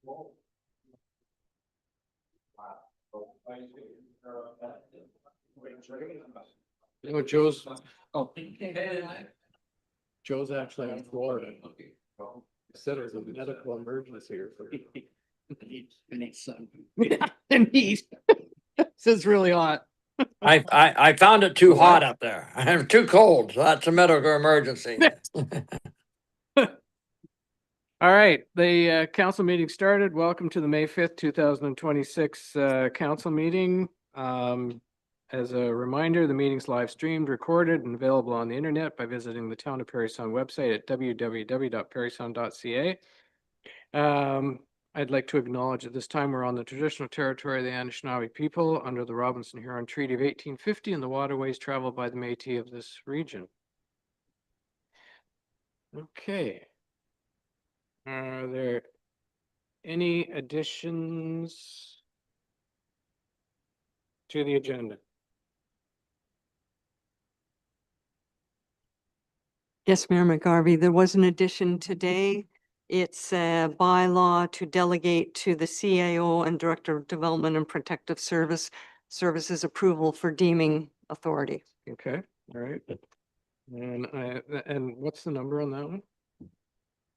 You know, Joe's actually in Florida. He said it was a medical emergency or something. Yeah, and he's, this is really hot. I found it too hot up there. I'm too cold. So that's a medical emergency. All right, the council meeting started. Welcome to the May 5th, 2026 council meeting. As a reminder, the meeting's live streamed, recorded, and available on the internet by visiting the Town of Parry Sound website at www.parrysound.ca. I'd like to acknowledge at this time we're on the traditional territory of the Anishinaabe people under the Robinson-Huron Treaty of 1850 and the waterways traveled by the Métis of this region. Okay. Are there any additions to the agenda? Yes, Mayor McGarvey, there was an addition today. It's a bylaw to delegate to the CAO and Director of Development and Protective Services approval for deeming authority. Okay, all right. And what's the number on that one?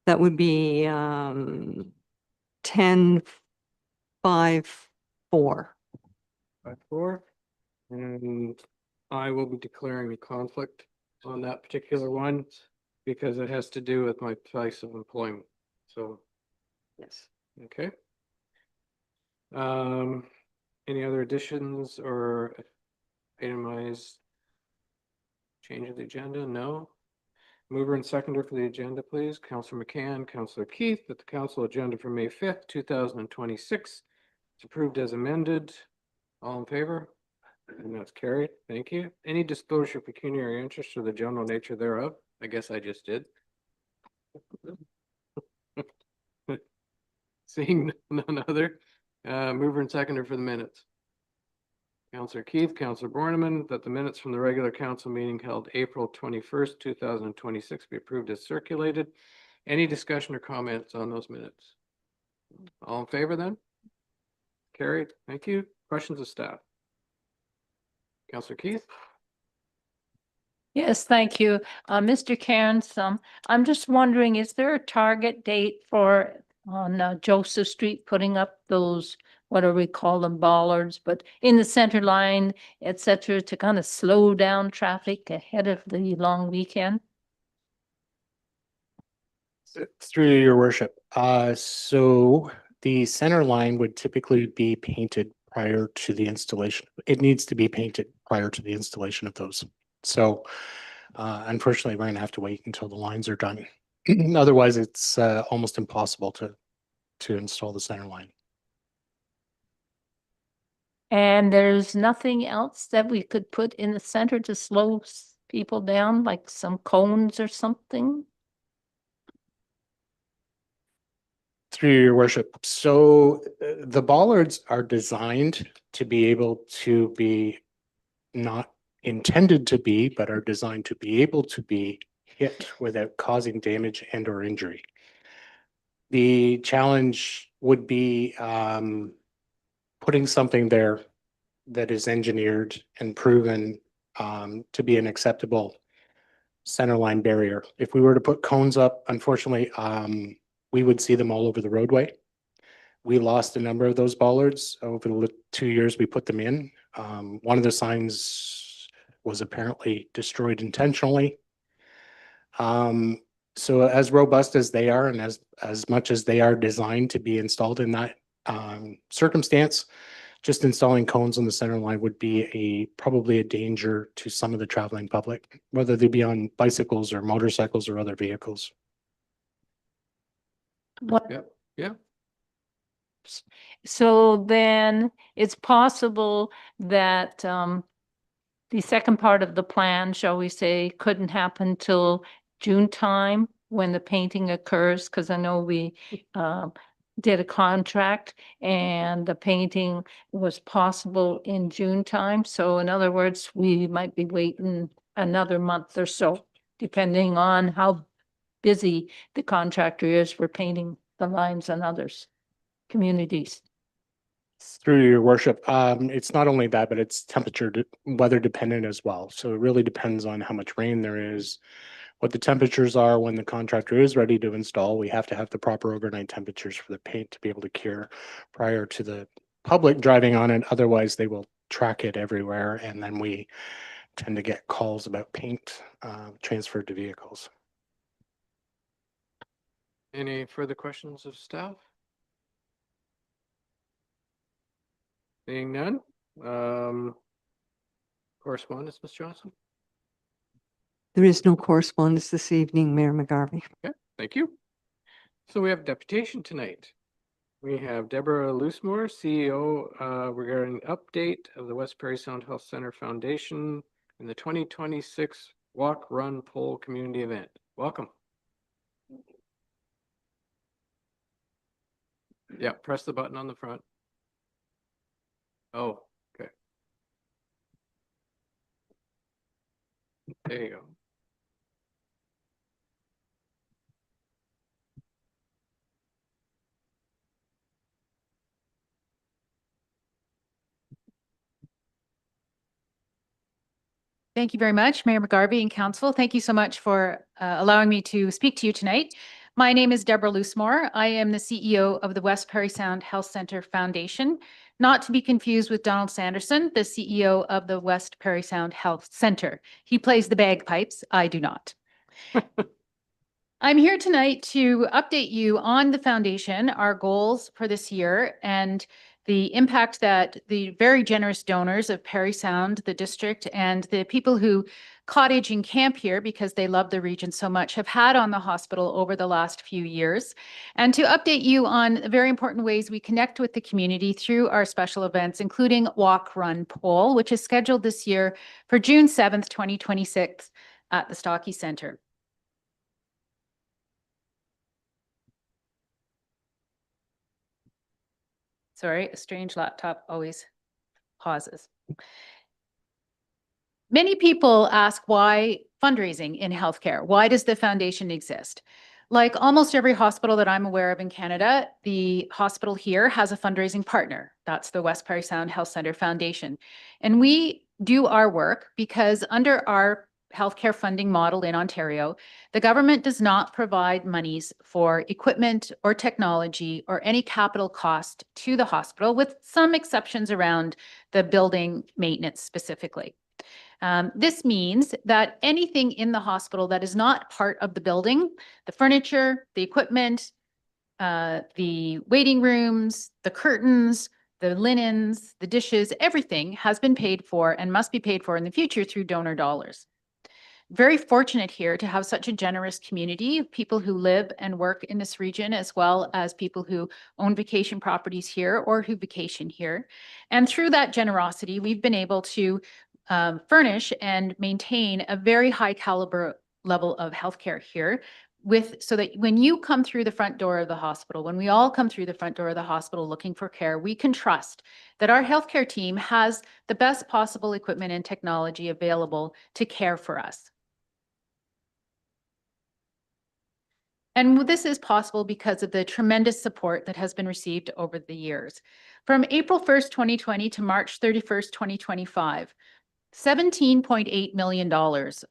That would be 1054. 5-4. And I will be declaring a conflict on that particular one because it has to do with my place of employment. So, Yes. okay. Any other additions or itemized change of the agenda? No. Mover and seconder for the agenda, please. Councillor McCann, Councillor Keith, that the council agenda for May 5th, 2026 is approved as amended. All in favor? And that's carried. Thank you. Any disclosure of pecuniary interest or the general nature thereof? I guess I just did. Seeing none other. Mover and seconder for the minutes. Councillor Keith, Councillor Borneman, that the minutes from the regular council meeting held April 21st, 2026 be approved as circulated. Any discussion or comments on those minutes? All in favor then? Carried. Thank you. Questions of staff? Councillor Keith? Yes, thank you. Mr. Cairns, I'm just wondering, is there a target date for on Joseph Street putting up those, what do we call them, bollards, but in the center line, et cetera, to kind of slow down traffic ahead of the long weekend? Through your worship. So the center line would typically be painted prior to the installation. It needs to be painted prior to the installation of those. So unfortunately, we're going to have to wait until the lines are done. Otherwise, it's almost impossible to install the center line. And there's nothing else that we could put in the center to slow people down, like some cones or something? Through your worship. So the bollards are designed to be able to be not intended to be, but are designed to be able to be hit without causing damage and or injury. The challenge would be putting something there that is engineered and proven to be an acceptable centerline barrier. If we were to put cones up, unfortunately, we would see them all over the roadway. We lost a number of those bollards over the 2 years we put them in. One of the signs was apparently destroyed intentionally. So as robust as they are and as much as they are designed to be installed in that circumstance, just installing cones on the center line would be probably a danger to some of the traveling public, whether they be on bicycles or motorcycles or other vehicles. What? Yep. Yeah. So then it's possible that the second part of the plan, shall we say, couldn't happen till June time when the painting occurs, because I know we did a contract and the painting was possible in June time. So in other words, we might be waiting another month or so, depending on how busy the contractor is for painting the lines and others. communities? Through your worship, it's not only that, but it's weather dependent as well. So it really depends on how much rain there is, what the temperatures are when the contractor is ready to install. We have to have the proper overnight temperatures for the paint to be able to cure prior to the public driving on it. Otherwise, they will track it everywhere, and then we tend to get calls about paint transferred to vehicles. Any further questions of staff? Seeing none. Correspondence, Ms. Johnson? There is no correspondence this evening, Mayor McGarvey. Okay, thank you. So we have deputation tonight. We have Deborah Loosemore, CEO, regarding update of the West Parry Sound Health Center Foundation and the 2026 Walk, Run, Poll Community Event. Welcome. Yeah, press the button on the front. Oh, okay. There you go. Thank you very much, Mayor McGarvey and Council. Thank you so much for allowing me to speak to you tonight. My name is Deborah Loosemore. I am the CEO of the West Parry Sound Health Center Foundation, not to be confused with Donald Sanderson, the CEO of the West Parry Sound Health Center. He plays the bagpipes. I do not. I'm here tonight to update you on the foundation, our goals for this year, and the impact that the very generous donors of Parry Sound, the district, and the people who cottage and camp here because they love the region so much have had on the hospital over the last few years. And to update you on very important ways we connect with the community through our special events, including Walk, Run, Poll, which is scheduled this year for June 7th, 2026 at the Stocky Centre. Sorry, a strange laptop always pauses. Many people ask why fundraising in healthcare? Why does the foundation exist? Like almost every hospital that I'm aware of in Canada, the hospital here has a fundraising partner. That's the West Parry Sound Health Center Foundation. And we do our work because under our healthcare funding model in Ontario, the government does not provide monies for equipment or technology or any capital cost to the hospital, with some exceptions around the building maintenance specifically. This means that anything in the hospital that is not part of the building, the furniture, the equipment, the waiting rooms, the curtains, the linens, the dishes, everything has been paid for and must be paid for in the future through donor dollars. Very fortunate here to have such a generous community of people who live and work in this region, as well as people who own vacation properties here or who vacation here. And through that generosity, we've been able to furnish and maintain a very high caliber level of healthcare here, so that when you come through the front door of the hospital, when we all come through the front door of the hospital looking for care, we can trust that our healthcare team has the best possible equipment and technology available to care for us. And this is possible because of the tremendous support that has been received over the years. From April 1st, 2020 to March 31st, 2025, $17.8 million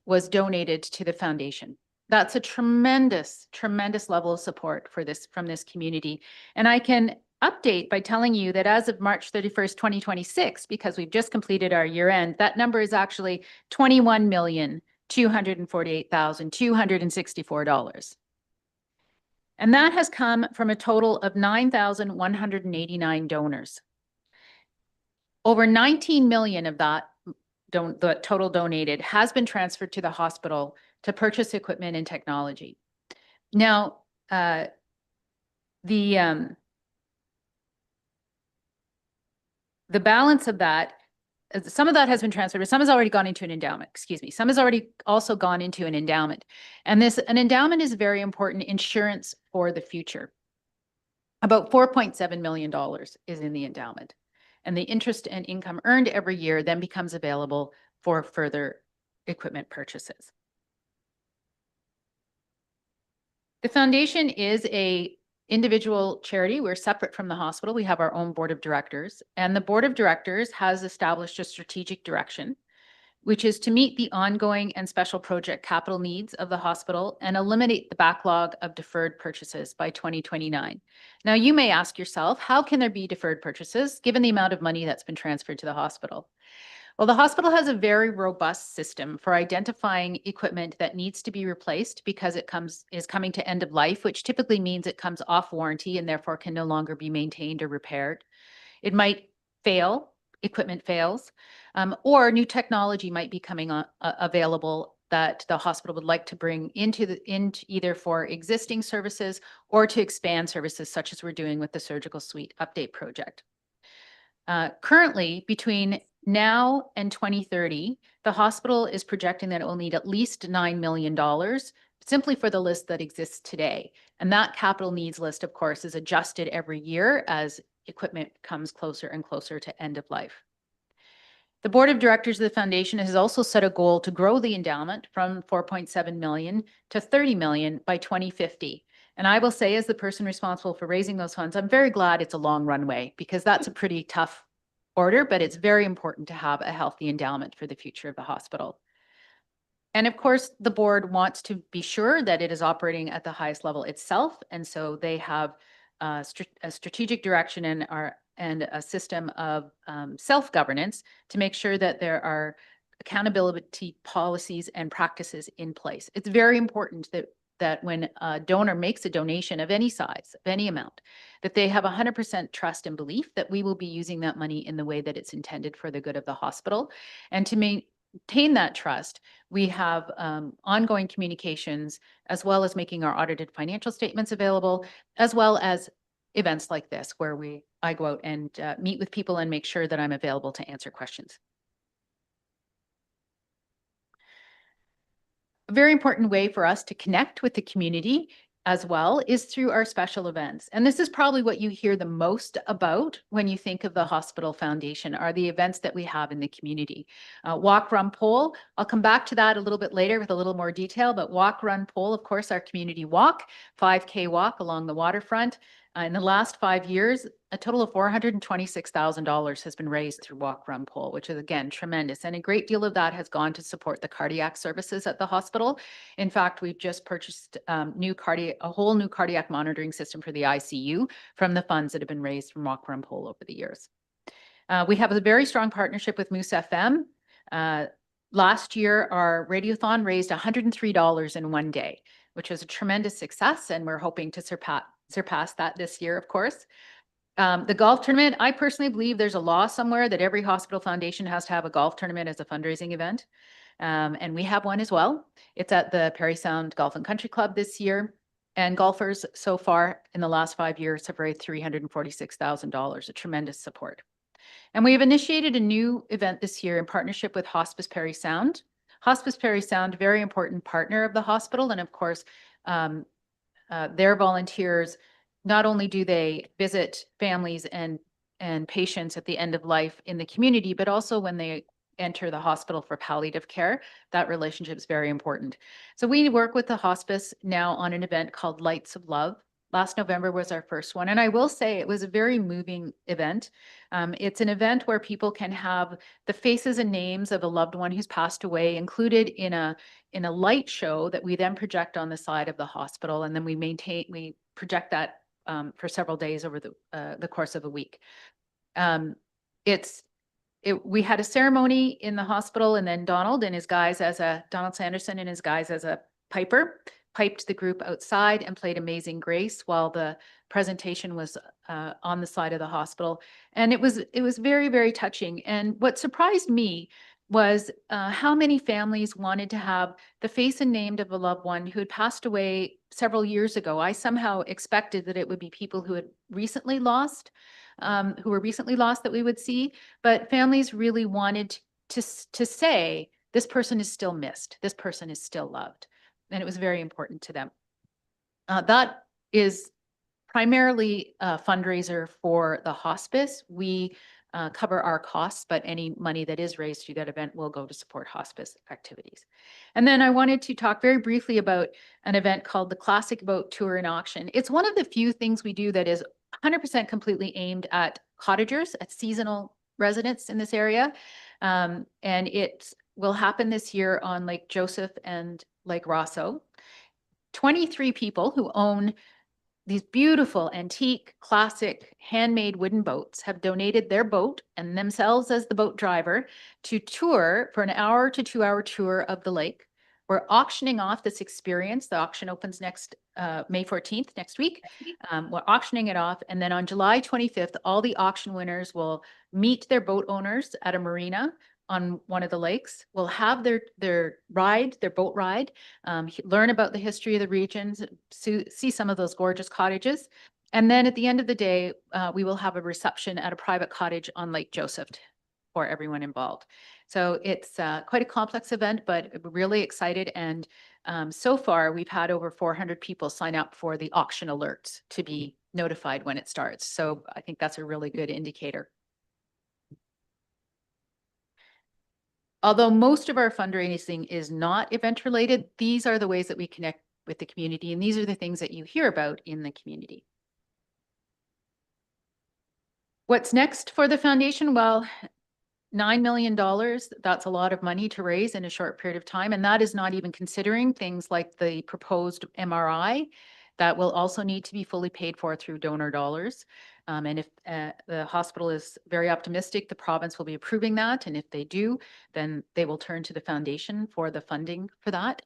was donated to the foundation. That's a tremendous, tremendous level of support for this from this community. And I can update by telling you that as of March 31st, 2026, because we've just completed our year end, that number is actually $21,248,264. And that has come from a total of 9,189 donors. Over 19 million of that, the total donated, has been transferred to the hospital to purchase equipment and technology. Now, the balance of that, some of that has been transferred, but some has already gone into an endowment, excuse me. Some has already also gone into an endowment. And an endowment is very important insurance for the future. About $4.7 million is in the endowment. And the interest and income earned every year then becomes available for further equipment purchases. The foundation is a individual charity. We're separate from the hospital. We have our own board of directors, and the board of directors has established a strategic direction, which is to meet the ongoing and special project capital needs of the hospital and eliminate the backlog of deferred purchases by 2029. Now, you may ask yourself, how can there be deferred purchases given the amount of money that's been transferred to the hospital? Well, the hospital has a very robust system for identifying equipment that needs to be replaced because is coming to end of life, which typically means it comes off warranty and therefore can no longer be maintained or repaired. It might fail, equipment fails, or new technology might be coming available that the hospital would like to bring into either for existing services or to expand services, such as we're doing with the surgical suite update project. Currently, between now and 2030, the hospital is projecting that it will need at least $9 million simply for the list that exists today. And that capital needs list, of course, is adjusted every year as equipment comes closer and closer to end of life. The board of directors of the foundation has also set a goal to grow the endowment from 4.7 million to 30 million by 2050. And I will say, as the person responsible for raising those funds, I'm very glad it's a long runway, because that's a pretty tough order, but it's very important to have a healthy endowment for the future of the hospital. And of course, the board wants to be sure that it is operating at the highest level itself. And so they have a strategic direction and a system of self-governance to make sure that there are accountability policies and practices in place. It's very important that when a donor makes a donation of any size, of any amount, that they have 100% trust and belief that we will be using that money in the way that it's intended for the good of the hospital. And to maintain that trust, we have ongoing communications, as well as making our audited financial statements available, as well as events like this, where I go out and meet with people and make sure that I'm available to answer questions. A very important way for us to connect with the community as well is through our special events. And this is probably what you hear the most about when you think of the Hospital Foundation, are the events that we have in the community. Walk, Run, Poll, I'll come back to that a little bit later with a little more detail, but Walk, Run, Poll, of course, our community walk, 5K walk along the waterfront. In the last 5 years, a total of $426,000 has been raised through Walk, Run, Poll, which is, again, tremendous. And a great deal of that has gone to support the cardiac services at the hospital. In fact, we've just purchased a whole new cardiac monitoring system for the ICU from the funds that have been raised from Walk, Run, Poll over the years. We have a very strong partnership with Moose FM. Last year, our radiothon raised $103 in one day, which was a tremendous success, and we're hoping to surpass that this year, of course. The golf tournament, I personally believe there's a law somewhere that every hospital foundation has to have a golf tournament as a fundraising event. And we have one as well. It's at the Parry Sound Golf and Country Club this year. And golfers so far in the last 5 years have raised $346,000, a tremendous support. And we have initiated a new event this year in partnership with Hospice Parry Sound. Hospice Parry Sound, very important partner of the hospital. And of course, their volunteers, not only do they visit families and patients at the end of life in the community, but also when they enter the hospital for palliative care. That relationship is very important. So we work with the hospice now on an event called Lights of Love. Last November was our first one. And I will say it was a very moving event. It's an event where people can have the faces and names of a loved one who's passed away included in a light show that we then project on the side of the hospital. And then we project that for several days over the course of a week. We had a ceremony in the hospital, and then Donald Sanderson and his guys as a piper piped the group outside and played Amazing Grace while the presentation was on the side of the hospital. And it was very, very touching. And what surprised me was how many families wanted to have the face and name of a loved one who had passed away several years ago. I somehow expected that it would be people who had recently lost, that we would see, but families really wanted to say, this person is still missed, this person is still loved. And it was very important to them. That is primarily a fundraiser for the hospice. We cover our costs, but any money that is raised through that event will go to support hospice activities. And then I wanted to talk very briefly about an event called the Classic Boat Tour and Auction. It's one of the few things we do that is 100% completely aimed at cottagers, at seasonal residents in this area. And it will happen this year on Lake Joseph and Lake Rosso. 23 people who own these beautiful antique, classic, handmade wooden boats have donated their boat and themselves as the boat driver to tour for an hour to 2 hour tour of the lake. We're auctioning off this experience. The auction opens next May 14th, next week. We're auctioning it off. And then on July 25th, all the auction winners will meet their boat owners at a marina on one of the lakes. We'll have their boat ride, learn about the history of the regions, see some of those gorgeous cottages. And then at the end of the day, we will have a reception at a private cottage on Lake Joseph for everyone involved. So it's quite a complex event, but we're really excited. And so far, we've had over 400 people sign up for the auction alerts to be notified when it starts. So I think that's a really good indicator. Although most of our fundraising is not event related, these are the ways that we connect with the community, and these are the things that you hear about in the community. What's next for the foundation? Well, $9 million, that's a lot of money to raise in a short period of time. And that is not even considering things like the proposed MRI that will also need to be fully paid for through donor dollars. And if the hospital is very optimistic, the province will be approving that. And if they do, then they will turn to the foundation for the funding for that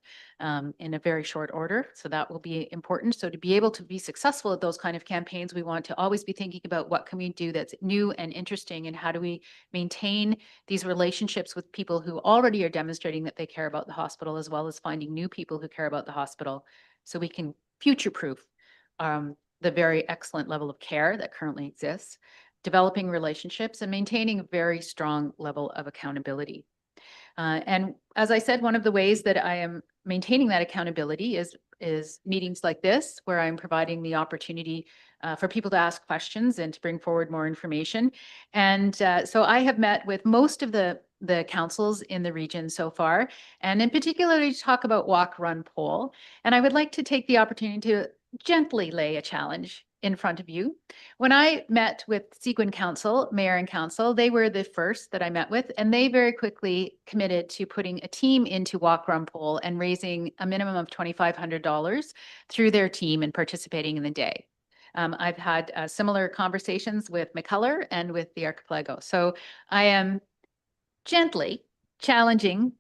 in a very short order. So that will be important. So to be able to be successful at those kind of campaigns, we want to always be thinking about what can we do that's new and interesting, and how do we maintain these relationships with people who already are demonstrating that they care about the hospital, as well as finding new people who care about the hospital, so we can future-proof the very excellent level of care that currently exists, developing relationships, and maintaining a very strong level of accountability. And as I said, one of the ways that I am maintaining that accountability is meetings like this, where I'm providing the opportunity for people to ask questions and to bring forward more information. And so I have met with most of the councils in the region so far, and in particular to talk about walk, run, poll. And I would like to take the opportunity to gently lay a challenge in front of you. When I met with Seguin Council, Mayor and Council, they were the first that I met with, and they very quickly committed to putting a team into Walk Run Poll and raising a minimum of $2,500 through their team and participating in the day. I've had similar conversations with McCullough and with the Archipelago. So I am gently challenging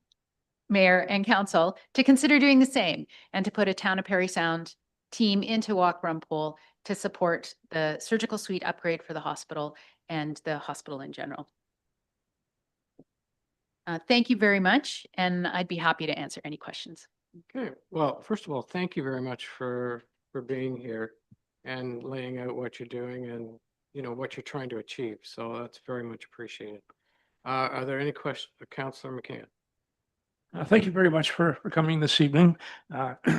Mayor and Council to consider doing the same and to put a Town of Parry Sound team into Walk Run Poll to support the surgical suite upgrade for the hospital and the hospital in general. Thank you very much, and I'd be happy to answer any questions. Okay, well, first of all, thank you very much for being here and laying out what you're doing and, you know, what you're trying to achieve. So that's very much appreciated. Are there any questions, Councillor McCann? Thank you very much for coming this evening.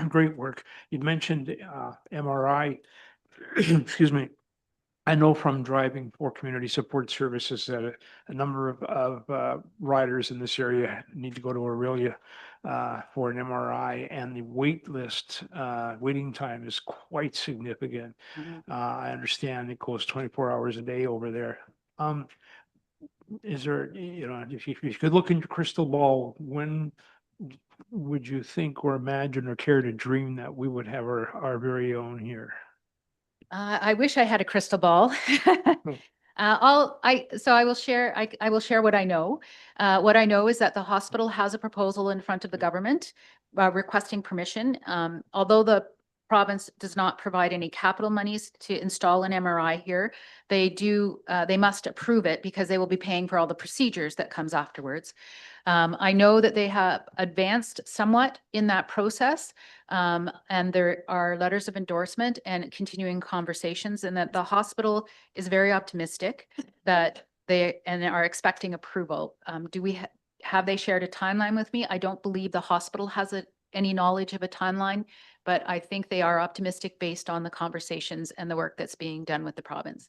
Great work. You mentioned MRI. Excuse me. I know from driving for community support services that a number of riders in this area need to go to Aurelia for an MRI, and the waiting time is quite significant. I understand it goes 24 hours a day over there. Is there, you know, if you could look in your crystal ball, when would you think or imagine or care to dream that we would have our very own here? I wish I had a crystal ball. I will share what I know. What I know is that the hospital has a proposal in front of the government requesting permission. Although the province does not provide any capital monies to install an MRI here, they must approve it because they will be paying for all the procedures that comes afterwards. I know that they have advanced somewhat in that process, and there are letters of endorsement and continuing conversations, and that the hospital is very optimistic that they are expecting approval. Have they shared a timeline with me? I don't believe the hospital has any knowledge of a timeline, but I think they are optimistic based on the conversations and the work that's being done with the province.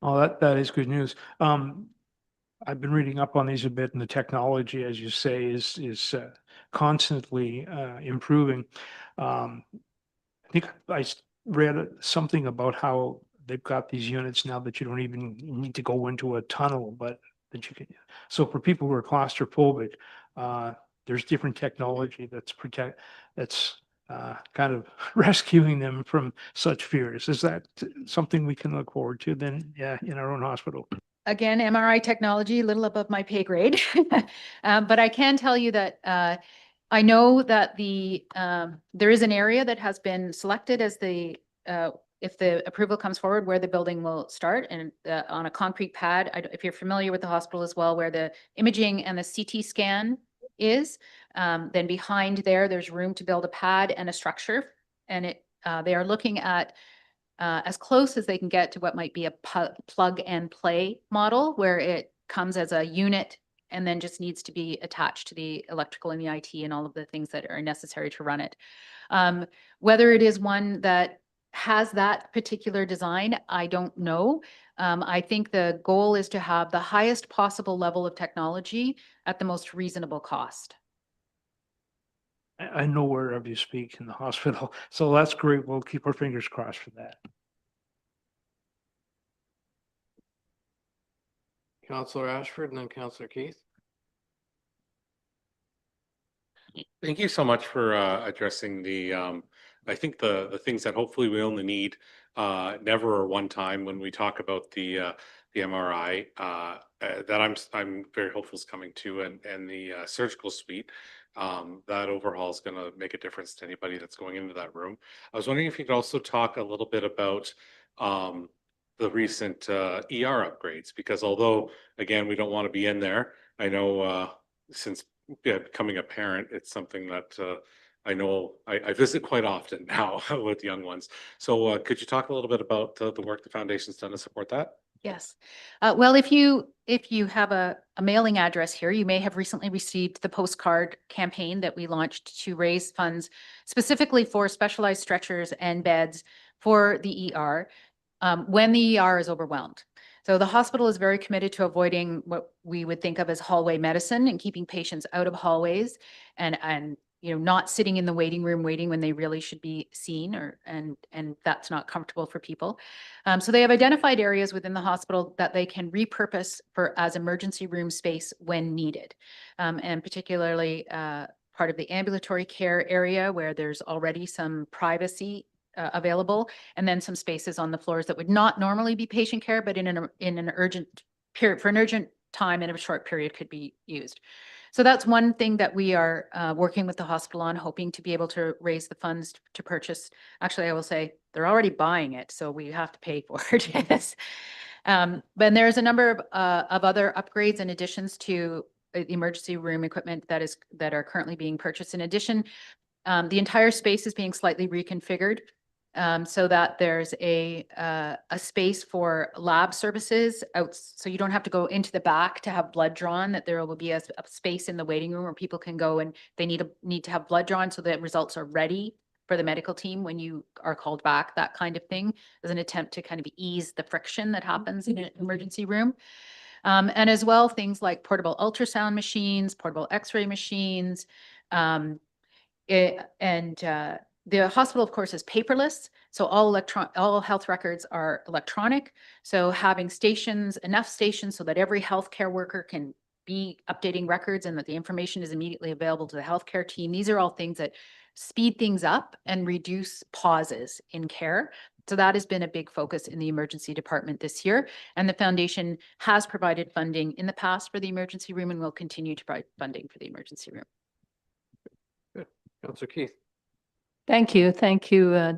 Oh, that is good news. I've been reading up on these a bit, and the technology, as you say, is constantly improving. I think read something about how they've got these units now that you don't even need to go into a tunnel, but that you can. So for people who are claustrophobic, there's different technology that's kind of rescuing them from such fears. Is that something we can look forward to then, yeah, in our own hospital? Again, MRI technology, a little above my pay grade. But I can tell you that I know that there is an area that has been selected as if the approval comes forward, where the building will start, and on a concrete pad. If you're familiar with the hospital as well, where the imaging and the CT scan is, then behind there's room to build a pad and a structure. And they are looking at as close as they can get to what might be a plug and play model, where it comes as a unit and then just needs to be attached to the electrical and the IT and all of the things that are necessary to run it. Whether it is one that has that particular design, I don't know. I think the goal is to have the highest possible level of technology at the most reasonable cost. I know whereof you speak in the hospital, so that's great. We'll keep our fingers crossed for that. Counselor Ashford and then Counselor Keith. Thank you so much for addressing I think the things that hopefully we only need never or one time when we talk about the MRI that I'm very hopeful is coming to, and the surgical suite. That overhaul is going to make a difference to anybody that's going into that room. I was wondering if you could also talk a little bit about the recent ER upgrades, because although again we don't want to be in there, I know since becoming a parent, it's something that I know I visit quite often now with young ones. So could you talk a little bit about the work the foundation's done to support that? Yes. Well, if you have a mailing address here, you may have recently received the postcard campaign that we launched to raise funds specifically for specialized stretchers and beds for the ER when the ER is overwhelmed. So the hospital is very committed to avoiding what we would think of as hallway medicine and keeping patients out of hallways and not sitting in the waiting room waiting when they really should be seen, and that's not comfortable for people. So they have identified areas within the hospital that they can repurpose as emergency room space when needed, and particularly part of the ambulatory care area where there's already some privacy available, and then some spaces on the floors that would not normally be patient care, but in an urgent period, for an urgent time in a short period, could be used. So that's one thing that we are working with the hospital on, hoping to be able to raise the funds to purchase. Actually, I will say they're already buying it, so we have to pay for it. But there's a number of other upgrades and additions to the emergency room equipment that are currently being purchased. In addition, the entire space is being slightly reconfigured so that there's a space for lab services out, so you don't have to go into the back to have blood drawn, that there will be a space in the waiting room where people can go and they need to have blood drawn so that results are ready for the medical team when you are called back, that kind of thing, as an attempt to kind of ease the friction that happens in an emergency room. And as well, things like portable ultrasound machines, portable x-ray machines, the hospital, of course, is paperless, so all health records are electronic. So having enough stations so that every healthcare worker can be updating records and that the information is immediately available to the healthcare team. These are all things that speed things up and reduce pauses in care. So that has been a big focus in the emergency department this year. And the foundation has provided funding in the past for the emergency room and will continue to provide funding for the emergency room. Good. Counselor Keith. Thank you,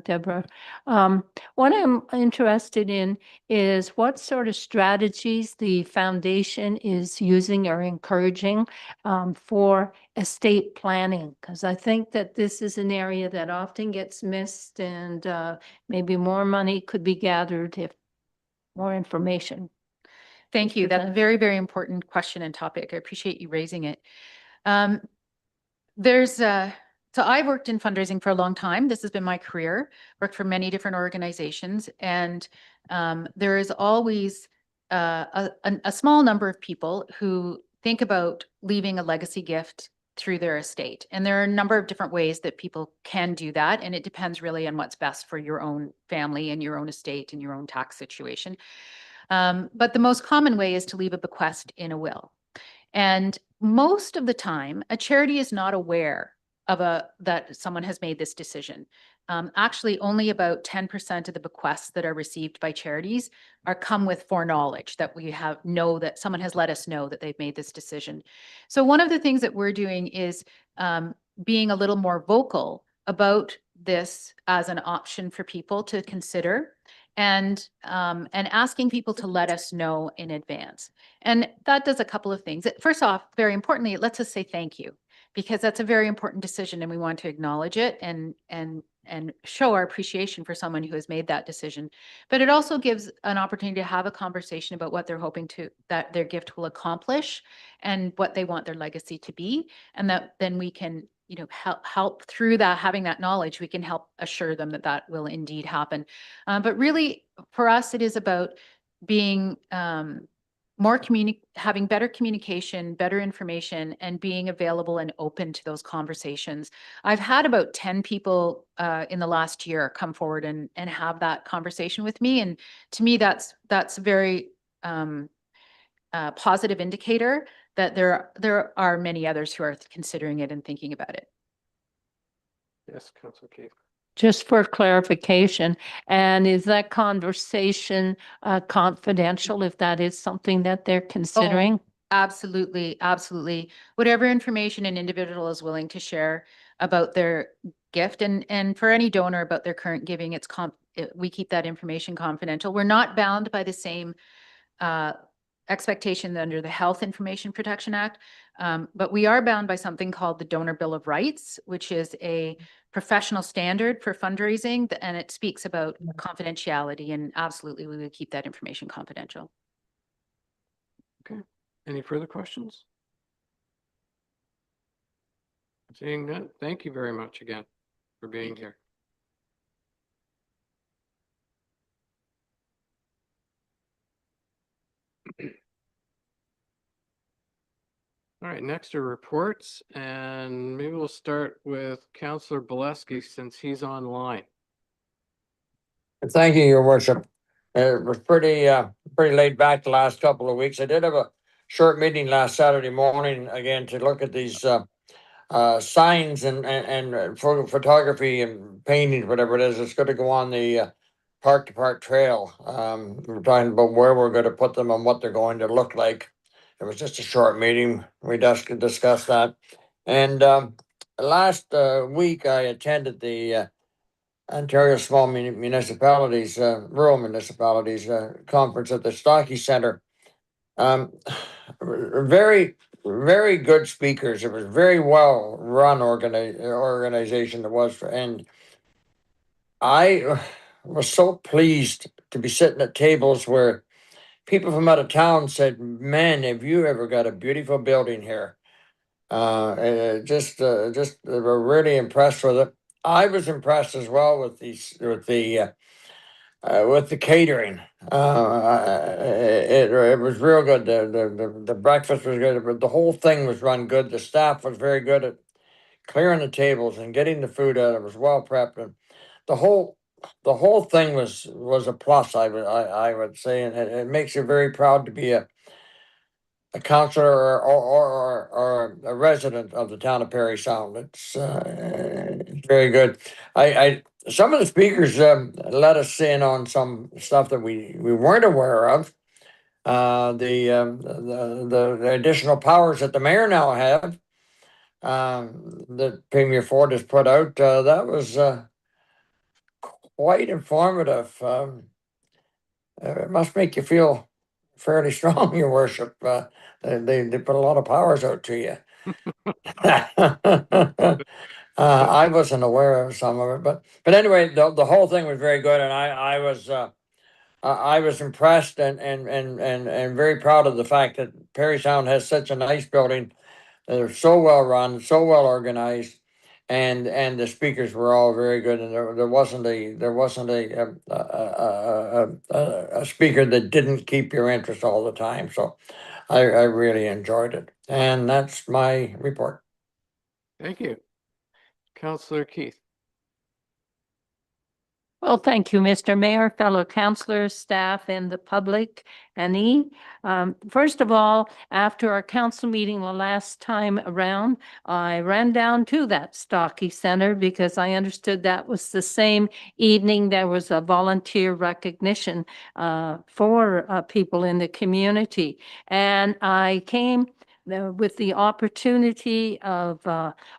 Deborah. What I'm interested in is what sort of strategies the foundation is using or encouraging for estate planning, because I think that this is an area that often gets missed, and maybe more money could be gathered if more information. Thank you. That's a very, very important question and topic. I appreciate you raising it. So I've worked in fundraising for a long time. This has been my career, worked for many different organizations. And there is always a small number of people who think about leaving a legacy gift through their estate. And there are a number of different ways that people can do that. And it depends really on what's best for your own family and your own estate and your own tax situation. But the most common way is to leave a bequest in a will. And most of the time, a charity is not aware of that someone has made this decision. Actually, only about 10% of the bequests that are received by charities come with foreknowledge that we know that someone has let us know that they've made this decision. So one of the things that we're doing is being a little more vocal about this as an option for people to consider, and asking people to let us know in advance. And that does a couple of things. First off, very importantly, it lets us say thank you, because that's a very important decision and we want to acknowledge it and show our appreciation for someone who has made that decision. But it also gives an opportunity to have a conversation about what they're hoping that their gift will accomplish and what they want their legacy to be. And that then we can, help through that, having that knowledge, we can help assure them that that will indeed happen. But really for us, it is about being having better communication, better information, and being available and open to those conversations. I've had about 10 people in the last year come forward and have that conversation with me. And to me, that's a very positive indicator that there are many others who are considering it and thinking about it. Yes, Councillor Keith. Just for clarification, and is that conversation confidential if that is something that they're considering? Absolutely, absolutely. Whatever information an individual is willing to share about their gift, and for any donor about their current giving, we keep that information confidential. We're not bound by the same expectation under the Health Information Protection Act, but we are bound by something called the Donor Bill of Rights, which is a professional standard for fundraising, and it speaks about confidentiality, and absolutely we would keep that information confidential. Okay, any further questions? Seeing none, thank you very much again for being here. All right, next are reports, and maybe we'll start with Councillor Boleski since he's online. Thank you, Your Worship. It was pretty laid back the last couple of weeks. I did have a short meeting last Saturday morning again to look at these signs and photography and painting, whatever it is. It's going to go on the park to park trail. We're talking about where we're going to put them and what they're going to look like. It was just a short meeting. We discussed that. And last week I attended the Ontario Small Municipalities, Rural Municipalities Conference at the Stocky Centre. Very, very good speakers. It was very well run organization it was, and I was so pleased to be sitting at tables where people from out of town said, "Man, have you ever got a beautiful building here?" Just they were really impressed with it. I was impressed as well with the catering. It was real good. The breakfast was good, but the whole thing was run good. The staff was very good at clearing the tables and getting the food out. It was well prepped, and the whole thing was a plus. I would say, and it makes you very proud to be a councillor or a resident of the town of Parry Sound. It's very good. I some of the speakers let us in on some stuff that we weren't aware of. The additional powers that the mayor now have, that Premier Ford has put out, that was quite informative. It must make you feel fairly strong, Your Worship. They put a lot of powers out to you. I wasn't aware of some of it, but anyway, the whole thing was very good, and I was impressed and very proud of the fact that Parry Sound has such a nice building. They're so well run, so well organized, and the speakers were all very good, and there wasn't a speaker that didn't keep your interest all the time. So I really enjoyed it, and that's my report. Thank you. Councillor Keith. Well, thank you, Mr. Mayor, fellow councilors, staff, and the public. First of all, after our council meeting the last time around, I ran down to that Stocky Center because I understood that was the same evening there was a volunteer recognition for people in the community. And I came with the opportunity of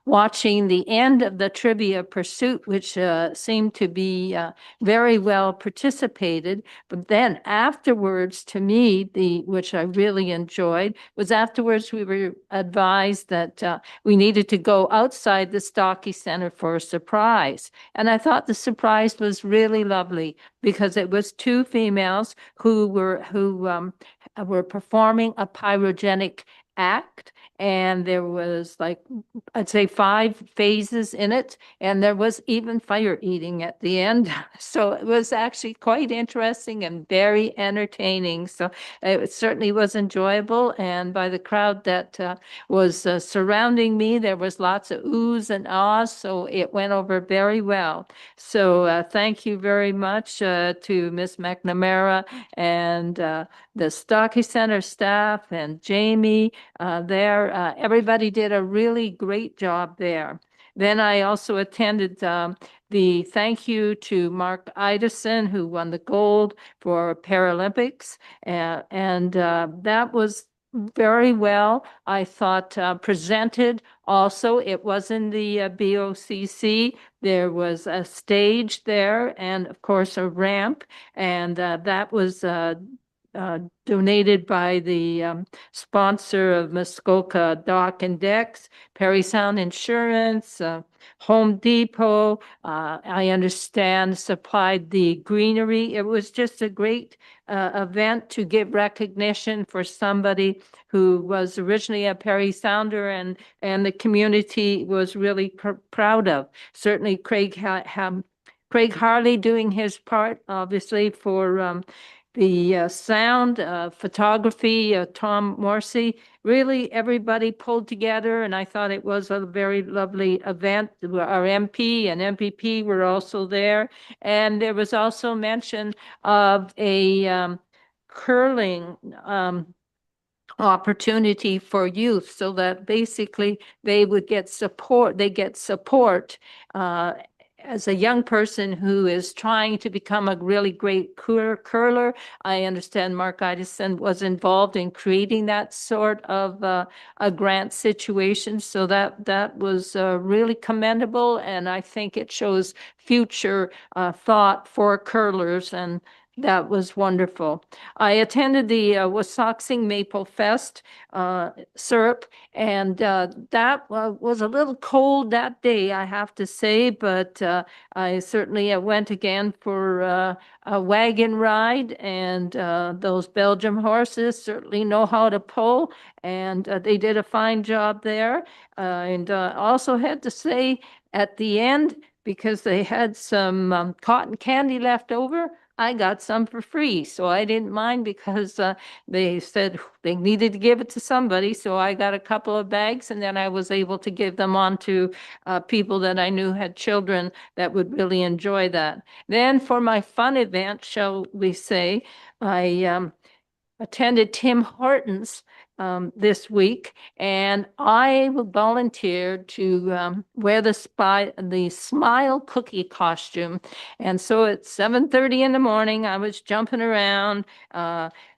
watching the end of the Trivia Pursuit, which seemed to be very well participated. But then afterwards, to me, which I really enjoyed, was afterwards we were advised that we needed to go outside the Stocky Center for a surprise. And I thought the surprise was really lovely because it was two females who were performing a pyrogenic act, and there was like, I'd say 5 phases in it, and there was even fire eating at the end. So it was actually quite interesting and very entertaining. So it certainly was enjoyable, and by the crowd that was surrounding me, there was lots of oohs and ahs, so it went over very well. So thank you very much to Ms. McNamara and the Stocky Center staff and Jamie there. Everybody did a really great job there. Then I also attended the thank you to Mark Idison, who won the gold for Paralympics. And that was very well, I thought, presented. Also, it was in the BOCC. There was a stage there and, of course, a ramp. And that was donated by the sponsor of Muskoka Dock and Decks, Parry Sound Insurance, Home Depot, I understand supplied the greenery. It was just a great event to give recognition for somebody who was originally a Parry Sounder and the community was really proud of. Certainly Craig Harley doing his part, obviously, for the sound, photography, Tom Morrissey, really everybody pulled together, and I thought it was a very lovely event. Our MP and MPP were also there, and there was also mention of a curling opportunity for youth, so that basically they would get support. They get support as a young person who is trying to become a really great curler. I understand Mark Idison was involved in creating that sort of a grant situation. So that was really commendable. And I think it shows future thought for curlers, and that was wonderful. I attended the Wasauksing Maple Fest syrup, and that was a little cold that day, I have to say, but I certainly went again for a wagon ride, and those Belgium horses certainly know how to pull, and they did a fine job there. And also had to say at the end, because they had some cotton candy left over, I got some for free, so I didn't mind because they said they needed to give it to somebody. So I got a couple of bags, and then I was able to give them on to people that I knew had children that would really enjoy that. Then for my fun event, shall we say, I attended Tim Hortons this week, and I volunteered to wear the Smile Cookie costume. And so at 7:30 in the morning, I was jumping around,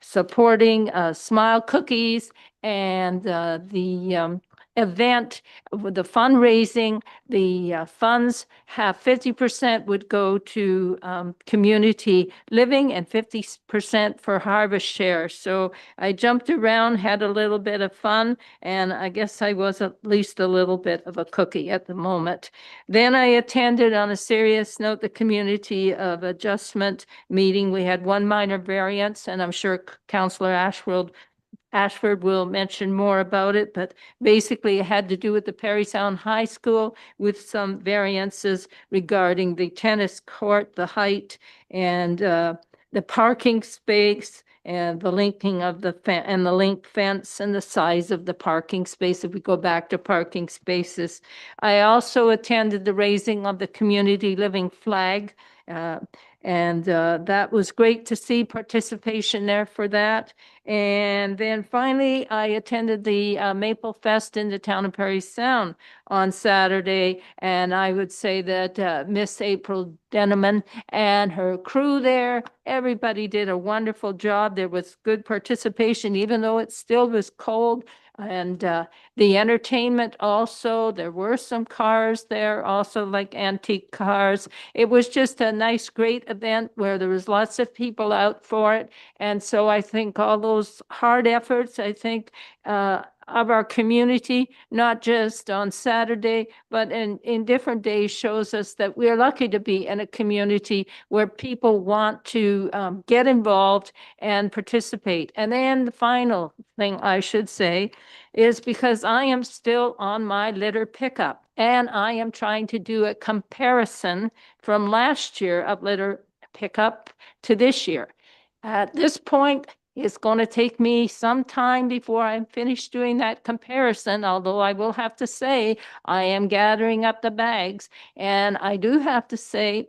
supporting Smile Cookies and the event with the fundraising. The funds have 50% would go to community living and 50% for Harvest Share. So I jumped around, had a little bit of fun, and I guess I was at least a little bit of a cookie at the moment. Then I attended, on a serious note, the Community of Adjustment meeting. We had one minor variance, and I'm sure Councillor Ashworth Ashford will mention more about it, but basically it had to do with the Parry Sound High School with some variances regarding the tennis court, the height, and the parking space, and the linking of the and the link fence, and the size of the parking space, if we go back to parking spaces. I also attended the raising of the community living flag, and that was great to see participation there for that. And then finally, I attended the Maple Fest in the town of Parry Sound on Saturday. And I would say that Miss April Denneman and her crew there, everybody did a wonderful job. There was good participation, even though it still was cold. And the entertainment also, there were some cars there, also like antique cars. It was just a nice, great event where there was lots of people out for it. And so I think all those hard efforts, I think, of our community, not just on Saturday, but in different days, shows us that we're lucky to be in a community where people want to get involved and participate. And then the final thing I should say is, because I am still on my litter pickup, and I am trying to do a comparison from last year of litter pickup to this year. At this point, it's going to take me some time before I'm finished doing that comparison, although I will have to say I am gathering up the bags. And I do have to say,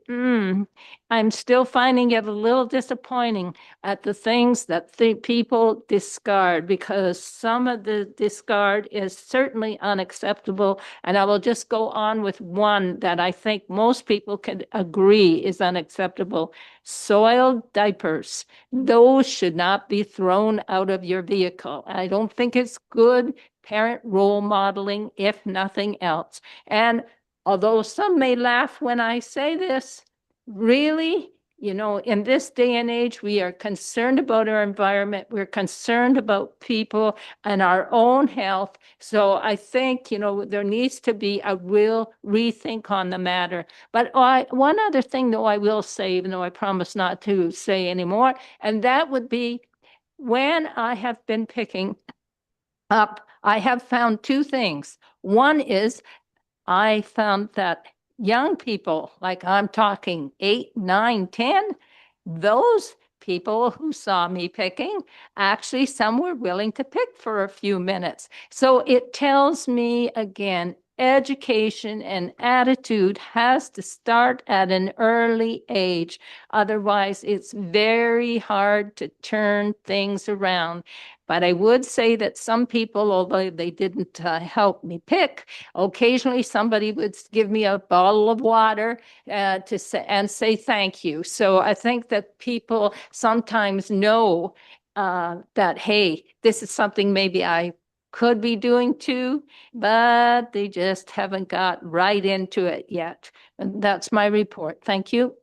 I'm still finding it a little disappointing at the things that the people discard, because some of the discard is certainly unacceptable. And I will just go on with one that I think most people can agree is unacceptable. Soiled diapers. Those should not be thrown out of your vehicle. I don't think it's good parent role modeling, if nothing else. And although some may laugh when I say this, really, you know, in this day and age, we are concerned about our environment. We're concerned about people and our own health. So I think, you know, there needs to be a real rethink on the matter. But one other thing, though, I will say, even though I promise not to say anymore, and that would be, when I have been picking up, I have found two things. One is, I found that young people, like I'm talking 8, 9, 10, those people who saw me picking, actually some were willing to pick for a few minutes. So it tells me again, education and attitude has to start at an early age. Otherwise, it's very hard to turn things around. But I would say that some people, although they didn't help me pick, occasionally somebody would give me a bottle of water to say, and say thank you. So I think that people sometimes know that, hey, this is something maybe I could be doing too, but they just haven't got right into it yet. And that's my report. Thank you.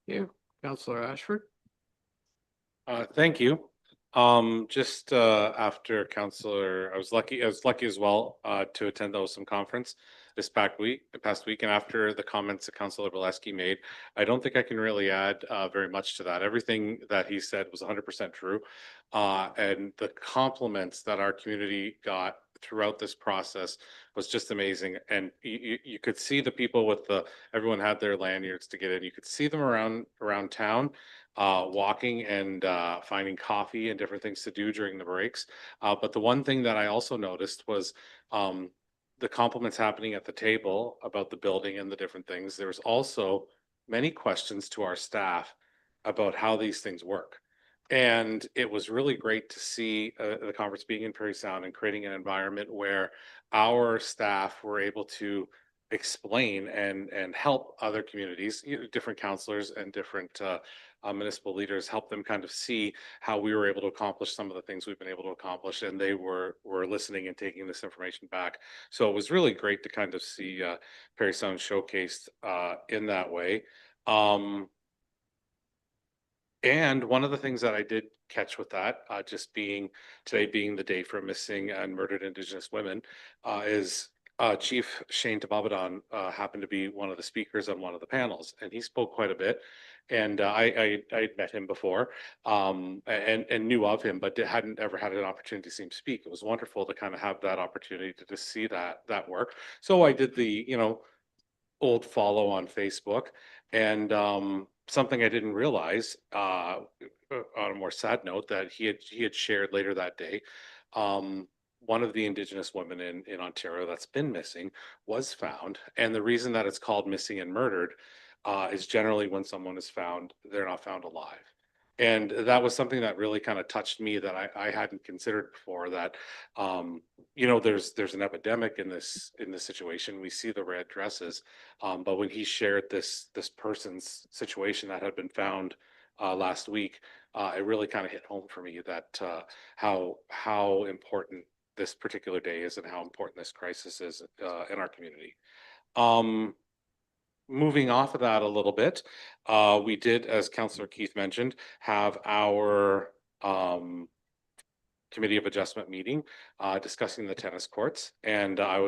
Thank you. Councillor Ashford? Thank you. Just after Councillor, I was lucky as well to attend the OSAM conference this past week, and after the comments that Councillor Valesky made, I don't think I can really add very much to that. Everything that he said was 100% true, and the compliments that our community got throughout this process was just amazing. And you could see the people with everyone had their lanyards to get in. You could see them around town, walking and finding coffee and different things to do during the breaks. But the one thing that I also noticed was the compliments happening at the table about the building and the different things. There was also many questions to our staff about how these things work. And it was really great to see the conference being in Parry Sound and creating an environment where our staff were able to explain and help other communities, different councillors and different municipal leaders, help them kind of see how we were able to accomplish some of the things we've been able to accomplish, and they were listening and taking this information back. So it was really great to kind of see Parry Sound showcased in that way. And one of the things that I did catch with that, just being today being the day for missing and murdered Indigenous women, is Chief Shane Tababadan happened to be one of the speakers on one of the panels, and he spoke quite a bit. And I'd met him before, and knew of him, but hadn't ever had an opportunity to see him speak. It was wonderful to kind of have that opportunity to just see that work. So I did the, old follow on Facebook, and something I didn't realize, on a more sad note, that he had shared later that day. One of the Indigenous women in Ontario that's been missing was found, and the reason that it's called missing and murdered is generally when someone is found, they're not found alive. And that was something that really kind of touched me, that I hadn't considered before, that there's an epidemic in this situation. We see the red dresses, but when he shared this person's situation that had been found last week, it really kind of hit home for me that how important this particular day is, and how important this crisis is in our community. Moving off of that a little bit, we did, as Councillor Keith mentioned, have our Committee of Adjustment meeting discussing the tennis courts, and I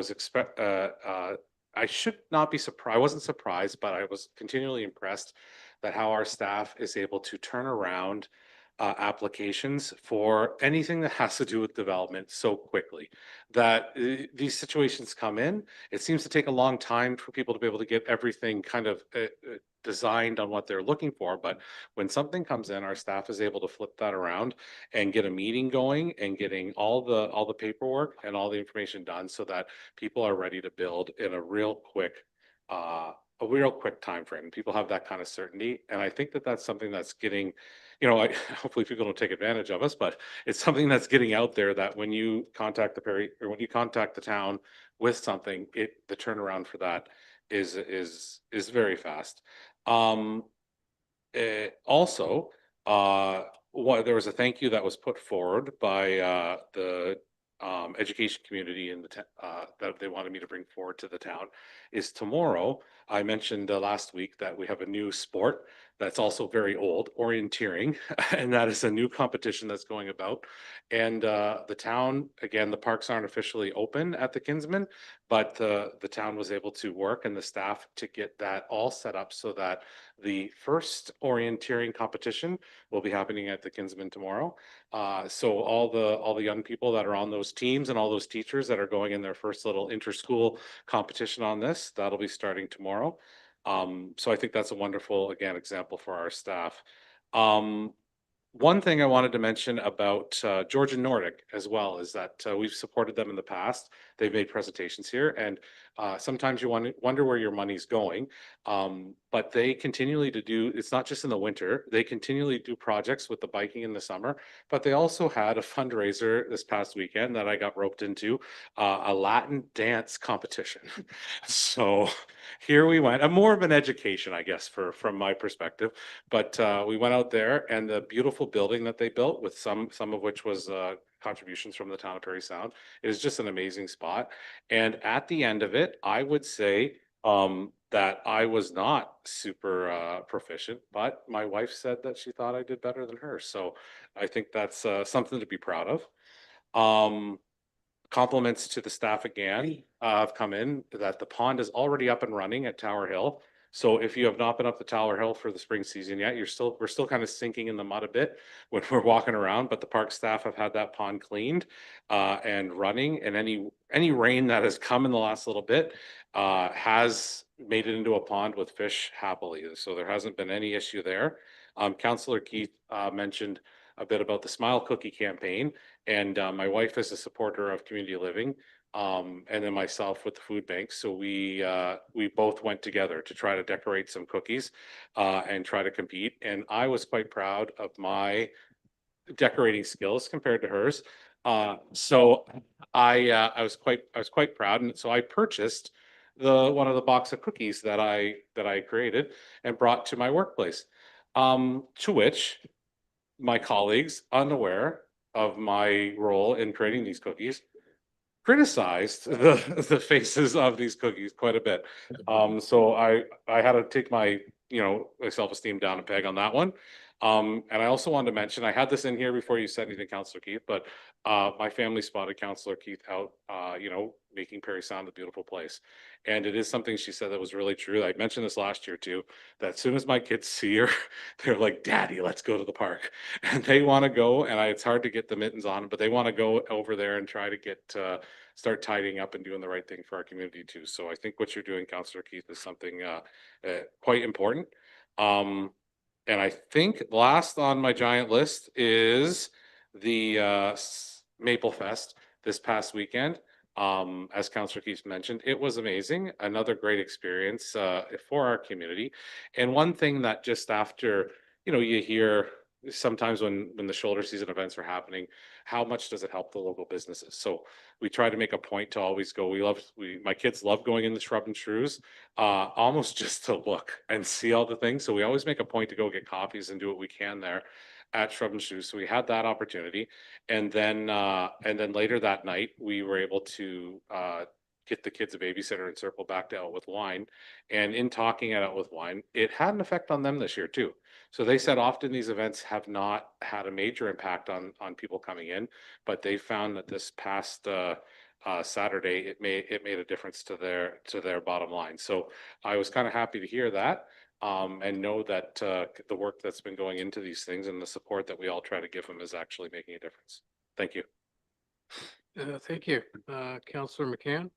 should not be surprised. I wasn't surprised, but I was continually impressed that how our staff is able to turn around applications for anything that has to do with development so quickly. That these situations come in, it seems to take a long time for people to be able to get everything kind of designed on what they're looking for. But when something comes in, our staff is able to flip that around and get a meeting going, and getting all the paperwork and all the information done, so that people are ready to build in a real quick time frame. People have that kind of certainty, and I think that that's something that's getting, hopefully people don't take advantage of us, but it's something that's getting out there, that when you contact the Parry, or when you contact the town with something, the turnaround for that is very fast. Also, there was a thank you that was put forward by the education community in that they wanted me to bring forward to the town, is tomorrow. I mentioned last week that we have a new sport that's also very old, orienteering, and that is a new competition that's going about. And the town, again, the parks aren't officially open at the Kinsman, but the town was able to work, and the staff, to get that all set up, so that the first orienteering competition will be happening at the Kinsman tomorrow. So all the young people that are on those teams, and all those teachers that are going in their first little inter-school competition on this, that'll be starting tomorrow. So I think that's a wonderful, again, example for our staff. One thing I wanted to mention about Georgian Nordic as well is that we've supported them in the past. They've made presentations here, and sometimes you wonder where your money's going. But they continually it's not just in the winter, they continually do projects with the biking in the summer, but they also had a fundraiser this past weekend that I got roped into, a Latin dance competition. So here we went, more of an education, I guess, from my perspective. But we went out there, and the beautiful building that they built, with some of which was contributions from the town of Parry Sound, is just an amazing spot. And at the end of it, I would say that I was not super proficient, but my wife said that she thought I did better than her. So I think that's something to be proud of. Compliments to the staff again have come in, that the pond is already up and running at Tower Hill. So if you have not been up the Tower Hill for the spring season yet, we're still kind of sinking in the mud a bit when we're walking around, but the park staff have had that pond cleaned and running, and any rain that has come in the last little bit has made it into a pond with fish happily. So there hasn't been any issue there. Councillor Keith mentioned a bit about the Smile Cookie campaign, and my wife is a supporter of community living, and then myself with the food bank. So we both went together to try to decorate some cookies and try to compete. And I was quite proud of my decorating skills compared to hers. So I was quite proud, and so I purchased one of the box of cookies that I created and brought to my workplace. To which my colleagues, unaware of my role in creating these cookies, criticized the faces of these cookies quite a bit. So I had to take my my self-esteem down a peg on that one. And I also wanted to mention, I had this in here before you said anything, Councillor Keith, but my family spotted Councillor Keith out, making Parry Sound a beautiful place. And it is something she said that was really true. I mentioned this last year too, that as soon as my kids see her, they're like, Daddy, let's go to the park. And they want to go, and it's hard to get the mittens on them, but they want to go over there and try to get, start tidying up and doing the right thing for our community too. So I think what you're doing, Councillor Keith, is something quite important. And I think last on my giant list is the Maple Fest this past weekend. As Councillor Keith mentioned, it was amazing. Another great experience for our community. And one thing that just after, you hear sometimes when the shoulder season events are happening, how much does it help the local businesses? So we try to make a point to always go. My kids love going in the Shrub and Shrews, almost just to look and see all the things. So we always make a point to go get coffees and do what we can there at Shrub and Shrews. So we had that opportunity, and then later that night we were able to get the kids a babysitter and circle back to Out with Wine. And in talking at Out with Wine, it had an effect on them this year too. So they said often these events have not had a major impact on people coming in, but they found that this past Saturday it made a difference to their bottom line. So I was kind of happy to hear that, and know that the work that's been going into these things and the support that we all try to give them is actually making a difference. Thank you. Thank you. Councillor McCann?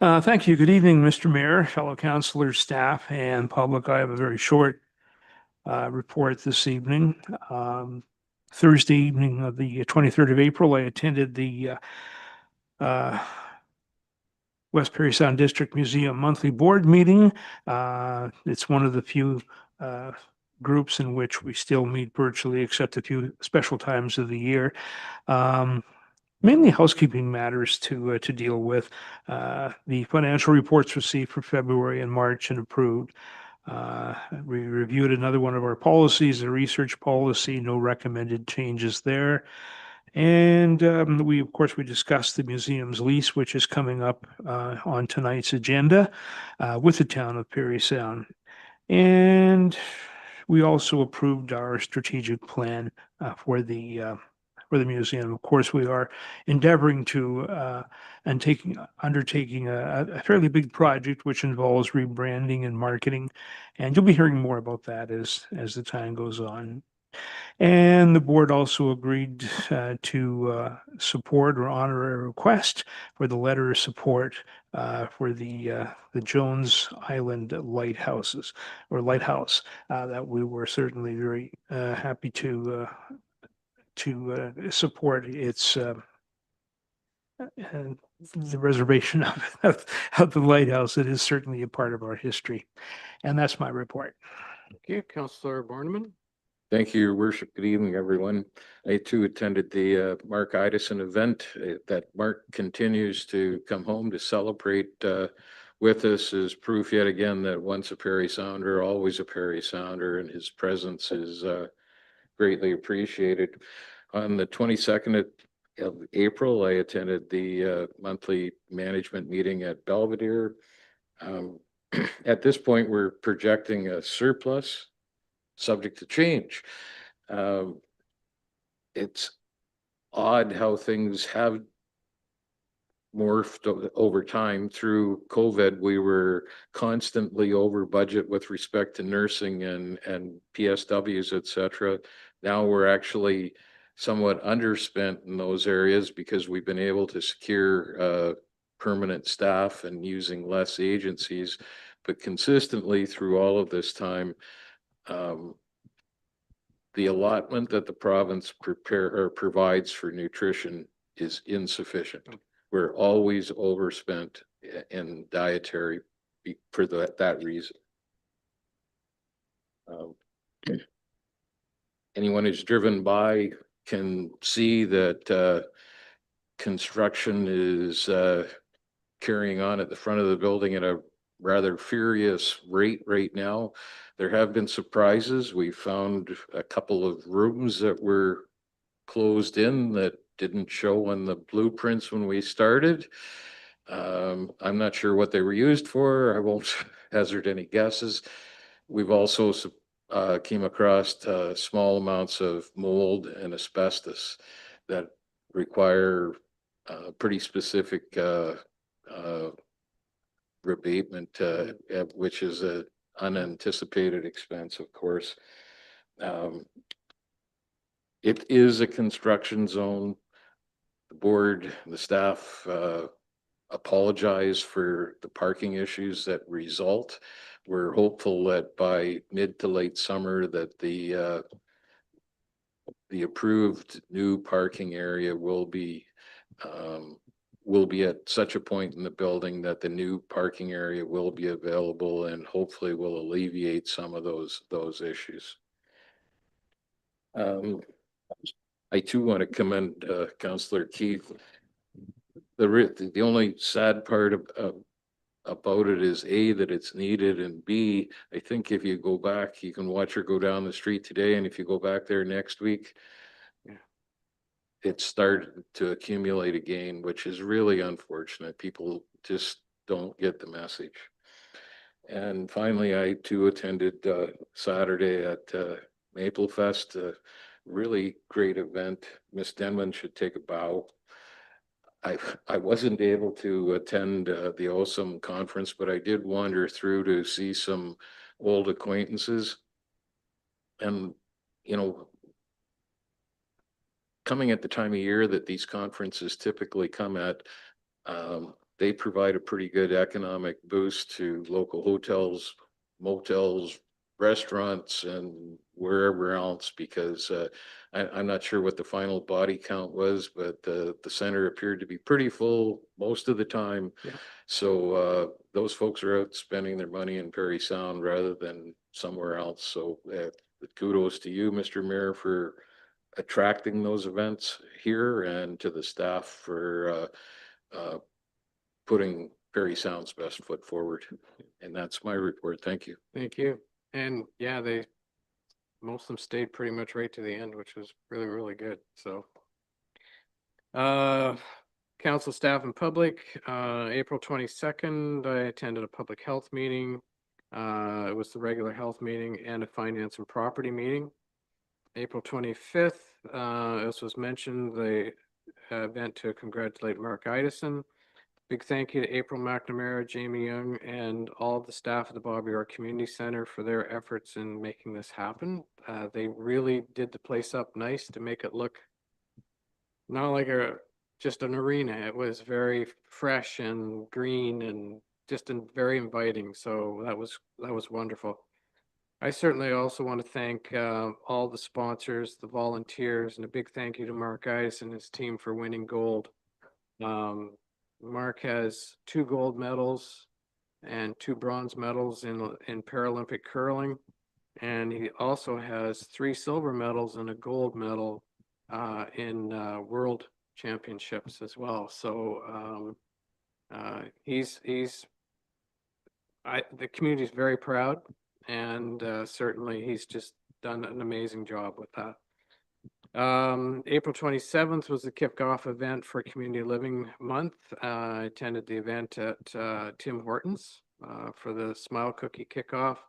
Thank you. Good evening, Mr. Mayor, fellow councillors, staff, and public. I have a very short report this evening. Thursday evening of the 23rd of April, I attended the West Parry Sound District Museum monthly board meeting. It's one of the few groups in which we still meet virtually, except a few special times of the year. Mainly housekeeping matters to deal with. The financial reports received for February and March and approved. We reviewed another one of our policies, a research policy, no recommended changes there. And of course, we discussed the museum's lease, which is coming up on tonight's agenda with the town of Parry Sound. And we also approved our strategic plan for the museum. Of course, we are endeavoring to undertaking a fairly big project, which involves rebranding and marketing. And you'll be hearing more about that as the time goes on. And the board also agreed to support or honor a request for the letter of support for the Jones Island lighthouse that we were certainly very happy to support its the reservation of the lighthouse. It is certainly a part of our history. And that's my report. Thank you. Councillor Borneman? Thank you, Your Worship. Good evening, everyone. I too attended the Mark Idison event. That Mark continues to come home to celebrate with us is proof yet again that once a Parry Sounder, always a Parry Sounder, and his presence is greatly appreciated. On the 22nd of April, I attended the monthly management meeting at Belvedere. At this point, we're projecting a surplus subject to change. It's odd how things have morphed over time. Through COVID, we were constantly over budget with respect to nursing and PSWs, etc. Now we're actually somewhat underspent in those areas because we've been able to secure permanent staff and using less agencies. But consistently through all of this time, the allotment that the province provides for nutrition is insufficient. We're always overspent in dietary for that reason. Anyone who's driven by can see that construction is carrying on at the front of the building at a rather furious rate right now. There have been surprises. We found a couple of rooms that were closed in that didn't show on the blueprints when we started. I'm not sure what they were used for. I won't hazard any guesses. we've also came across small amounts of mold and asbestos that require pretty specific rebatement, which is a unanticipated expense, of course. It is a construction zone. The board, the staff apologize for the parking issues that result. We're hopeful that by mid to late summer that the approved new parking area will be at such a point in the building that the new parking area will be available and hopefully will alleviate some of those issues. I too want to commend Councillor Keith. The only sad part about it is A, that it's needed, and B, I think if you go back, you can watch her go down the street today, and if you go back there next week, it started to accumulate again, which is really unfortunate. People just don't get the message. And finally, I too attended Saturday at Maple Fest, a really great event. Miss Denman should take a bow. I wasn't able to attend the Awesome conference, but I did wander through to see some old acquaintances. And, you know, coming at the time of year that these conferences typically come at, they provide a pretty good economic boost to local hotels, motels, restaurants, and wherever else, because I'm not sure what the final body count was, but the center appeared to be pretty full most of the time. Yeah. So those folks are out spending their money in Parry Sound rather than somewhere else. So kudos to you, Mr. Mayor, for attracting those events here, and to the staff for putting Parry Sound's best foot forward. And that's my report. Thank you. Thank you. And yeah, most of them stayed pretty much right to the end, which was really, really good. So, council, staff, and public, April 22nd, I attended a public health meeting. It was the regular health meeting and a finance and property meeting. April 25th, as was mentioned, the event to congratulate Mark Idison. Big thank you to April McNamara, Jamie Young, and all of the staff of the Bobby Orr Community Center for their efforts in making this happen. They really did the place up nice to make it look not like just an arena. It was very fresh and green and just very inviting. So that was wonderful. I certainly also want to thank all the sponsors, the volunteers, and a big thank you to Mark Ice and his team for winning gold. Mark has 2 gold medals and 2 bronze medals in Paralympic curling, and he also has 3 silver medals and a gold medal in world championships as well. So the community is very proud, and certainly he's just done an amazing job with that. April 27th was the kickoff event for Community Living Month. I attended the event at Tim Hortons for the Smile Cookie kickoff,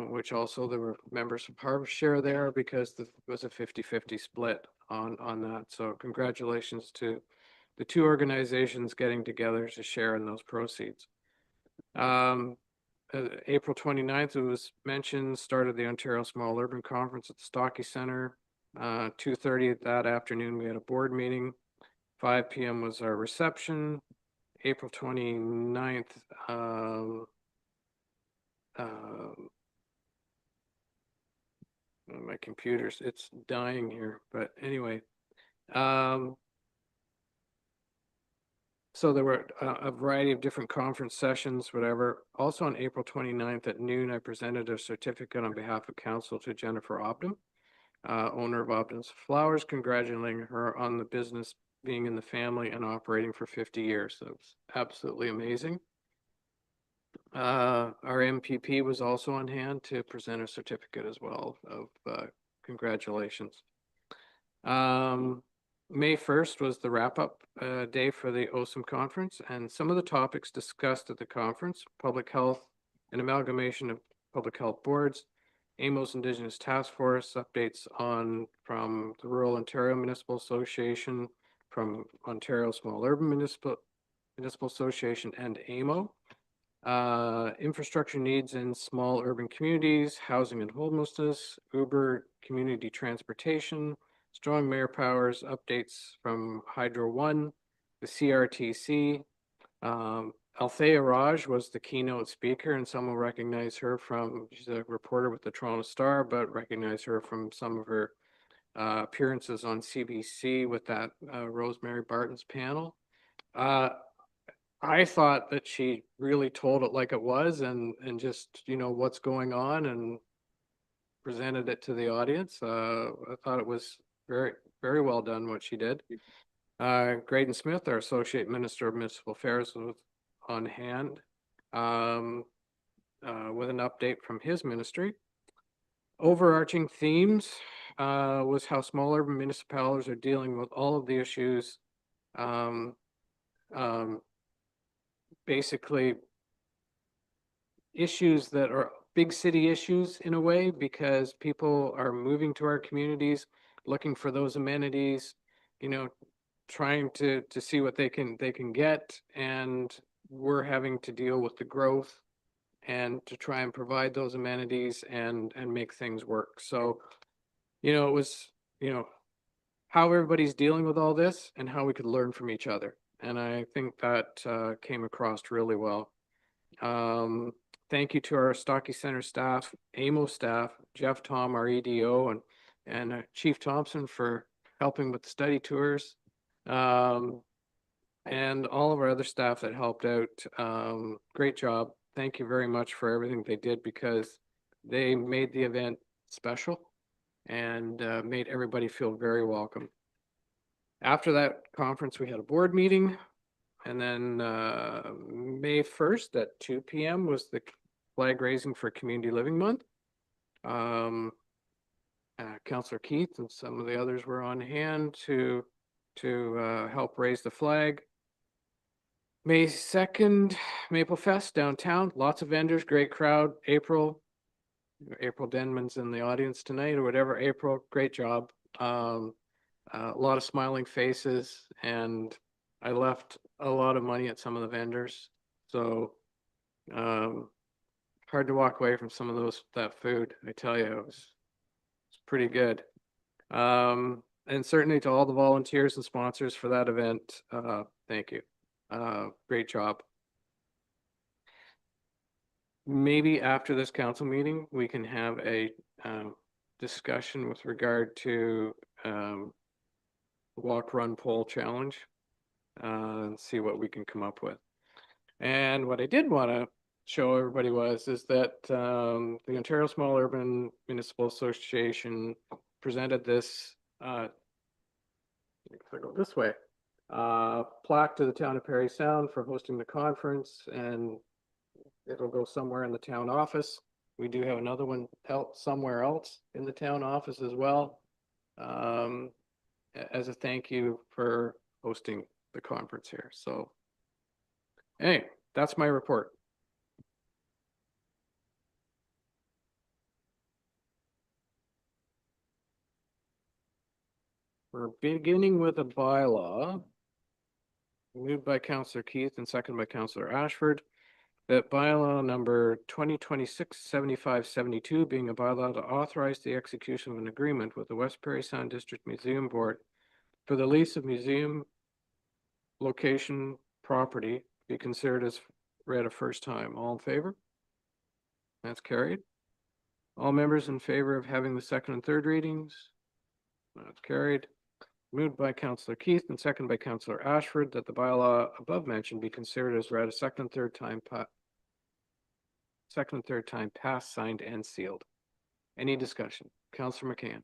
which also there were members of Harvest Share there because it was a 50-50 split on that. So congratulations to the 2 organizations getting together to share in those proceeds. April 29th, it was mentioned, started the Ontario Small Urban Conference at the Stocky Center. 2:30 that afternoon, we had a board meeting. 5 p.m. was our reception. April 29th, my computer's, it's dying here, but anyway. So there were a variety of different conference sessions, whatever. Also on April 29th at noon, I presented a certificate on behalf of council to Jennifer Obdam, owner of Obdam's Flowers, congratulating her on the business being in the family and operating for 50 years. So it's absolutely amazing. Our MPP was also on hand to present a certificate as well of congratulations. May 1st was the wrap-up day for the OSAM conference, and some of the topics discussed at the conference: public health, an amalgamation of public health boards, AMO's Indigenous Task Force, updates from the Rural Ontario Municipal Association, from Ontario Small Urban Municipal Association, and AMO. Infrastructure needs in small urban communities, housing and homelessness, Uber community transportation, strong mayor powers, updates from Hydro One, the CRTC. Althea Raj was the keynote speaker, and some will recognize her she's a reporter with the Toronto Star, but recognize her from some of her appearances on CBC with that Rosemary Barton's panel. I thought that she really told it like it was and just, what's going on and presented it to the audience. I thought it was very, very well done what she did. Graydon Smith, our Associate Minister of Municipal Affairs, was on hand with an update from his ministry. Overarching themes was how small urban municipalities are dealing with all of the issues, basically issues that are big city issues in a way, because people are moving to our communities, looking for those amenities, trying to see what they can get, and we're having to deal with the growth and to try and provide those amenities and make things work. So, it was, how everybody's dealing with all this and how we could learn from each other. And I think that came across really well. Thank you to our Stocky Center staff, AMO staff, Jeff Tom, our EDO, and Chief Thompson for helping with the study tours. And all of our other staff that helped out. Great job. Thank you very much for everything they did, because they made the event special and made everybody feel very welcome. After that conference, we had a board meeting, and then May 1st at 2 p.m. was the flag raising for Community Living Month. Councillor Keith and some of the others were on hand to help raise the flag. May 2nd, Maple Fest downtown, lots of vendors, great crowd. April Denman's in the audience tonight or whatever. April, great job. A lot of smiling faces, and I left a lot of money at some of the vendors. So hard to walk away from some of that food. I tell you, it's pretty good. And certainly to all the volunteers and sponsors for that event, thank you. Great job. Maybe after this council meeting, we can have a discussion with regard to walk, run, pole challenge and see what we can come up with. And what I did want to show everybody is that the Ontario Small Urban Municipal Association presented this, if I go this way, plaque to the town of Parry Sound for hosting the conference, and it'll go somewhere in the town office. We do have another one out somewhere else in the town office as well, as a thank you for hosting the conference here. So, hey, that's my report. We're beginning with a bylaw moved by Councillor Keith and seconded by Councillor Ashford. That bylaw number 2026-7572 being a bylaw to authorize the execution of an agreement with the West Parry Sound District Museum Board for the lease of museum location property be considered as read a first time. All in favor? That's carried. All members in favor of having the second and third readings? That's carried. Moved by Councillor Keith and seconded by Councillor Ashford that the bylaw above mentioned be considered as read a second and third time passed, signed, and sealed. Any discussion? Councillor McCann.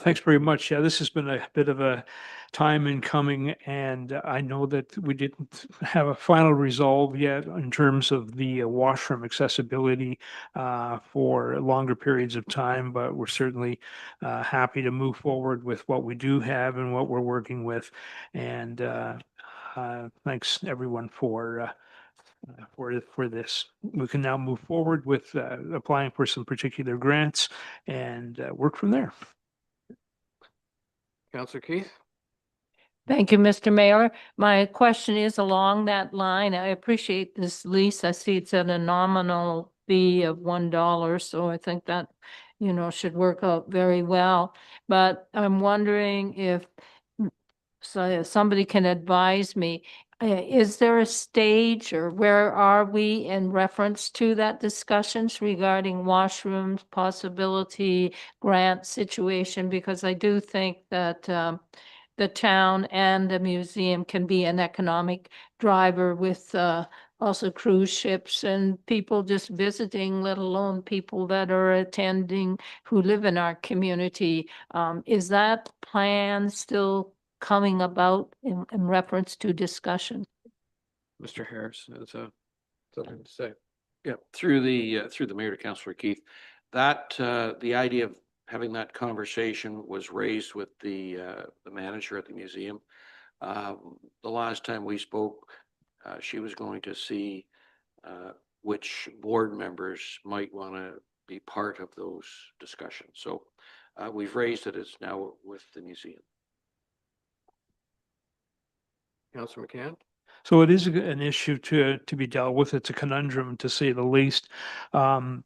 Thanks very much. Yeah, this has been a bit of a time in coming, and I know that we didn't have a final resolve yet in terms of the washroom accessibility for longer periods of time, but we're certainly happy to move forward with what we do have and what we're working with. And thanks everyone for for this. We can now move forward with applying for some particular grants and work from there. Counselor Keith? Thank you, Mr. Mayor. My question is along that line. I appreciate this lease. I see it's at a nominal fee of $1, so I think that, should work out very well. But I'm wondering if somebody can advise me, is there a stage or where are we in reference to that discussions regarding washrooms, possibility, grant situation? Because I do think that the town and the museum can be an economic driver with also cruise ships and people just visiting, let alone people that are attending who live in our community. Is that plan still coming about in reference to discussion? Mr. Harris has something to say. Yeah, through the mayor to Councillor Keith, that, the idea of having that conversation was raised with the manager at the museum. The last time we spoke, she was going to see, which board members might want to be part of those discussions. So, we've raised it, it's now with the museum. Counselor McCann? So it is an issue to be dealt with. It's a conundrum, to say the least. The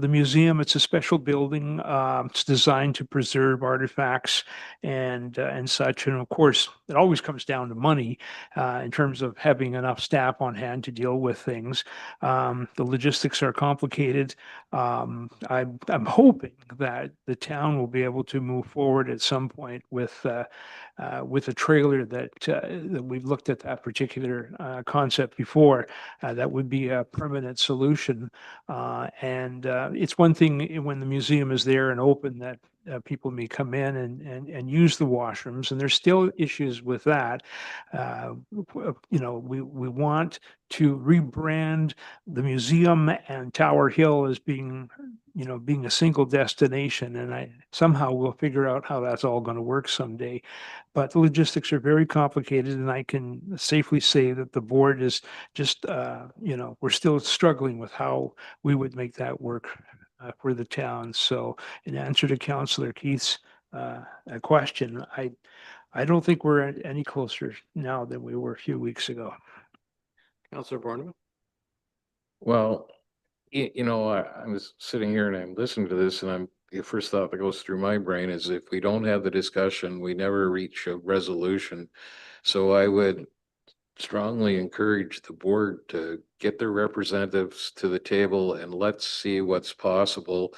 museum, it's a special building. It's designed to preserve artifacts and such. And of course, it always comes down to money in terms of having enough staff on hand to deal with things. The logistics are complicated. I'm hoping that the town will be able to move forward at some point with a trailer that we've looked at that particular concept before. That would be a permanent solution. And it's one thing when the museum is there and open that people may come in and use the washrooms, and there's still issues with that. We want to rebrand the museum and Tower Hill as being a single destination, and somehow we'll figure out how that's all going to work someday. But the logistics are very complicated, and I can safely say that the board is just, we're still struggling with how we would make that work for the town. So in answer to Councillor Keith's question, I don't think we're any closer now than we were a few weeks ago. Counselor Borneman? Well, I was sitting here and I'm listening to this and the first thought that goes through my brain is if we don't have the discussion, we never reach a resolution. So I would strongly encourage the board to get their representatives to the table and let's see what's possible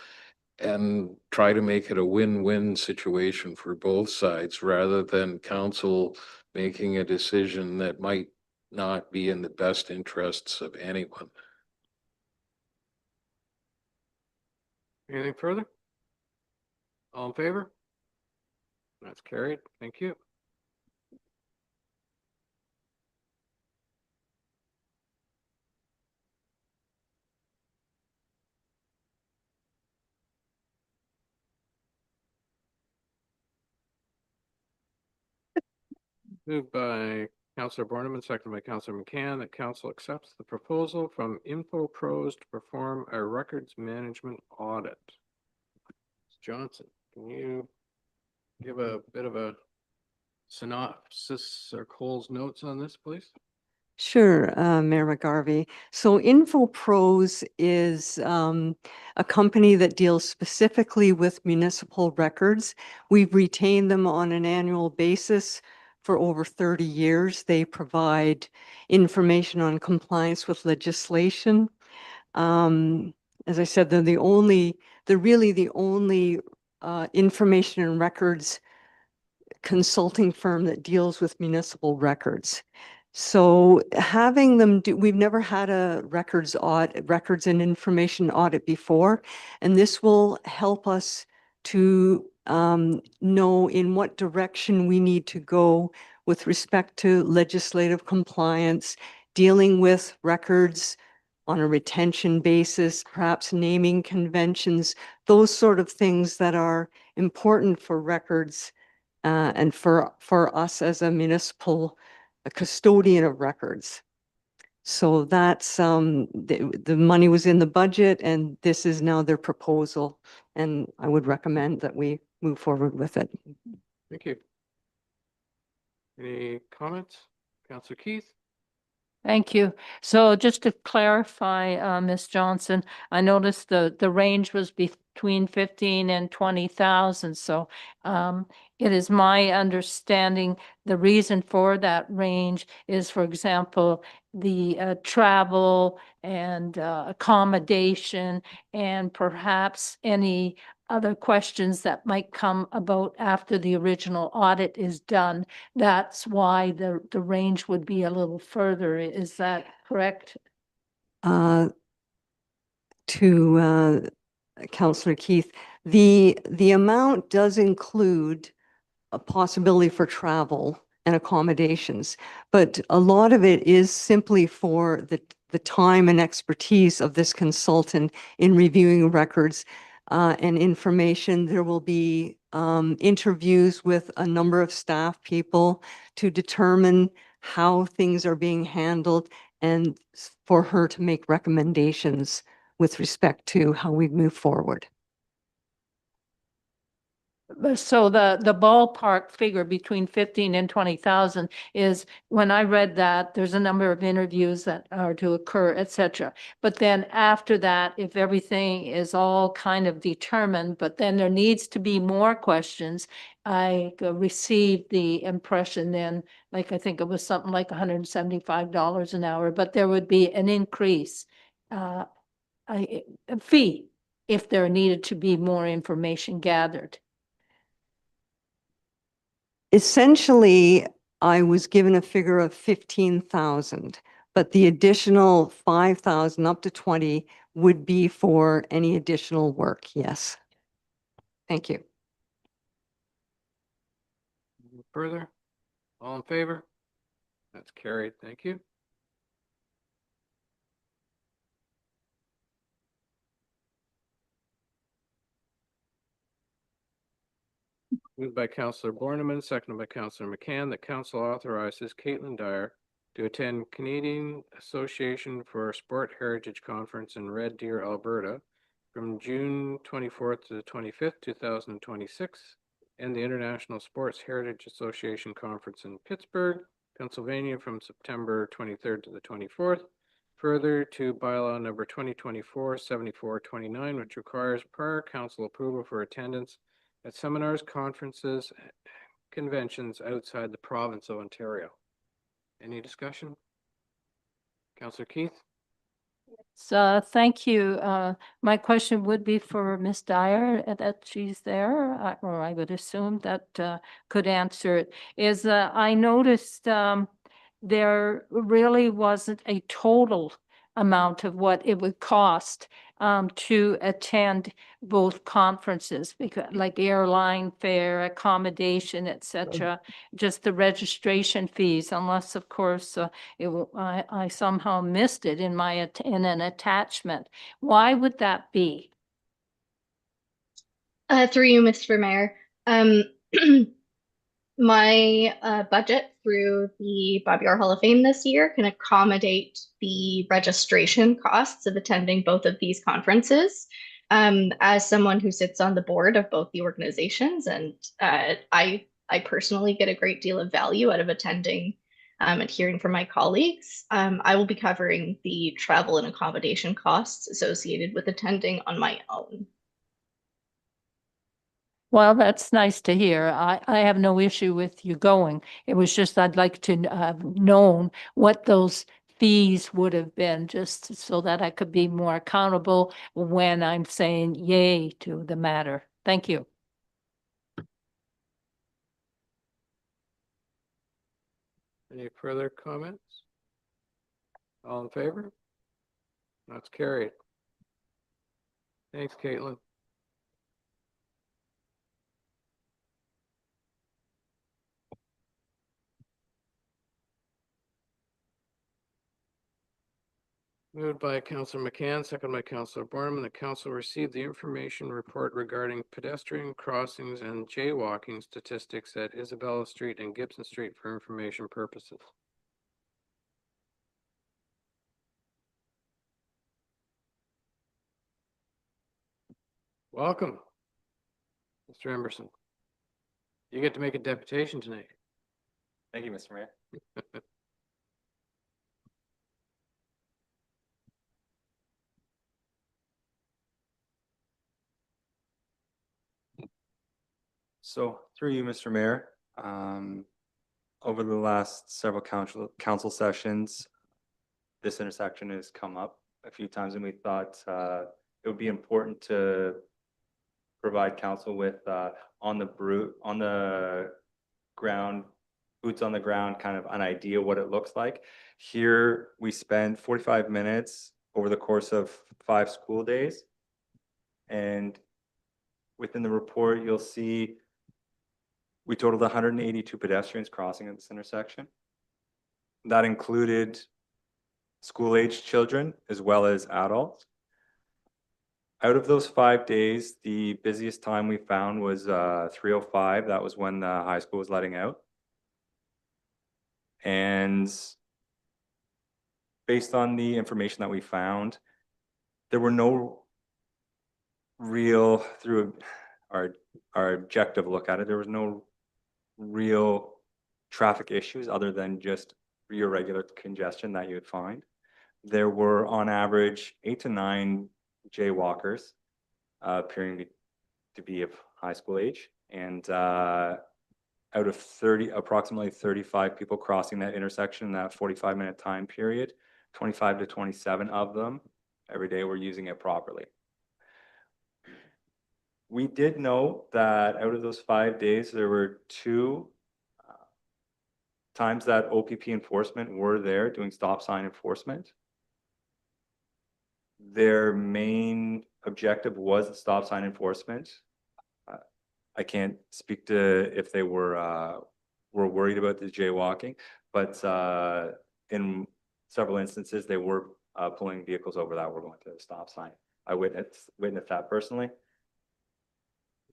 and try to make it a win-win situation for both sides rather than council making a decision that might not be in the best interests of anyone. Anything further? All in favor? That's carried. Thank you. Moved by Councillor Borneman, seconded by Councillor McCann, that council accepts the proposal from InfoPros to perform a records management audit. Johnson, can you give a bit of a synopsis or Cole's notes on this, please? Sure, Mayor McGarvey. So InfoPros is a company that deals specifically with municipal records. We've retained them on an annual basis for over 30 years. They provide information on compliance with legislation. As I said, they're really the only information and records consulting firm that deals with municipal records. So having them we've never had a records and information audit before, and this will help us to know in what direction we need to go with respect to legislative compliance, dealing with records on a retention basis, perhaps naming conventions, those sort of things that are important for records and for us as a municipal a custodian of records. So that's, the money was in the budget and this is now their proposal. And I would recommend that we move forward with it. Thank you. Any comments? Councillor Keith? Thank you. So just to clarify, Ms. Johnson, I noticed the range was between 15 and 20,000. So it is my understanding the reason for that range is, for example, the travel and accommodation and perhaps any other questions that might come about after the original audit is done. That's why the range would be a little further. Is that correct? To Councillor Keith, the amount does include a possibility for travel and accommodations, but a lot of it is simply for the time and expertise of this consultant in reviewing records and information. There will be interviews with a number of staff people to determine how things are being handled and for her to make recommendations with respect to how we move forward. So the ballpark figure between 15 and 20,000 is, when I read that, there's a number of interviews that are to occur, et cetera. But then after that, if everything is all kind of determined, but then there needs to be more questions, I received the impression then, like I think it was something like $175 an hour, but there would be an increase, a fee if there needed to be more information gathered. Essentially, I was given a figure of 15,000, but the additional 5,000 up to 20 would be for any additional work. Yes. Thank you. Further? All in favor? That's carried. Thank you. Moved by Councillor Borneman, seconded by Councillor McCann, that council authorizes Caitlin Dyer to attend Canadian Association for Sport Heritage Conference in Red Deer, Alberta, from June 24th to the 25th, 2026, and the International Sports Heritage Association Conference in Pittsburgh, Pennsylvania, from September 23rd to the 24th. Further to bylaw number 2024-7429, which requires prior council approval for attendance at seminars, conferences, conventions outside the province of Ontario. Any discussion? Councillor Keith? So thank you. My question would be for Ms. Dyer, that she's there, or I would assume that could answer it. Is I noticed there really wasn't a total amount of what it would cost to attend both conferences, because like airline fare, accommodation, et cetera, just the registration fees, unless of course I somehow missed it in in an attachment. Why would that be? Through you, Mr. Mayor. My budget through the Bobby Orr Hall of Fame this year can accommodate the registration costs of attending both of these conferences. As someone who sits on the board of both the organizations, and I personally get a great deal of value out of attending and hearing from my colleagues. I will be covering the travel and accommodation costs associated with attending on my own. Well, that's nice to hear. I have no issue with you going. It was just I'd like to have known what those fees would have been, just so that I could be more accountable when I'm saying yay to the matter. Thank you. Any further comments? All in favor? That's carried. Thanks, Caitlin. Moved by Councillor McCann, second by Councillor Borneman. The council received the information report regarding pedestrian crossings and jaywalking statistics at Isabella Street and Gibson Street for information purposes. Welcome. Mr. Emerson. You get to make a deputation tonight. Thank you, Mr. Mayor. So through you, Mr. Mayor, over the last several council sessions, this intersection has come up a few times, and we thought it would be important to provide council with on the ground, boots on the ground, kind of an idea what it looks like. Here, we spent 45 minutes over the course of 5 school days. And within the report, you'll see we totaled 182 pedestrians crossing at this intersection. That included school-aged children as well as adults. Out of those 5 days, the busiest time we found was 3:05. That was when the high school was letting out. And based on the information that we found, there were no real, through our objective look at it, there was no real traffic issues other than just your regular congestion that you would find. There were on average 8 to 9 jaywalkers appearing to be of high school age, and out of approximately 35 people crossing that intersection in that 45-minute time period, 25 to 27 of them every day were using it properly. We did know that out of those 5 days, there were 2 times that OPP enforcement were there doing stop sign enforcement. Their main objective was the stop sign enforcement. I can't speak to if they were worried about the jaywalking, but in several instances, they were pulling vehicles over that were going to the stop sign. I witnessed that personally.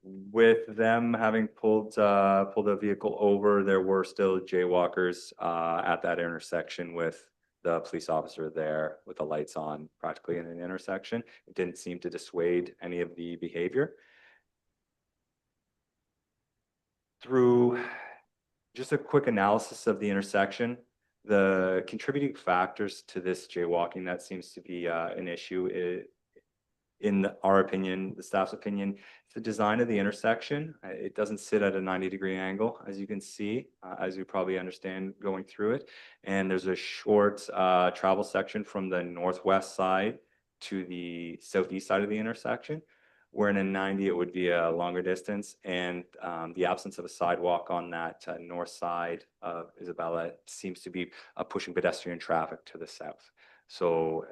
With them having pulled a vehicle over, there were still jaywalkers at that intersection with the police officer there with the lights on practically in an intersection. It didn't seem to dissuade any of the behavior. Through just a quick analysis of the intersection, the contributing factors to this jaywalking that seems to be an issue in our opinion, the staff's opinion, it's the design of the intersection. It doesn't sit at a 90-degree angle, as you can see, as you probably understand going through it. And there's a short travel section from the northwest side to the southeast side of the intersection, where in a 90, it would be a longer distance. And the absence of a sidewalk on that north side of Isabella seems to be pushing pedestrian traffic to the south. So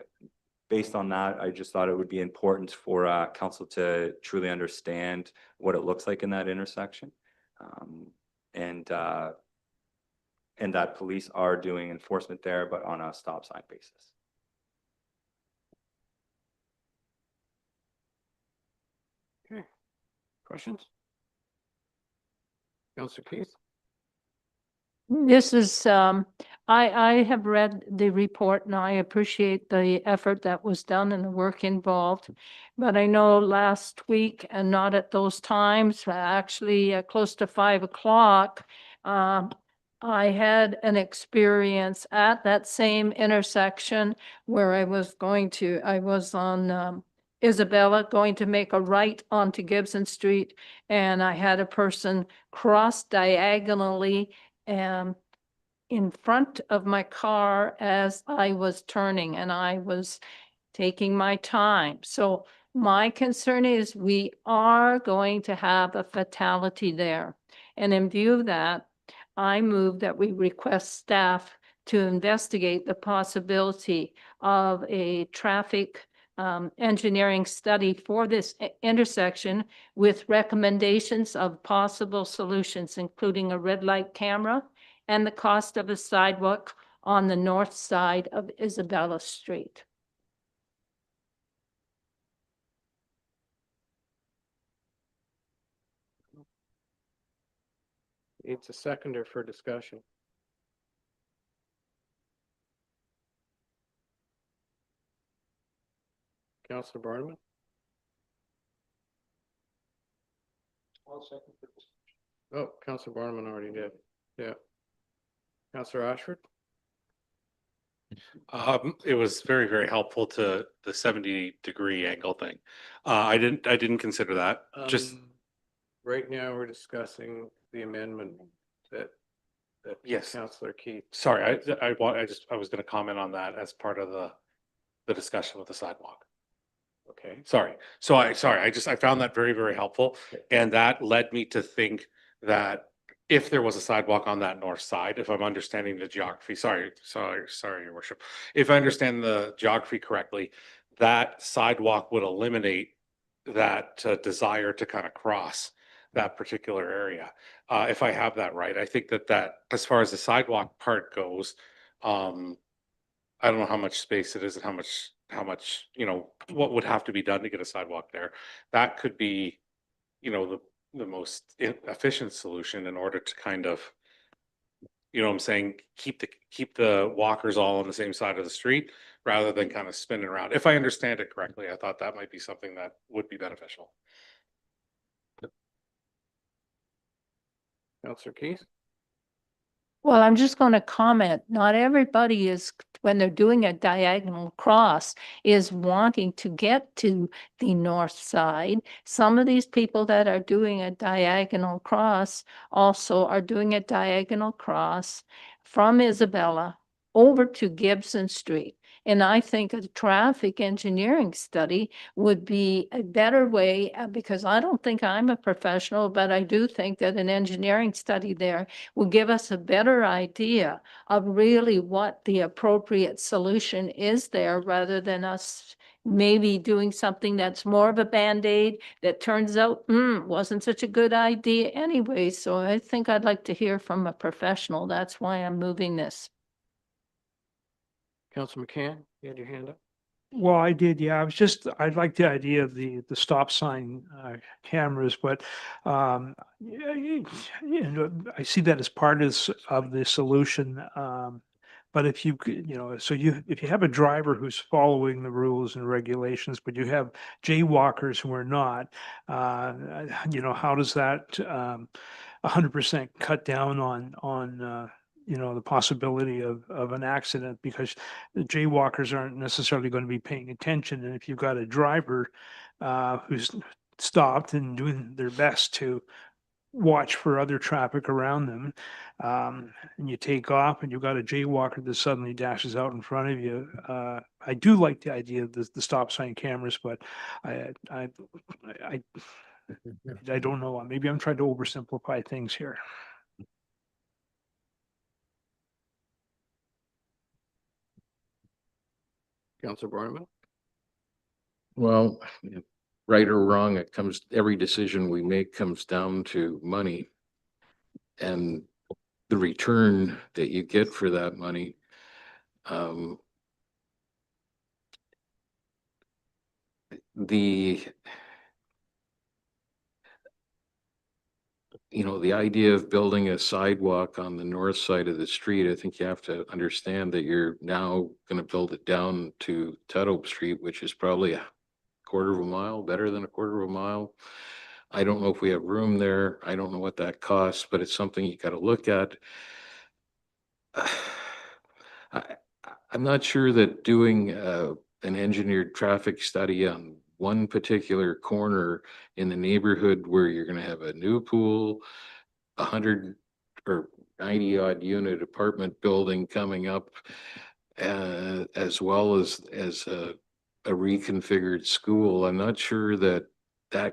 based on that, I just thought it would be important for council to truly understand what it looks like in that intersection. And that police are doing enforcement there, but on a stop sign basis. Okay. Questions? Councillor Keith? This is, I have read the report and I appreciate the effort that was done and the work involved. But I know last week, and not at those times, actually close to 5 o'clock, I had an experience at that same intersection where I was on Isabella, going to make a right onto Gibson Street, and I had a person cross diagonally in front of my car as I was turning, and I was taking my time. So my concern is we are going to have a fatality there. And in view of that, I move that we request staff to investigate the possibility of a traffic engineering study for this intersection with recommendations of possible solutions, including a red light camera and the cost of a sidewalk on the north side of Isabella Street. Needs a seconder for discussion. Councillor Barnwell? Oh, Counselor Barnman already did. Yeah. Counselor Ashford? It was very, very helpful to the 70-degree angle thing. I didn't consider that. Just, Right now, we're discussing the amendment that yes, Counselor Keith. sorry, I was gonna comment on that as part of the discussion with the sidewalk. Okay. Sorry. I found that very, very helpful. And that led me to think that if there was a sidewalk on that north side, if I'm understanding the geography, sorry, your worship. If I understand the geography correctly, that sidewalk would eliminate that desire to kind of cross that particular area. If I have that right, I think that as far as the sidewalk part goes, I don't know how much space it is and how much, what would have to be done to get a sidewalk there. That could be, the most efficient solution in order to kind of, what I'm saying, keep the walkers all on the same side of the street rather than kind of spinning around. If I understand it correctly, I thought that might be something that would be beneficial. Counselor Keith? Well, I'm just going to comment, not everybody is, when they're doing a diagonal cross, is wanting to get to the north side. Some of these people that are doing a diagonal cross also are doing a diagonal cross from Isabella over to Gibson Street. And I think a traffic engineering study would be a better way, because I don't think I'm a professional, but I do think that an engineering study there will give us a better idea of really what the appropriate solution is there, rather than us maybe doing something that's more of a Band-Aid that turns out wasn't such a good idea anyway. So I think I'd like to hear from a professional. That's why I'm moving this. Counselor McCann, you had your hand up? Well, I did, yeah. I like the idea of the stop sign cameras, but I see that as part of the solution. But if you, if you have a driver who's following the rules and regulations, but you have jaywalkers who are not, how does that 100% cut down on the possibility of an accident, because the jaywalkers aren't necessarily going to be paying attention. And if you've got a driver who's stopped and doing their best to watch for other traffic around them, and you take off and you've got a jaywalker that suddenly dashes out in front of you. I do like the idea of the stop sign cameras, but I don't know. Maybe I'm trying to oversimplify things here. Counselor Barnman? Well, right or wrong, every decision we make comes down to money and the return that you get for that money. The idea of building a sidewalk on the north side of the street, I think you have to understand that you're now going to build it down to Tuttle Street, which is probably a quarter of a mile, better than a quarter of a mile. I don't know if we have room there. I don't know what that costs, but it's something you got to look at. I'm not sure that doing an engineered traffic study on one particular corner in the neighborhood where you're going to have a new pool, 100 or 90 odd unit apartment building coming up, as well as a reconfigured school. I'm not sure that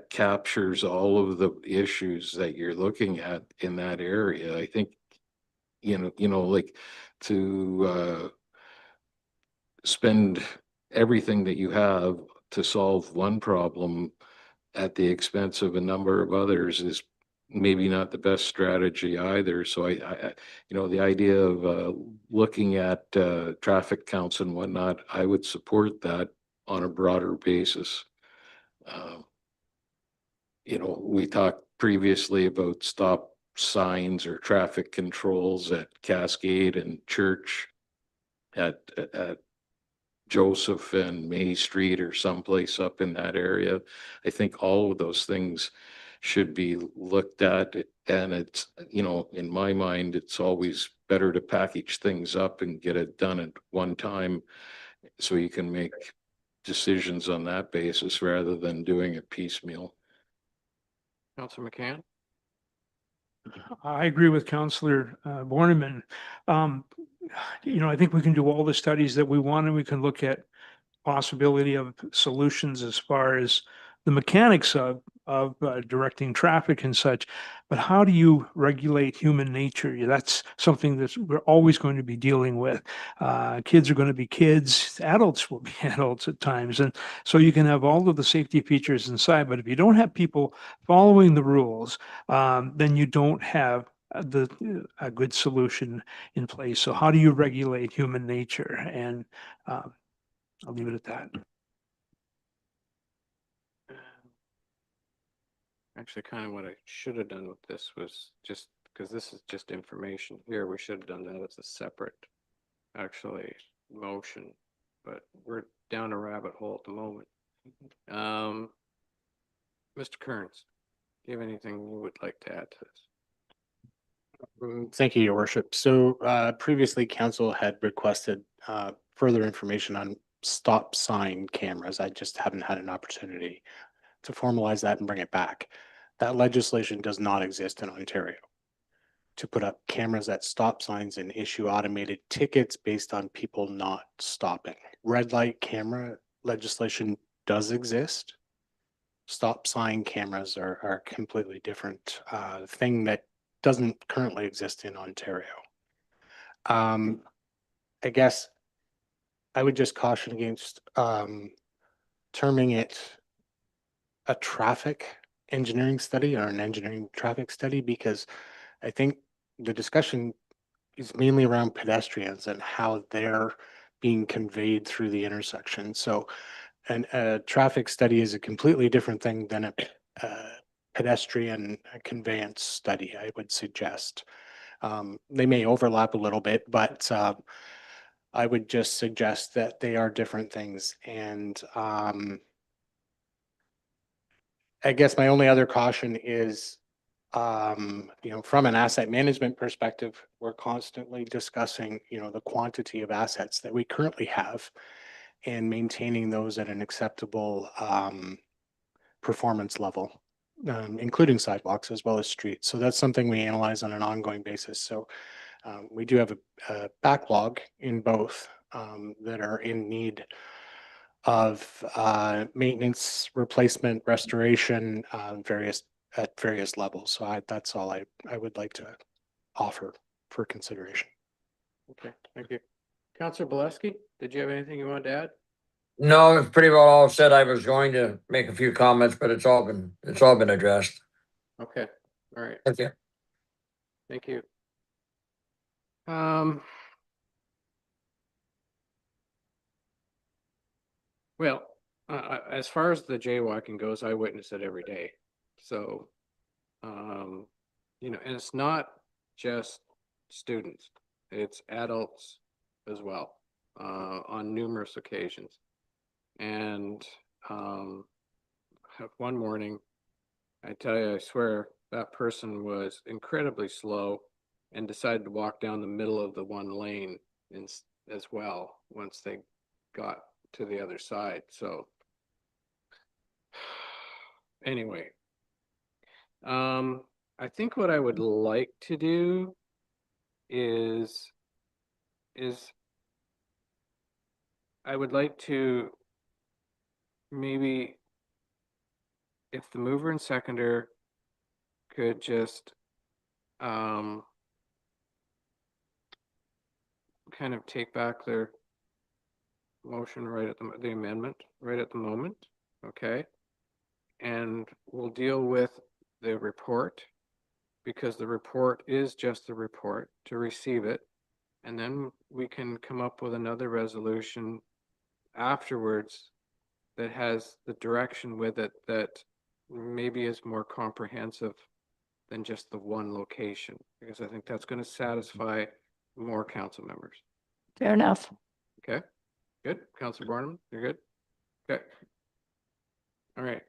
captures all of the issues that you're looking at in that area. I think, like to spend everything that you have to solve one problem at the expense of a number of others is maybe not the best strategy either. So the idea of looking at traffic counts and whatnot, I would support that on a broader basis. We talked previously about stop signs or traffic controls at Cascade and Church, at Joseph and May Street or someplace up in that area. I think all of those things should be looked at. And it's, in my mind, it's always better to package things up and get it done at one time so you can make decisions on that basis rather than doing it piecemeal. Councillor McCann? I agree with Councillor Borneman. I think we can do all the studies that we want, and we can look at possibility of solutions as far as the mechanics of directing traffic and such. But how do you regulate human nature? That's something that we're always going to be dealing with. Kids are going to be kids, adults will be adults at times. And so you can have all of the safety features inside, but if you don't have people following the rules, then you don't have a good solution in place. So how do you regulate human nature? And I'll leave it at that. Actually, kind of what I should have done with this was just, because this is just information here, we should have done that as a separate, actually, motion. But we're down a rabbit hole at the moment. Mr. Kearns, do you have anything you would like to add to this? Thank you, Your Worship. So previously, council had requested further information on stop sign cameras. I just haven't had an opportunity to formalize that and bring it back. That legislation does not exist in Ontario to put up cameras at stop signs and issue automated tickets based on people not stopping. Red light camera legislation does exist. Stop sign cameras are a completely different thing that doesn't currently exist in Ontario. I guess I would just caution against terming it a traffic engineering study or an engineering traffic study, because I think the discussion is mainly around pedestrians and how they're being conveyed through the intersection. So a traffic study is a completely different thing than a pedestrian conveyance study, I would suggest. They may overlap a little bit, but I would just suggest that they are different things. And I guess my only other caution is, from an asset management perspective, we're constantly discussing, the quantity of assets that we currently have and maintaining those at an acceptable performance level, including sidewalks as well as streets. So that's something we analyze on an ongoing basis. So we do have a backlog in both that are in need of maintenance, replacement, restoration, at various levels. So that's all I would like to offer for consideration. Okay, thank you. Councillor Boleski, did you have anything you wanted to add? No, it's pretty well all said. I was going to make a few comments, but it's all been addressed. Okay, all right, Thank you. thank you. Well, as far as the jaywalking goes, I witness it every day. So, and it's not just students, it's adults as well, on numerous occasions. And one morning, I tell you, I swear, that person was incredibly slow and decided to walk down the middle of the one lane as well once they got to the other side. So anyway, I think what I would like to do is I would like to maybe, if the mover and seconder could just kind of take back their motion right at the amendment right at the moment, okay? And we'll deal with the report, because the report is just the report, to receive it, and then we can come up with another resolution afterwards that has the direction with it that maybe is more comprehensive than just the one location, because I think that's going to satisfy more council members. Fair enough. Okay, good. Councilor Borneman, you're good? Okay. All right.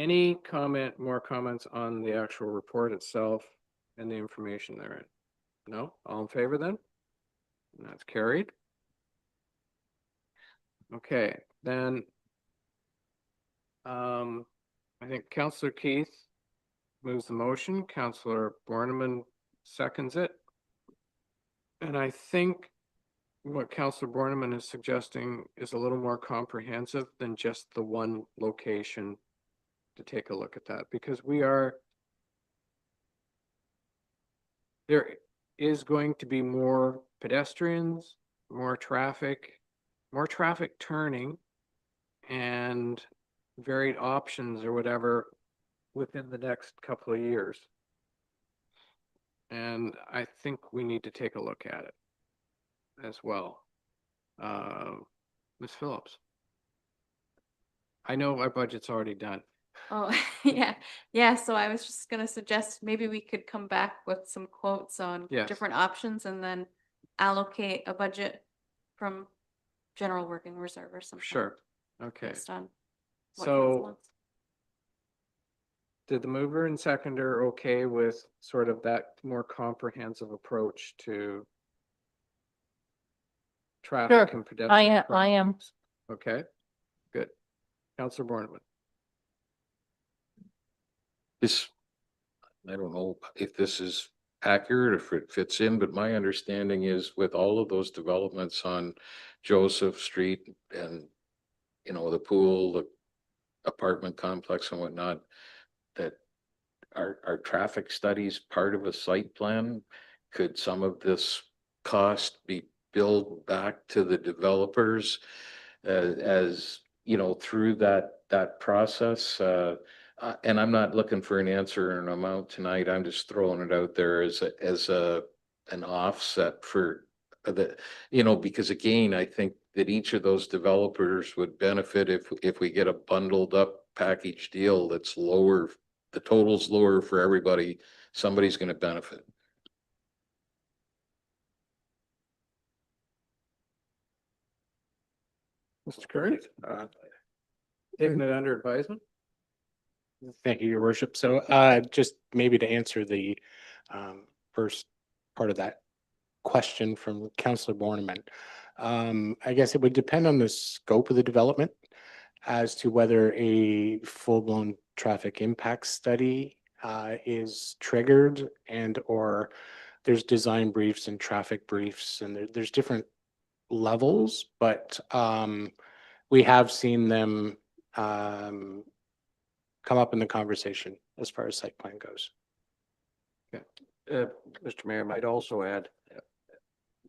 Any more comments on the actual report itself and the information therein? No? All in favor then? And that's carried. Okay, then I think Councillor Keith moves the motion, Councillor Borneman seconds it. And I think what Councillor Borneman is suggesting is a little more comprehensive than just the one location to take a look at that, because there is going to be more pedestrians, more traffic turning, and varied options or whatever within the next couple of years. And I think we need to take a look at it as well. Ms. Phillips. I know our budget's already done. Oh, yeah. Yeah. So I was just gonna suggest maybe we could come back with some quotes on Yes. different options and then allocate a budget from general working reserve or something. Sure. Okay. Based on what So council wants. did the mover and seconder okay with sort of that more comprehensive approach to traffic Sure. and pedestrian? I am. Okay, good. Councillor Borneman. This, I don't know if this is accurate, if it fits in, but my understanding is with all of those developments on Joseph Street and, you know, the pool, the apartment complex and whatnot, that are traffic studies part of a site plan? Could some of this cost be billed back to the developers as, you know, through that process? And I'm not looking for an answer or an amount tonight. I'm just throwing it out there as an offset for the, you know, because again, I think that each of those developers would benefit if we get a bundled up package deal that's lower, the total's lower for everybody, somebody's going to benefit. Mr. Curry? Taking it under advisement? Thank you, Your Worship. So just maybe to answer the first part of that question from Councillor Borneman. I guess it would depend on the scope of the development as to whether a full-blown traffic impact study is triggered and or there's design briefs and traffic briefs, and there's different levels, but we have seen them come up in the conversation as far as site plan goes. Mr. Mayor, might also add,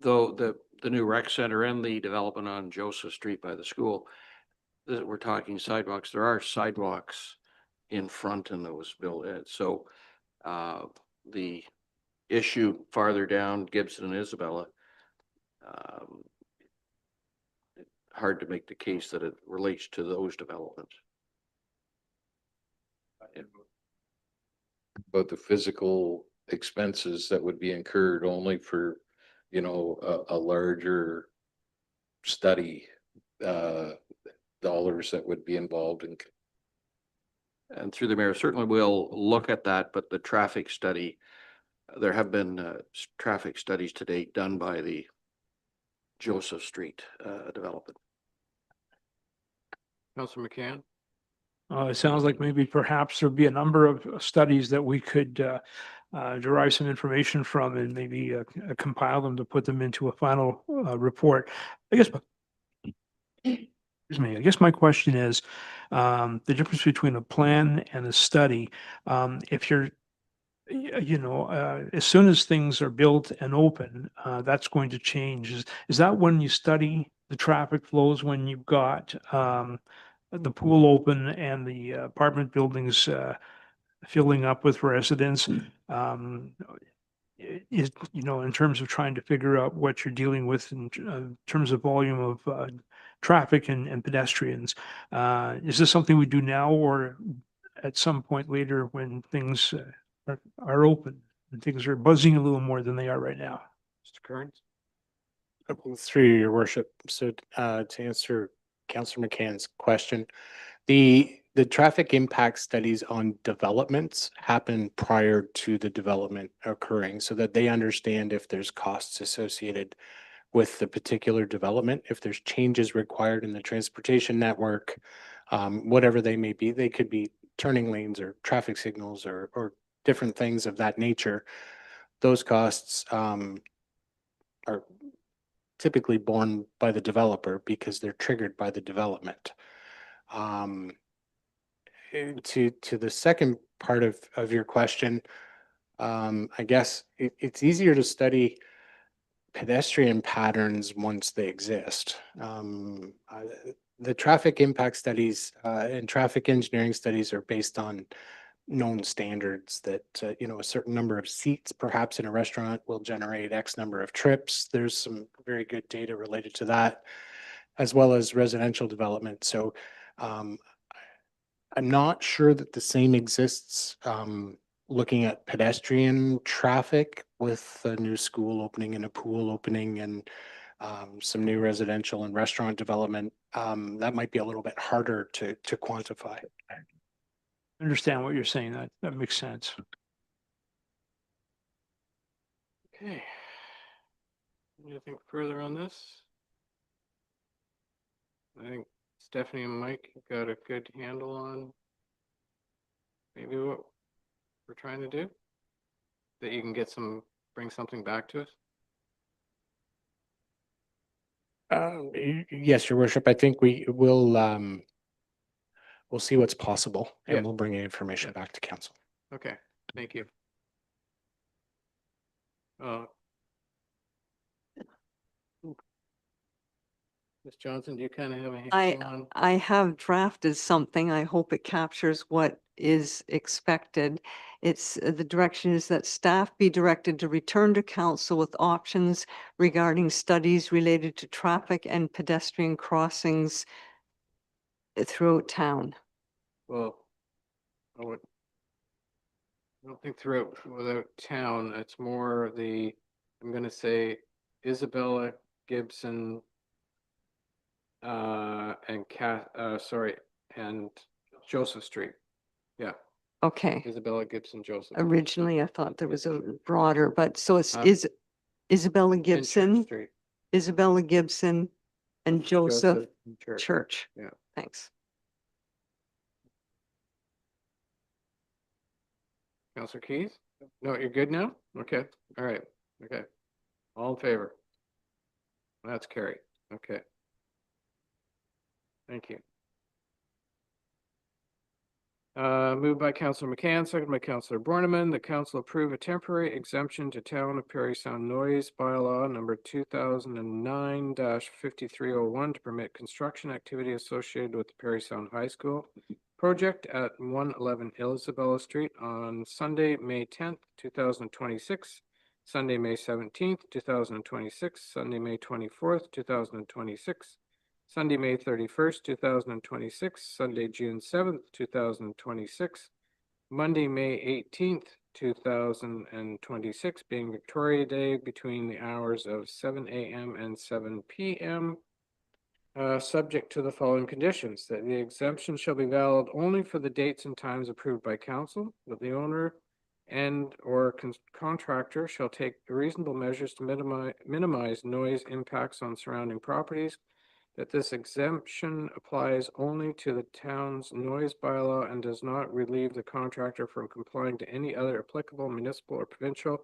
though the new rec center and the development on Joseph Street by the school, we're talking sidewalks, there are sidewalks in front in those built. So the issue farther down Gibson and Isabella, hard to make the case that it relates to those developments. About the physical expenses that would be incurred only for, you know, a larger study, dollars that would be involved in. And through the mayor, certainly we'll look at that, but the traffic study, there have been traffic studies to date done by the Joseph Street development. Councillor McCann? It sounds like maybe perhaps there'd be a number of studies that we could derive some information from and maybe compile them to put them into a final report. I guess, excuse me, I guess my question is the difference between a plan and a study. If you're, you know, as soon as things are built and open, that's going to change. Is that when you study the traffic flows, when you've got the pool open and the apartment buildings filling up with residents? Is, you know, in terms of trying to figure out what you're dealing with in terms of volume of traffic and pedestrians, is this something we do now or at some point later when things are open and things are buzzing a little more than they are right now? Mr. Kearns? Through Your Worship. So to answer Councillor McCann's question, the the traffic impact studies on developments happen prior to the development occurring so that they understand if there's costs associated with the particular development, if there's changes required in the transportation network, whatever they may be. They could be turning lanes or traffic signals or different things of that nature. Those costs are typically borne by the developer because they're triggered by the development. To the second part of your question, I guess it's easier to study pedestrian patterns once they exist. The traffic impact studies and traffic engineering studies are based on known standards that, a certain number of seats perhaps in a restaurant will generate X number of trips. There's some very good data related to that, as well as residential development. So I'm not sure that the same exists looking at pedestrian traffic with a new school opening and a pool opening and some new residential and restaurant development. That might be a little bit harder to quantify. Understand what you're saying. That makes sense. Okay. Anything further on this? I think Stephanie and Mike got a good handle on maybe what we're trying to do. That you can bring something back to us. Yes, Your Worship. I think we will we'll see what's possible and Yeah. we'll bring information back to council. Okay, thank you. Ms. Johnson, do you kind of have a handle on? I have drafted something. I hope it captures what is expected. It's, the direction is that staff be directed to return to council with options regarding studies related to traffic and pedestrian crossings throughout town. Well, I don't think throughout without town, it's more I'm gonna say Isabella Gibson and Joseph Street. Yeah, Okay. Isabella Gibson, Joseph. Originally, I thought there was a broader, but so it's Huh? Isabella And Church Gibson, Street. Isabella Gibson and Joseph and Church. Church. Yeah. Thanks. Counselor Keys? No, you're good now? Okay, all right, okay. All in favor? That's carried, okay. Thank you. Moved by Councillor McCann, second by Councillor Borneman. The council approve a temporary exemption to town of Parry Sound noise bylaw number 2009-5301 to permit construction activity associated with the Parry Sound High School project at 111 Isabella Street on Sunday, May 10th, 2026, Sunday, May 17th, 2026, Sunday, May 24th, 2026, Sunday, May 31st, 2026, Sunday, June 7th, 2026, Monday, May 18th, 2026, being Victoria Day between the hours of 7 a.m. and 7 p.m. Subject to the following conditions: that the exemption shall be valid only for the dates and times approved by council, that the owner and or contractor shall take reasonable measures to minimize noise impacts on surrounding properties, that this exemption applies only to the town's noise bylaw and does not relieve the contractor from complying to any other applicable municipal or provincial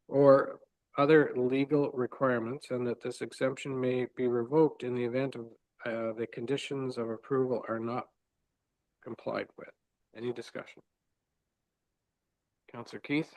or other legal requirements, and that this exemption may be revoked in the event of the conditions of approval are not complied with. Any discussion? Councillor Keith?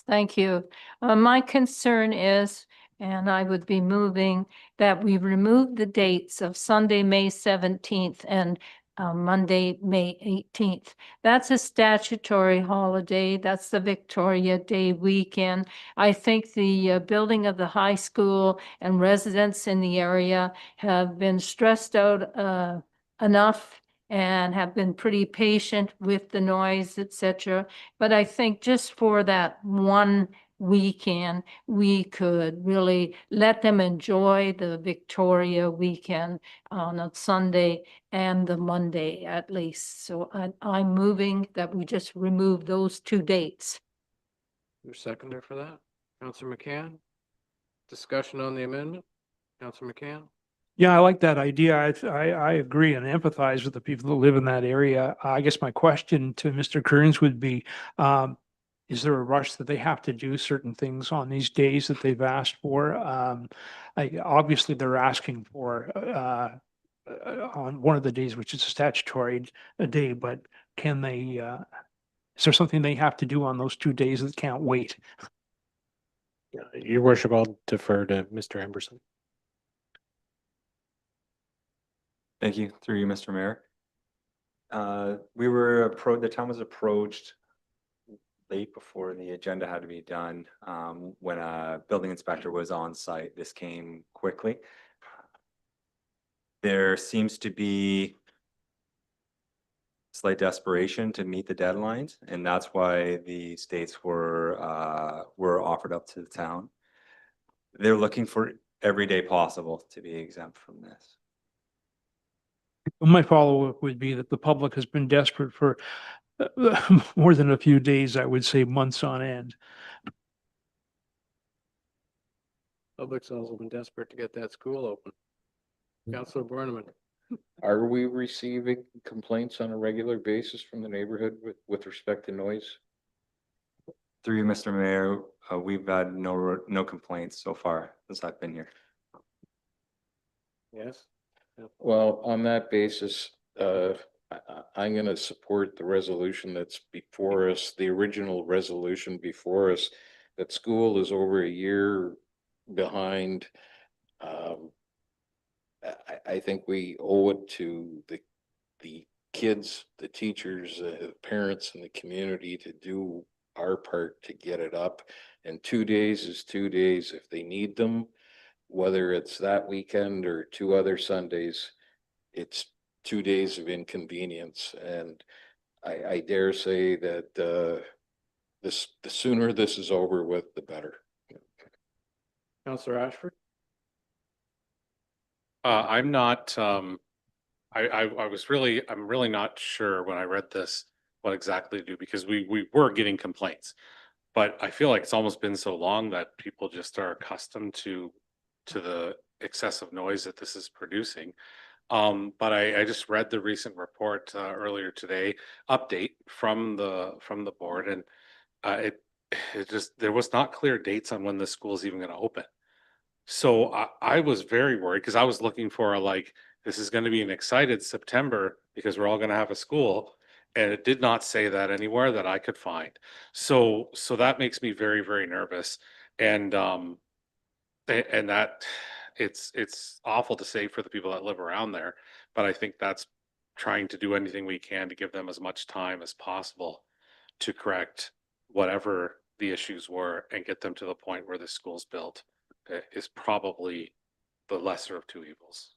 Thank you. My concern is, and I would be moving that we remove the dates of Sunday, May 17th and Monday, May 18th. That's a statutory holiday. That's the Victoria Day weekend. I think the building of the high school and residents in the area have been stressed out enough and have been pretty patient with the noise, etc. But I think just for that one weekend, we could really let them enjoy the Victoria weekend on a Sunday and the Monday at least. So I'm moving that we just remove those 2 dates. Your seconder for that? Counselor McCann? Discussion on the amendment? Counselor McCann? Yeah, I like that idea. I agree and empathize with the people that live in that area. I guess my question to Mr. Kearns would be, is there a rush that they have to do certain things on these days that they've asked for? Obviously, they're asking for on one of the days, which is a statutory day, but can they, is there something they have to do on those 2 days that can't wait? Your worship, I'll defer to Mr. Emberson. Thank you, through you, Mr. Mayor. The town was approached late before the agenda had to be done, when a building inspector was on site. This came quickly. There seems to be slight desperation to meet the deadlines, and that's why the states were offered up to the town. They're looking for every day possible to be exempt from this. My follow-up would be that the public has been desperate for more than a few days, I would say months on end. Public's also been desperate to get that school open. Counselor Borneman? Are we receiving complaints on a regular basis from the neighborhood with respect to noise? Through you, Mr. Mayor, we've had no complaints so far since I've been here. Yes? Well, on that basis, I'm gonna support the resolution that's before us, the original resolution before us, that school is over a year behind. I think we owe it to the kids, the teachers, the parents and the community to do our part to get it up. And 2 days is 2 days if they need them, whether it's that weekend or 2 other Sundays, it's 2 days of inconvenience. And I dare say that the sooner this is over with, the better. Counselor Ashford? I'm not, I'm really not sure when I read this, what exactly to do, because we were getting complaints. But I feel like it's almost been so long that people just are accustomed to the excessive noise that this is producing. But I just read the recent report earlier today, update from the board, and it just, there was not clear dates on when the school is even going to open. So I was very worried because I was looking for this is going to be an excited September because we're all going to have a school. And it did not say that anywhere that I could find. So that makes me very, very nervous. And that it's awful to say for the people that live around there, but I think that's trying to do anything we can to give them as much time as possible to correct whatever the issues were and get them to the point where the school's built. Is probably the lesser of two evils.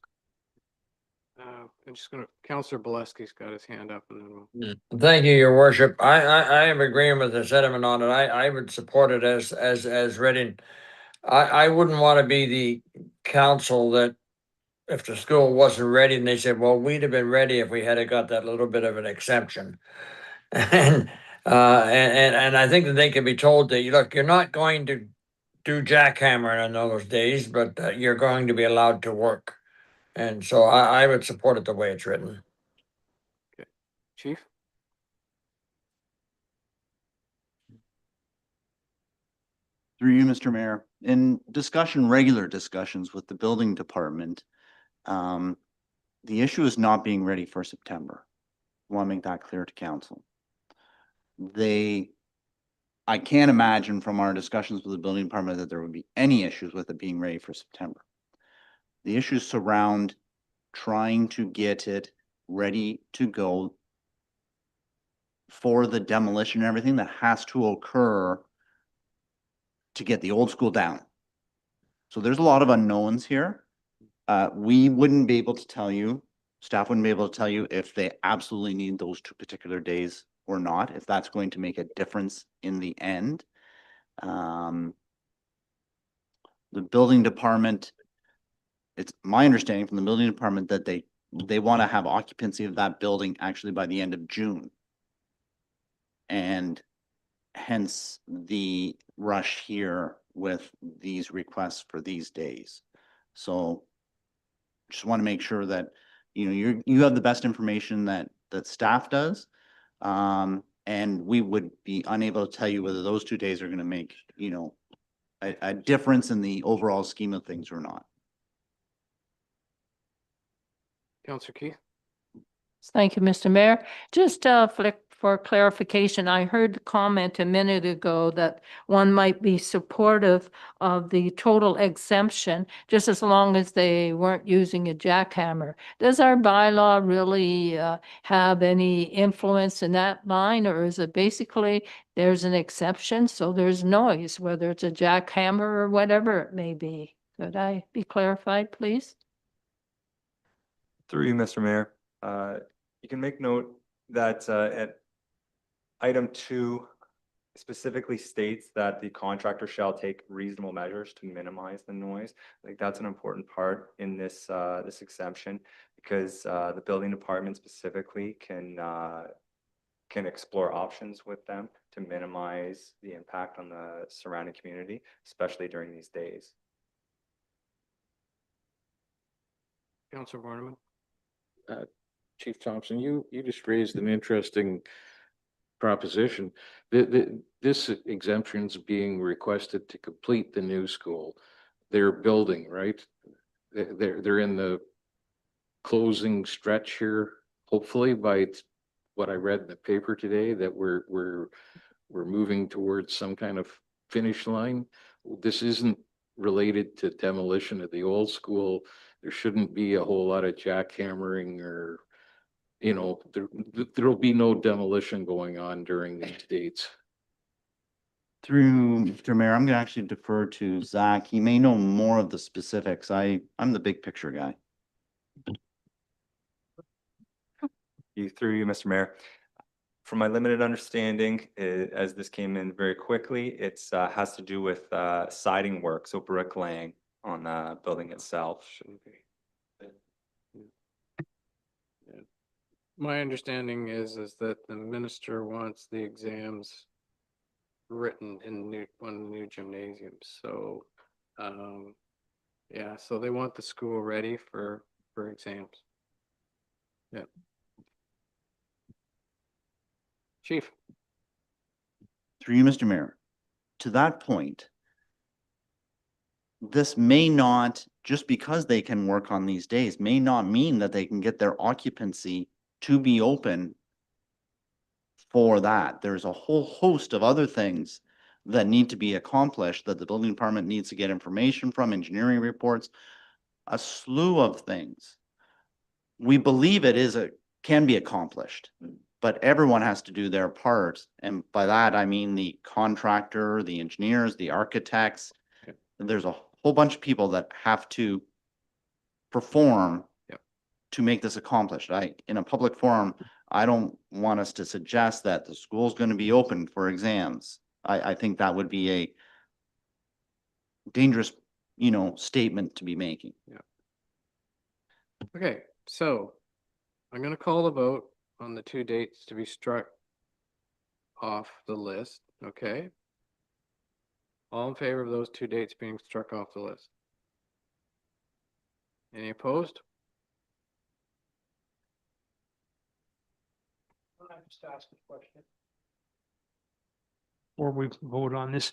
I'm just gonna, Counselor Boleski's got his hand up and then we'll. Thank you, your worship. I am agreeing with the sentiment on it. I would support it as written. I wouldn't want to be the council that if the school wasn't ready and they said, well, we'd have been ready if we had got that little bit of an exemption. And I think that they can be told that, look, you're not going to do jackhammering on those days, but you're going to be allowed to work. And so I would support it the way it's written. Okay, Chief? Through you, Mr. Mayor, in regular discussions with the building department, the issue is not being ready for September. I want to make that clear to council. I can't imagine from our discussions with the building department that there would be any issues with it being ready for September. The issues surround trying to get it ready to go for the demolition and everything that has to occur to get the old school down. So there's a lot of unknowns here. We wouldn't be able to tell you, staff wouldn't be able to tell you if they absolutely need those 2 particular days or not, if that's going to make a difference in the end. The building department, it's my understanding from the building department that they want to have occupancy of that building actually by the end of June. And hence the rush here with these requests for these days. So just want to make sure that, you have the best information that staff does. And we would be unable to tell you whether those 2 days are going to make, a difference in the overall scheme of things or not. Counselor Keith? Thank you, Mr. Mayor. Just for clarification, I heard the comment a minute ago that one might be supportive of the total exemption, just as long as they weren't using a jackhammer. Does our bylaw really have any influence in that line, or is it basically there's an exception, so there's noise, whether it's a jackhammer or whatever it may be? Could I be clarified, please? Through you, Mr. Mayor, you can make note that at item 2 specifically states that the contractor shall take reasonable measures to minimize the noise. I think that's an important part in this this exemption, because the building department specifically can explore options with them to minimize the impact on the surrounding community, especially during these days. Counselor Borneman? Chief Thompson, you just raised an interesting proposition. This exemption is being requested to complete the new school. They're building, right? They're in the closing stretch here, hopefully by what I read in the paper today, that we're moving towards some kind of finish line. This isn't related to demolition of the old school. There shouldn't be a whole lot of jackhammering or, there'll be no demolition going on during these dates. Through Mr. Mayor, I'm gonna actually defer to Zach. He may know more of the specifics. I'm the big picture guy. Through you, Mr. Mayor. From my limited understanding, as this came in very quickly, it's has to do with siding work, so bricklaying on the building itself. Shouldn't be. My understanding is that the minister wants the exams written in one of the new gymnasiums. So, yeah, so they want the school ready for exams. Yeah. Chief? Through you, Mr. Mayor, to that point, this may not, just because they can work on these days, may not mean that they can get their occupancy to be open for that. There's a whole host of other things that need to be accomplished, that the building department needs to get information from, engineering reports, a slew of things. We believe can be accomplished, but everyone has to do their part. And by that, I mean the contractor, the engineers, the architects. Okay. There's a whole bunch of people that have to perform to make this accomplished. In a public forum, I don't want us to suggest that the school's going to be open for exams. I think that would be a dangerous, statement to be making. Yeah. Okay, so I'm going to call the vote on the 2 dates to be struck off the list. Okay. All in favor of those 2 dates being struck off the list? Any opposed? Can I just ask a question? Before we vote on this,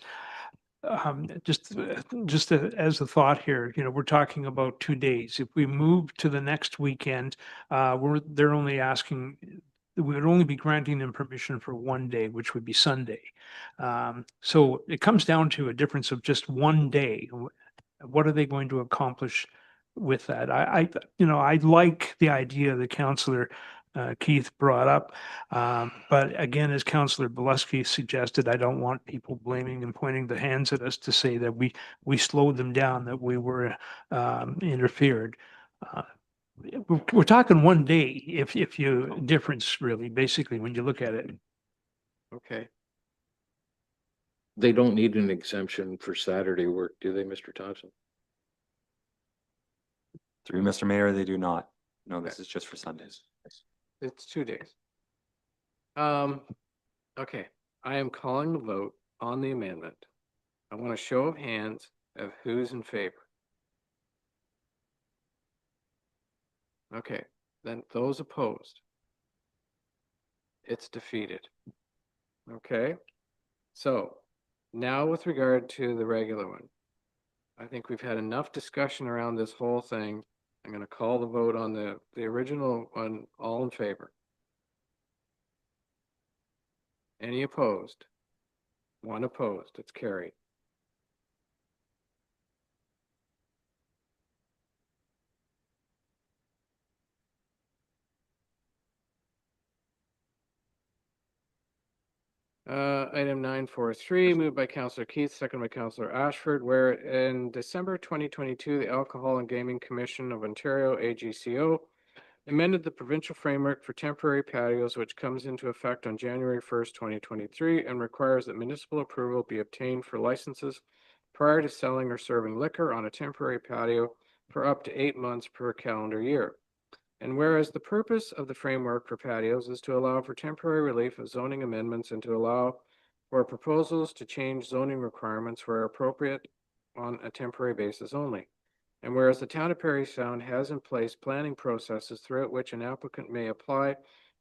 just as a thought here, we're talking about 2 days. If we move to the next weekend, they're only asking, we would only be granting them permission for 1 day, which would be Sunday. So it comes down to a difference of just 1 day. What are they going to accomplish with that? I like the idea that Councillor Keith brought up. But again, as Councillor Bileski suggested, I don't want people blaming and pointing the hands at us to say that we slowed them down, that we were interfered. We're talking 1 day, if you difference really, basically, when you look at it. Okay. They don't need an exemption for Saturday work, do they, Mr. Thompson? Through Mr. Mayor, they do not. No, this is just for Sundays. It's 2 days. Okay, I am calling the vote on the amendment. I want a show of hands of who's in favor. Okay, then those opposed. It's defeated. Okay, so now with regard to the regular one, I think we've had enough discussion around this whole thing. I'm going to call the vote on the original one. All in favor? Any opposed? One opposed. It's carried. Item 943, moved by Councillor Keith, second by Councillor Ashford, where in December 2022, the Alcohol and Gaming Commission of Ontario, AGCO, amended the provincial framework for temporary patios, which comes into effect on January 1st, 2023, and requires that municipal approval be obtained for licenses prior to selling or serving liquor on a temporary patio for up to 8 months per calendar year. And whereas the purpose of the framework for patios is to allow for temporary relief of zoning amendments and to allow for proposals to change zoning requirements where appropriate on a temporary basis only. And whereas the town of Parry Sound has in place planning processes throughout which an applicant may apply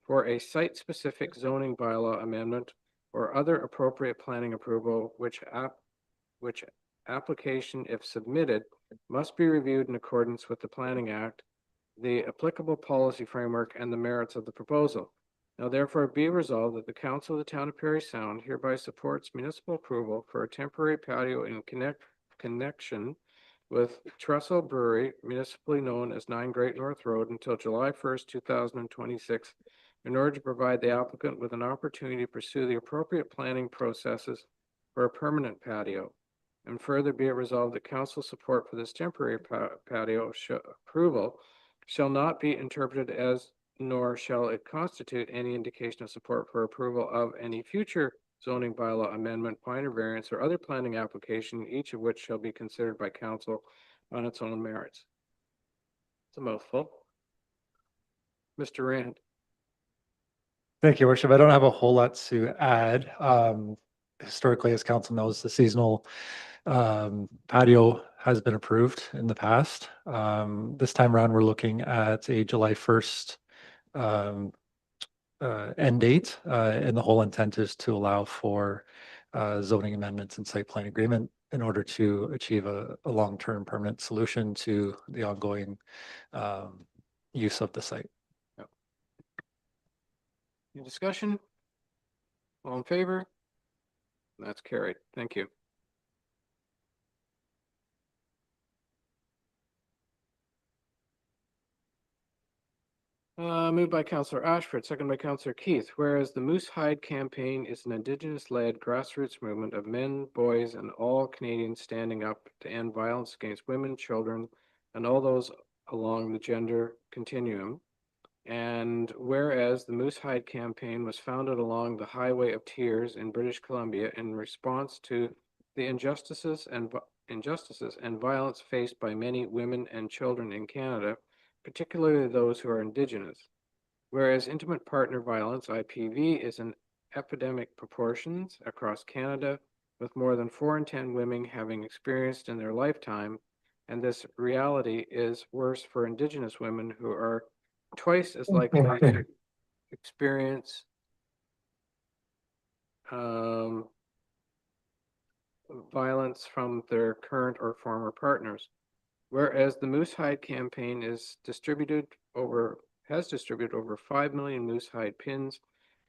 for a site-specific zoning bylaw amendment or other appropriate planning approval, which application, if submitted, must be reviewed in accordance with the Planning Act, the applicable policy framework, and the merits of the proposal. Now therefore be resolved that the Council of the Town of Parry Sound hereby supports municipal approval for a temporary patio in connection with Trestle Brewery, municipally known as 9 Great North Road, until July 1st, 2026, in order to provide the applicant with an opportunity to pursue the appropriate planning processes for a permanent patio. And further be it resolved that council support for this temporary patio approval shall not be interpreted as, nor shall it constitute any indication of support for approval of any future zoning bylaw amendment, minor variance, or other planning application, each of which shall be considered by council on its own merits. It's a mouthful. Mr. Rand. Thank you, Worship. I don't have a whole lot to add. Historically, as council knows, the seasonal patio has been approved in the past. This time around, we're looking at a July 1st end date, and the whole intent is to allow for zoning amendments and site plan agreement in order to achieve a long-term permanent solution to the ongoing use of the site. Any discussion? All in favor? That's carried. Thank you. Moved by Councillor Ashford, second by Councillor Keith. Whereas the Moose Hide campaign is an Indigenous-led grassroots movement of men, boys, and all Canadians standing up to end violence against women, children, and all those along the gender continuum. And whereas the Moose Hide campaign was founded along the Highway of Tears in British Columbia in response to the injustices and violence faced by many women and children in Canada, particularly those who are Indigenous. Whereas intimate partner violence, IPV, is in epidemic proportions across Canada, with more than 4 in 10 women having experienced in their lifetime, and this reality is worse for Indigenous women who are twice as likely to experience violence from their current or former partners. Whereas the Moose Hide campaign has distributed over 5 million moose hide pins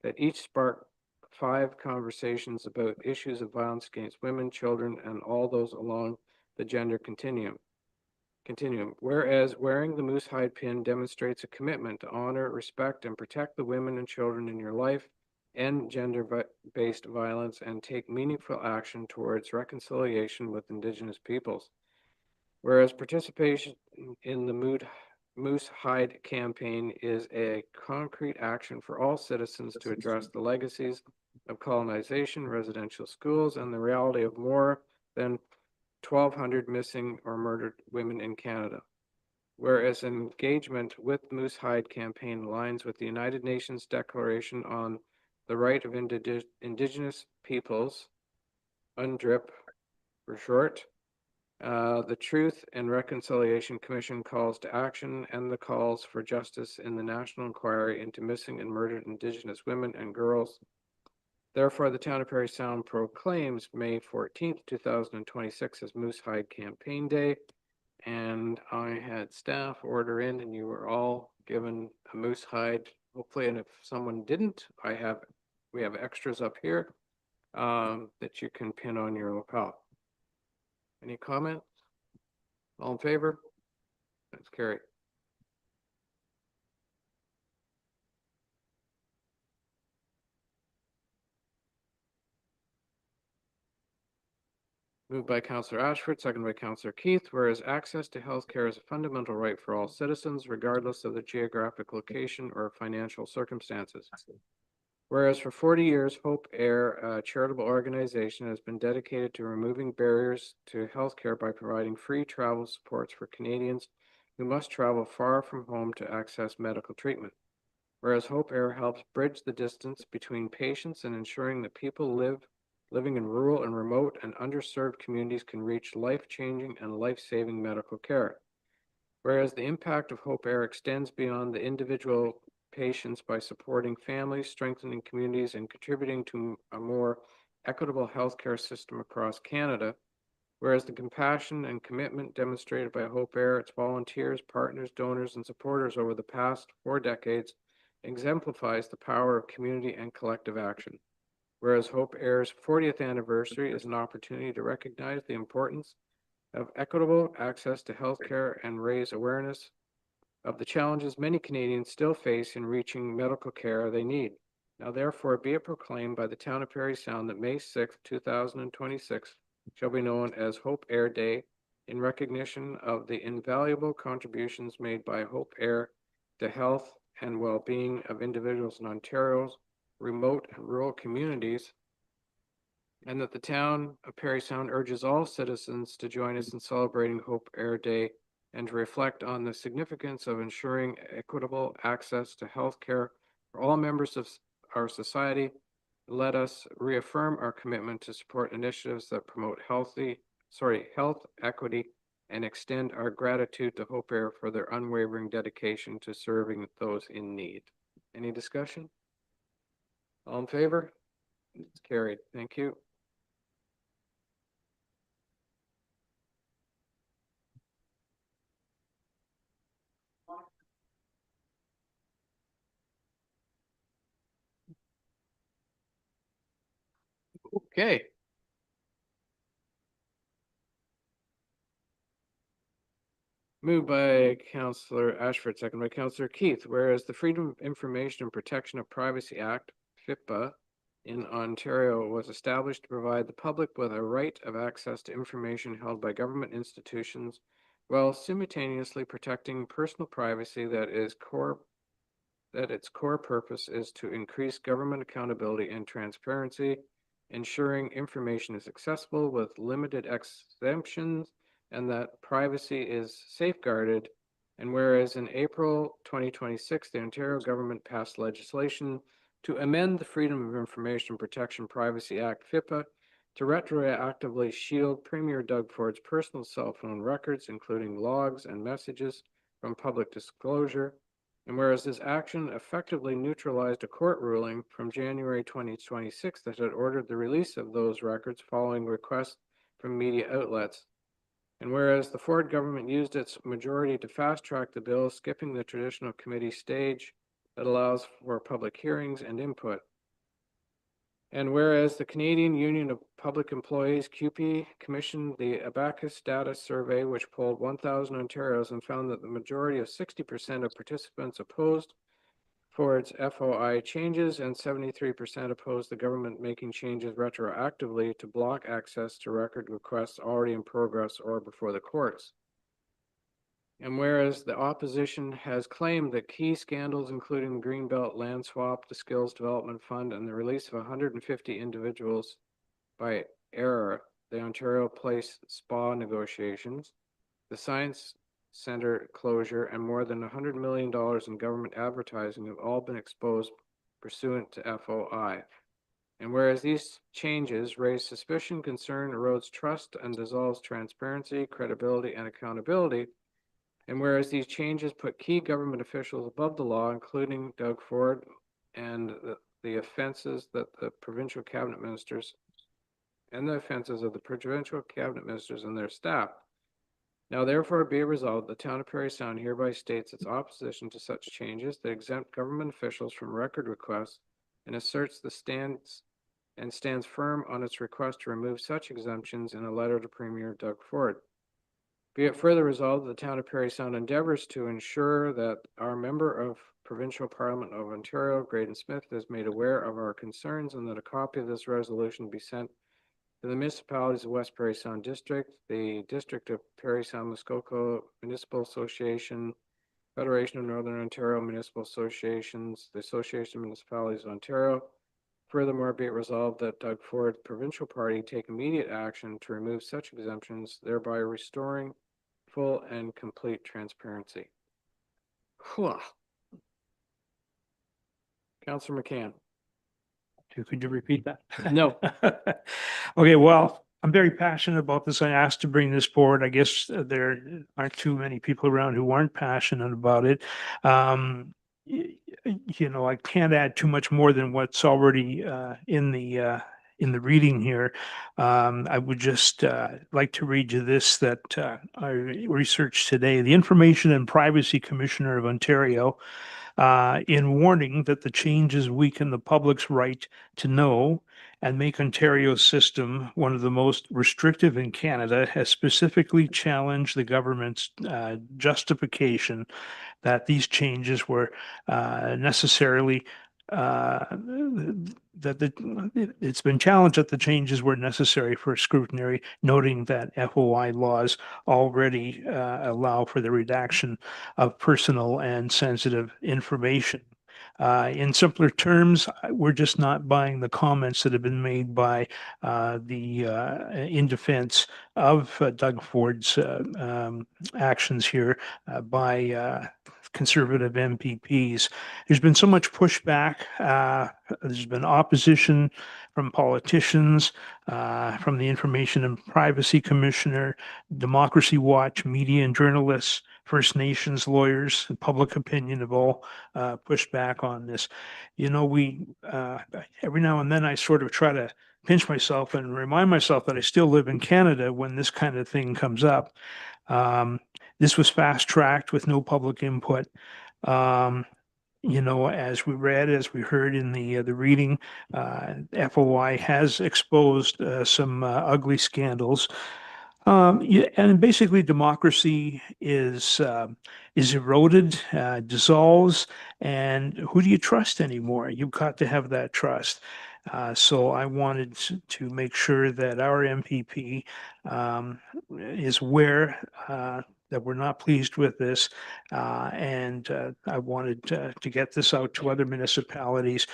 that each spark 5 conversations about issues of violence against women, children, and all those along the gender continuum. Whereas wearing the moose hide pin demonstrates a commitment to honor, respect, and protect the women and children in your life, end gender-based violence, and take meaningful action towards reconciliation with Indigenous peoples. Whereas participation in the Moose Hide campaign is a concrete action for all citizens to address the legacies of colonization, residential schools, and the reality of more than 1,200 missing or murdered women in Canada. Whereas engagement with Moose Hide campaign aligns with the United Nations Declaration on the Right of Indigenous Peoples, UNDRIP for short, the Truth and Reconciliation Commission calls to action and the calls for justice in the National Inquiry into Missing and Murdered Indigenous Women and Girls. Therefore, the Town of Parry Sound proclaims May 14th, 2026 as Moose Hide Campaign Day. And I had staff order in and you were all given a moose hide, hopefully, and if someone didn't, we have extras up here that you can pin on your lapel. Any comments? All in favor? That's carried. Moved by Councillor Ashford, seconded by Councillor Keith, whereas access to health care is a fundamental right for all citizens, regardless of their geographic location or financial circumstances. Whereas for 40 years, Hope Air, a charitable organization, has been dedicated to removing barriers to healthcare by providing free travel supports for Canadians who must travel far from home to access medical treatment. Whereas Hope Air helps bridge the distance between patients and ensuring that people living in rural and remote and underserved communities can reach life-changing and life-saving medical care. Whereas the impact of Hope Air extends beyond the individual patients by supporting families, strengthening communities, and contributing to a more equitable healthcare system across Canada. Whereas the compassion and commitment demonstrated by Hope Air, its volunteers, partners, donors, and supporters over the past 4 decades exemplifies the power of community and collective action. Whereas Hope Air's 40th anniversary is an opportunity to recognize the importance of equitable access to healthcare and raise awareness of the challenges many Canadians still face in reaching medical care they need. Now therefore be it proclaimed by the Town of Parry Sound that May 6, 2026 shall be known as Hope Air Day in recognition of the invaluable contributions made by Hope Air to health and well-being of individuals in Ontario's remote and rural communities, and that the Town of Parry Sound urges all citizens to join us in celebrating Hope Air Day and to reflect on the significance of ensuring equitable access to health care for all members of our society. Let us reaffirm our commitment to support initiatives that promote health equity and extend our gratitude to Hope Air for their unwavering dedication to serving those in need. Any discussion? All in favor? It's carried. Thank you. Okay. Moved by Councillor Ashford, second by Councillor Keith, whereas the Freedom of Information and Protection of Privacy Act, FIPA, in Ontario was established to provide the public with a right of access to information held by government institutions while simultaneously protecting personal privacy that its core purpose is to increase government accountability and transparency, ensuring information is accessible with limited exemptions and that privacy is safeguarded. And whereas in April 2026, the Ontario government passed legislation to amend the Freedom of Information Protection Privacy Act, FIPA, to retroactively shield Premier Doug Ford's personal cell phone records, including logs and messages, from public disclosure. And whereas this action effectively neutralized a court ruling from January 2026 that had ordered the release of those records following requests from media outlets. And whereas the Ford government used its majority to fast-track the bill, skipping the traditional committee stage that allows for public hearings and input. And whereas the Canadian Union of Public Employees, CUPE, commissioned the Abacus Data Survey, which polled 1,000 Ontarios and found that the majority of 60% of participants opposed Ford's FOI changes and 73% opposed the government making changes retroactively to block access to record requests already in progress or before the courts. And whereas the opposition has claimed that key scandals, including the Greenbelt land swap, the Skills Development Fund, and the release of 150 individuals by error, the Ontario Place Spa negotiations, the Science Center closure, and more than $100 million in government advertising have all been exposed pursuant to FOI. And whereas these changes raise suspicion, concern, erodes trust, and dissolves transparency, credibility, and accountability, and whereas these changes put key government officials above the law, including Doug Ford, and the offenses that the provincial cabinet ministers and the offenses of the provincial cabinet ministers and their staff. Now therefore be resolved, the town of Parry Sound hereby states its opposition to such changes that exempt government officials from record requests and asserts stands firm on its request to remove such exemptions in a letter to Premier Doug Ford. Be it further resolved, the town of Parry Sound endeavors to ensure that our member of Provincial Parliament of Ontario, Graydon Smith, is made aware of our concerns, and that a copy of this resolution be sent to the municipalities of West Parry Sound District, the District of Parry Sound Muskoka Municipal Association, Federation of Northern Ontario Municipal Associations, the Association of Municipalities of Ontario. Furthermore, be it resolved that Doug Ford's provincial party take immediate action to remove such exemptions, thereby restoring full and complete transparency. Whew. Councillor McCann. Could you repeat that? No. Okay, well, I'm very passionate about this. I asked to bring this forward. I guess there aren't too many people around who aren't passionate about it. You know, I can't add too much more than what's already in the reading here. I would just like to read you this that I researched today. The Information and Privacy Commissioner of Ontario, in warning that the changes weaken the public's right to know and make Ontario's system one of the most restrictive in Canada, has specifically challenged the government's justification that these changes were necessarily it's been challenged that the changes were necessary for scrutiny, noting that FOI laws already allow for the redaction of personal and sensitive information. In simpler terms, we're just not buying the comments that have been made by in defense of Doug Ford's actions here by Conservative MPPs. There's been so much pushback. There's been opposition from politicians, from the Information and Privacy Commissioner, Democracy Watch, media and journalists, First Nations lawyers, and public opinion have all pushed back on this. You know, we every now and then I sort of try to pinch myself and remind myself that I still live in Canada when this kind of thing comes up. This was fast tracked with no public input. You know, as we heard in the reading, FOI has exposed some ugly scandals. Yeah, and basically democracy is eroded, dissolves, and who do you trust anymore? You've got to have that trust. So I wanted to make sure that our MPP is aware that we're not pleased with this, and I wanted to get this out to other municipalities.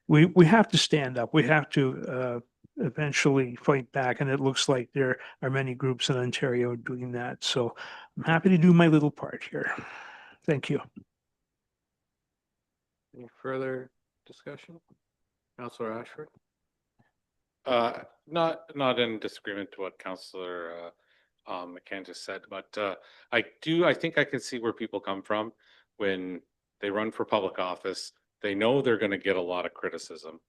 We have to stand up. We have to eventually fight back, and it looks like there are many groups in Ontario doing that. So I'm happy to do my little part here. Thank you. Any further discussion? Councillor Ashford? Not in disagreement to what Councillor McCann just said, but I think I can see where people come from when they run for public office. They know they're going to get a lot of criticism,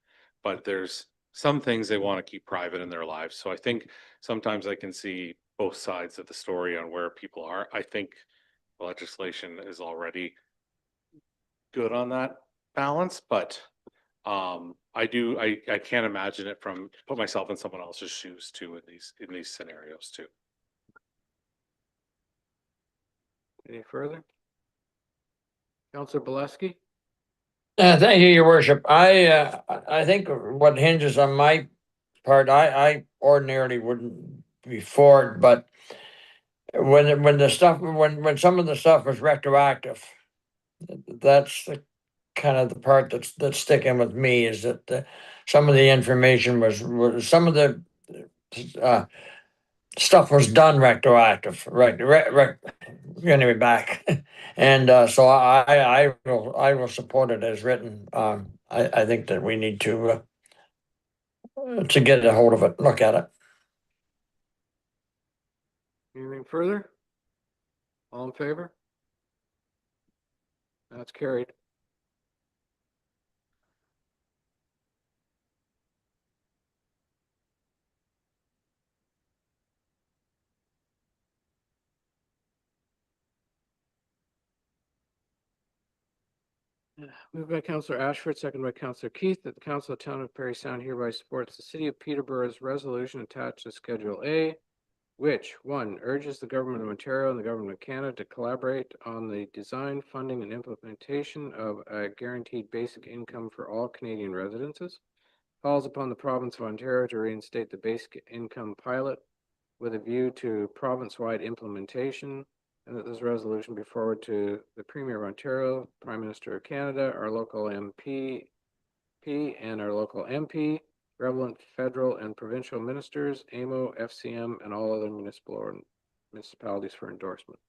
but there's some things they want to keep private in their lives. So I think sometimes I can see both sides of the story on where people are. I think the legislation is already good on that balance, but I can't imagine it from put myself in someone else's shoes too in these scenarios too. Any further? Councillor Bileski? Thank you, Your Worship. I think what hinges on my part, I ordinarily wouldn't be for it, but when the stuff, when some of the stuff was retroactive, that's the kind of the part that's sticking with me is that some of the information was some of the uh, stuff was done retroactive, right? Anyway, back, and so I will support it as written. I think that we need to get a hold of it, look at it. Anything further? All in favor? That's carried. Moved by Councillor Ashford, second by Councillor Keith, that the Council of Town of Parry Sound hereby supports the City of Peterborough's resolution attached to Schedule A, which, one, urges the Government of Ontario and the Government of Canada to collaborate on the design, funding, and implementation of a guaranteed basic income for all Canadian residences, calls upon the Province of Ontario to reinstate the basic income pilot with a view to province-wide implementation, and that this resolution be forwarded to the Premier of Ontario, Prime Minister of Canada, our local MP, and our local MP, relevant federal and provincial ministers, AMO, FCM, and all other municipalities for endorsement.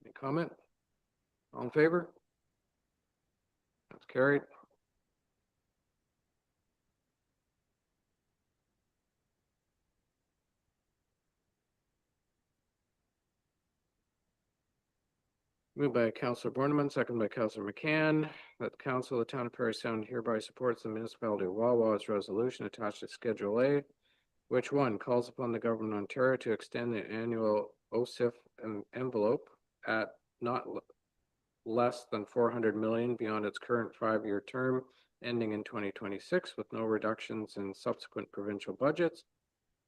Any comment? All in favor? That's carried. Moved by Councillor Borneman, second by Councillor McCann, that the Council of the Town of Parry Sound hereby supports the municipality of Wawa's resolution attached to Schedule A, which, one, calls upon the Government of Ontario to extend the annual OSIF envelope at not less than 400 million beyond its current 5-year term ending in 2026 with no reductions in subsequent provincial budgets.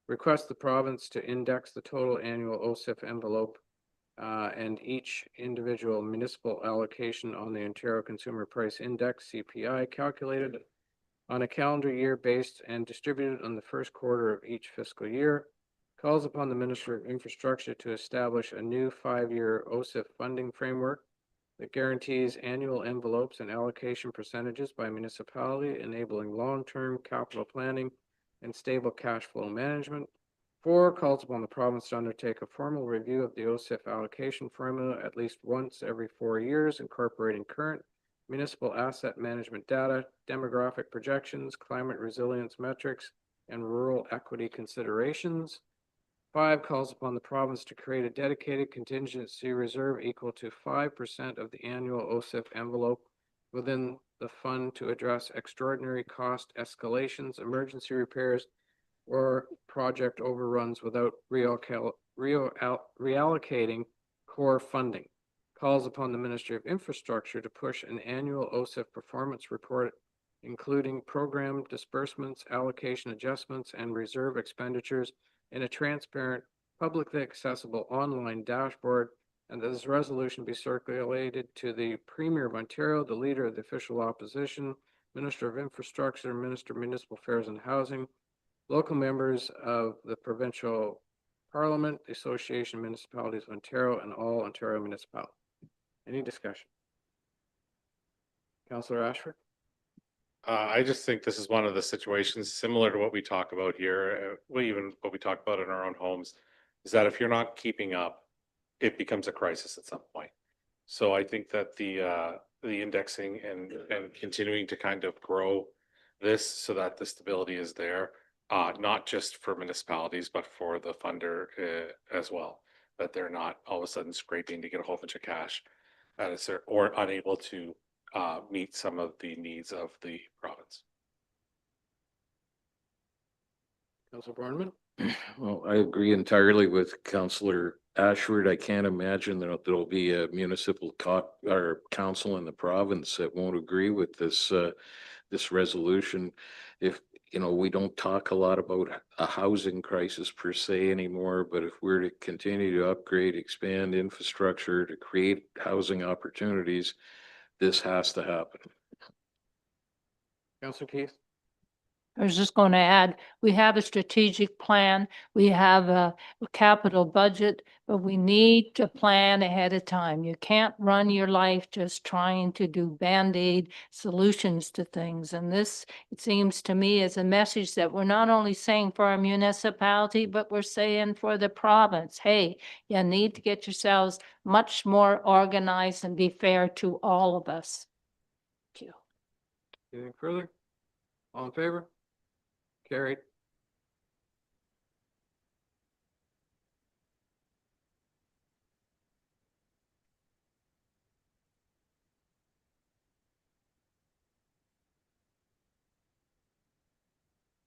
Request the province to index the total annual OSIF envelope and each individual municipal allocation on the Ontario Consumer Price Index, CPI, calculated on a calendar year based and distributed on the first quarter of each fiscal year. Calls upon the Minister of Infrastructure to establish a new 5-year OSIF funding framework that guarantees annual envelopes and allocation percentages by municipality, enabling long-term capital planning and stable cash flow management. 4, calls upon the province to undertake a formal review of the OSIF allocation formula at least once every 4 years, incorporating current municipal asset management data, demographic projections, climate resilience metrics, and rural equity considerations. 5, calls upon the province to create a dedicated contingency reserve equal to 5% of the annual OSIF envelope within the fund to address extraordinary cost escalations, emergency repairs, or project overruns without reallocating core funding. Calls upon the Ministry of Infrastructure to push an annual OSIF performance report, including program disbursements, allocation adjustments, and reserve expenditures in a transparent, publicly accessible online dashboard, and that this resolution be circulated to the Premier of Ontario, the Leader of the Official Opposition, Minister of Infrastructure, Minister of Municipal Affairs and Housing, local members of the Provincial Parliament, the Association of Municipalities of Ontario, and all Ontario municipalities. Any discussion? Councillor Ashford? I just think this is one of the situations similar to what we talk about here, even what we talk about in our own homes, is that if you're not keeping up, it becomes a crisis at some point. So I think that the indexing and continuing to kind of grow this so that the stability is there, not just for municipalities, but for the funder as well, that they're not all of a sudden scraping to get a whole bunch of cash or unable to meet some of the needs of the province. Councillor Borneman? Well, I agree entirely with Councillor Ashford. I can't imagine that there'll be a municipal or council in the province that won't agree with this this resolution. If we don't talk a lot about a housing crisis per se anymore, but if we're to continue to upgrade, expand infrastructure to create housing opportunities, this has to happen. Councillor Keith? I was just going to add, we have a strategic plan, we have a capital budget, but we need to plan ahead of time. You can't run your life just trying to do Band-Aid solutions to things. And this, it seems to me, is a message that we're not only saying for our municipality, but we're saying for the province. Hey, you need to get yourselves much more organized and be fair to all of us. Thank you. Anything further? All in favor? Carried.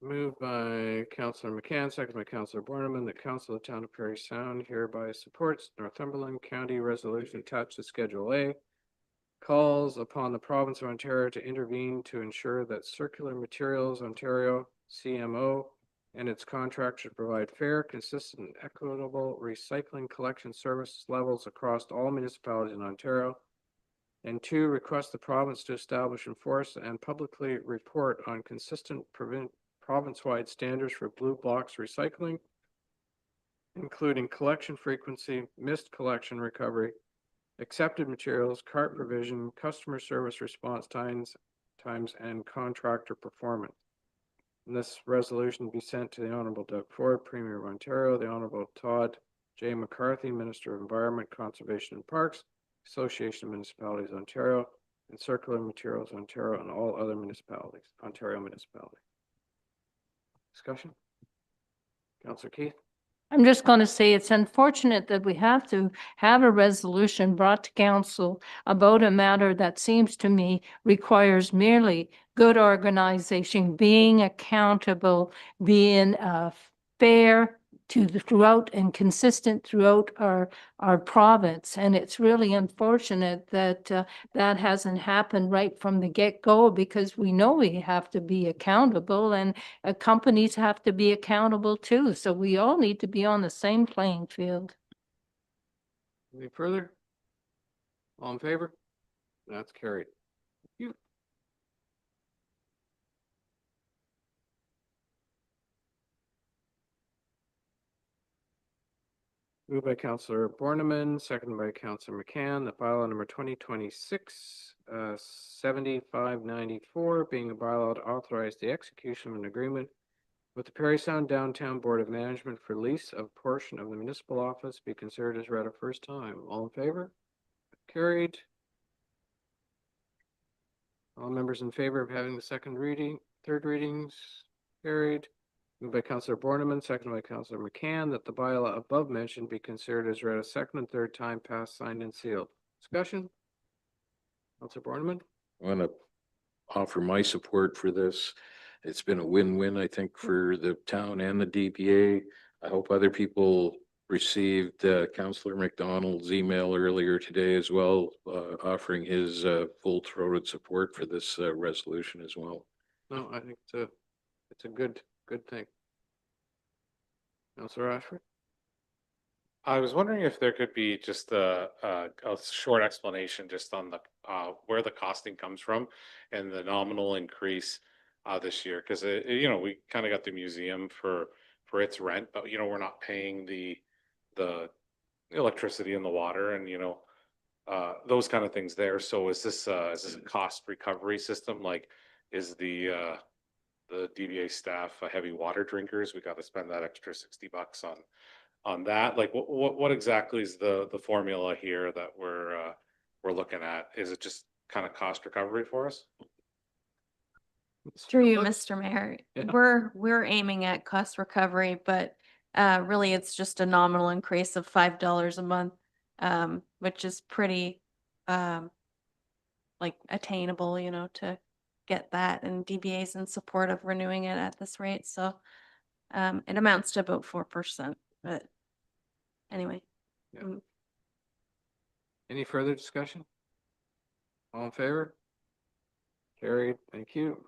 Moved by Councillor McCann, second by Councillor Borneman, that Council of the Town of Parry Sound hereby supports Northumberland County Resolution attached to Schedule A, calls upon the province of Ontario to intervene to ensure that Circular Materials Ontario, CMO, and its contractors provide fair, consistent, and equitable recycling collection service levels across all municipalities in Ontario. And two, request the province to establish, enforce, and publicly report on consistent province-wide standards for blue box recycling, including collection frequency, missed collection recovery, accepted materials, cart provision, customer service response times, and contractor performance. And this resolution be sent to the Honorable Doug Ford, Premier of Ontario, the Honorable Todd J. McCarthy, Minister of Environment, Conservation and Parks, Association of Municipalities Ontario, and Circular Materials Ontario, and all other municipalities, Ontario municipalities. Discussion? Councillor Keith? I'm just going to say it's unfortunate that we have to have a resolution brought to council about a matter that seems to me requires merely good organization, being accountable, being fair to the throughout and consistent throughout our province. And it's really unfortunate that that hasn't happened right from the get-go, because we know we have to be accountable, and companies have to be accountable too. So we all need to be on the same playing field. Any further? All in favor? That's carried. Thank you. Moved by Councillor Borneman, seconded by Councillor McCann, that bylaw number 2026 7594, being a bylaw to authorize the execution of an agreement with the Parry Sound Downtown Board of Management for lease of portion of the municipal office, be considered as read a first time. All in favor? Carried. All members in favor of having the third readings? Carried. Moved by Councillor Borneman, seconded by Councillor McCann, that the bylaw above mentioned be considered as read a second and third time, passed, signed, and sealed. Discussion? Councillor Borneman? I want to offer my support for this. It's been a win-win, I think, for the town and the DPA. I hope other people received Councillor McDonald's email earlier today as well, offering his full-throated support for this resolution as well. No, I think it's a good thing. Councillor Ashford? I was wondering if there could be just a short explanation just on the where the costing comes from and the nominal increase this year, because you know, we kind of got the museum for its rent, but you know, we're not paying the electricity and the water and you know those kind of things there. So is this a cost recovery system? Like, is the DVA staff heavy water drinkers? We got to spend that extra $60 on that. Like, what exactly is the formula here that we're looking at? Is it just kind of cost recovery for us? Through you, Mr. Mayor, Yeah. we're aiming at cost recovery, but really it's just a nominal increase of $5 a month, which is pretty like attainable, you know, to get that, and DBA's in support of renewing it at this rate. So it amounts to about 4%, but anyway. Yeah. Any further discussion? All in favor? Carried. Thank you.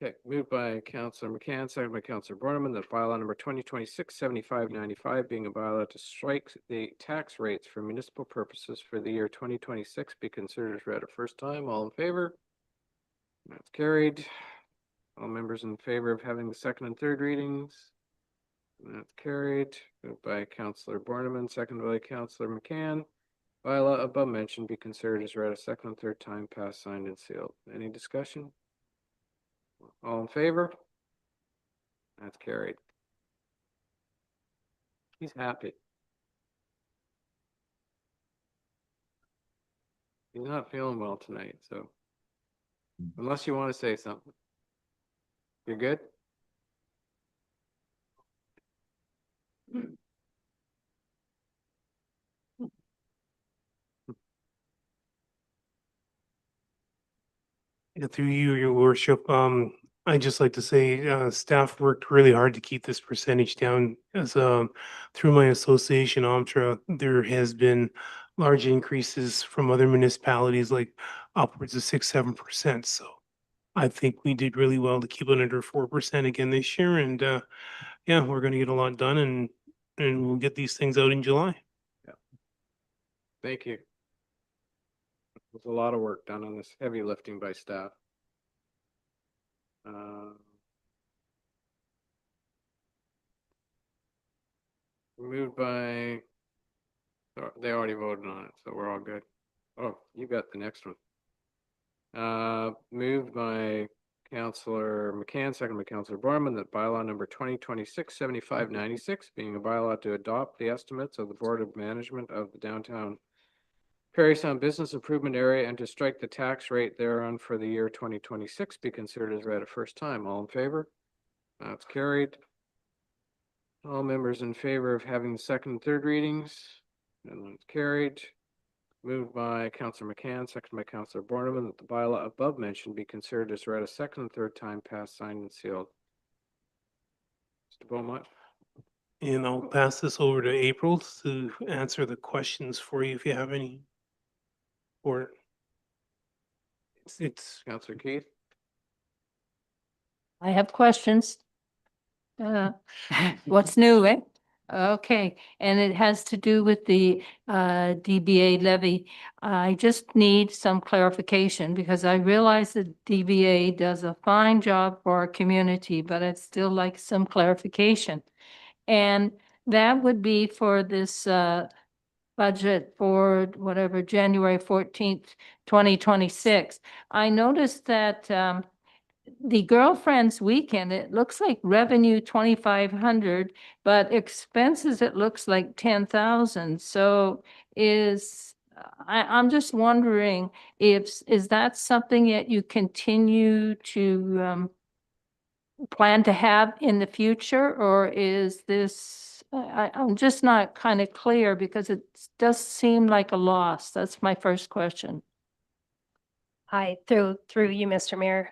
Okay, moved by Councillor McCann, seconded by Councillor Borneman, that bylaw number 2026-7595 being a bylaw to strike the tax rates for municipal purposes for the year 2026 be considered as read a first time. All in favor? That's carried. All members in favor of having the second and third readings? That's carried. Moved by Councillor Borneman, seconded by Councillor McCann. Bylaw above mentioned be considered as read a second and third time, passed, signed, and sealed. Any discussion? All in favor? That's carried. He's happy. He's not feeling well tonight, so unless you want to say something. You're good? Yeah, through you, your worship, I'd just like to say, staff worked really hard to keep this percentage down. As, through my association, OMTRA, there has been large increases from other municipalities, like upwards of 6-7%. So I think we did really well to keep it under 4% again this year. And, yeah, we're gonna get a lot done and we'll get these things out in July. Thank you. There's a lot of work done on this, heavy lifting by staff. Moved by, oh, they already voted on it, so we're all good. Oh, you got the next one. Moved by Councillor McCann, second by Councillor Borman, that bylaw number 2026-7596 being a bylaw to adopt the estimates of the Board of Management of the downtown Parry Sound Business Improvement Area and to strike the tax rate thereon for the year 2026 be considered as read a first time. All in favor? That's carried. All members in favor of having the second and third readings? And that's carried. Moved by Councillor McCann, second by Councillor Borneman, that the bylaw above mentioned be considered as read a second and third time, passed, signed, and sealed. Mr. Beaumont? And I'll pass this over to April to answer the questions for you if you have any. Or it's Councillor Keith? I have questions. What's new, eh? Okay, and it has to do with the DBA levy. I just need some clarification because I realize that DBA does a fine job for our community, but I'd still like some clarification. And that would be for this budget for whatever, January 14th, 2026. I noticed that the Girlfriends Weekend, it looks like revenue 2,500, but expenses, it looks like 10,000. So I'm just wondering is that something that you continue to plan to have in the future, or is this, I'm just not kind of clear because it does seem like a loss. That's my first question. Hi, through you, Mr. Mayor.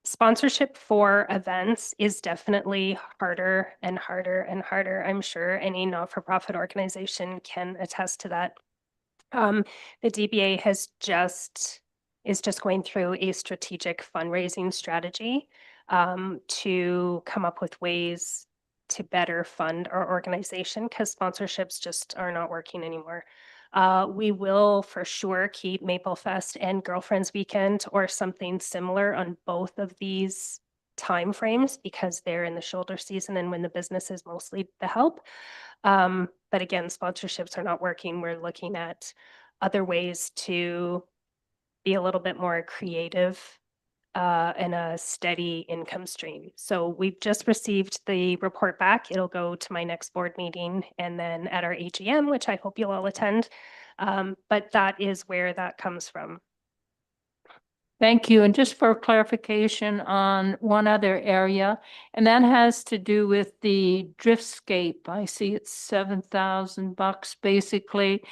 Sponsorship for events is definitely harder and harder and harder. I'm sure any not-for-profit organization can attest to that. The DBA is just going through a strategic fundraising strategy to come up with ways to better fund our organization because sponsorships just are not working anymore. We will for sure keep Maple Fest and Girlfriends Weekend or something similar on both of these timeframes because they're in the shoulder season and when the business is mostly the help. But again, sponsorships are not working. We're looking at other ways to be a little bit more creative and a steady income stream. So we've just received the report back. It'll go to my next board meeting and then at our AGM, which I hope you'll all attend. But that is where that comes from. Thank you. And just for clarification on one other area, and that has to do with the Driftscape. I see it's $7,000 basically.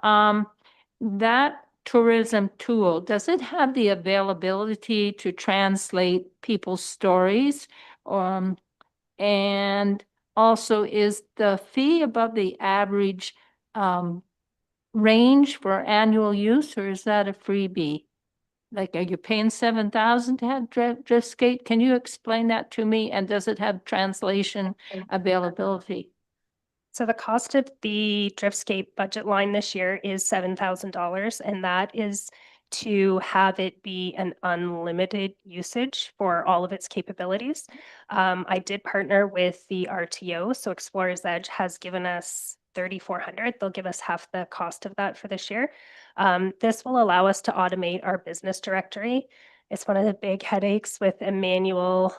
That tourism tool, does it have the availability to translate people's stories? And also, is the fee above the average range for annual use, or is that a freebie? Like, are you paying 7,000 to have drift skate? Can you explain that to me? And does it have translation availability? So the cost of the Driftscape budget line this year is $7,000, and that is to have it be an unlimited usage for all of its capabilities. I did partner with the RTO, so Explorer's Edge has given us 3,400. They'll give us half the cost of that for this year. This will allow us to automate our business directory. It's one of the big headaches with a manual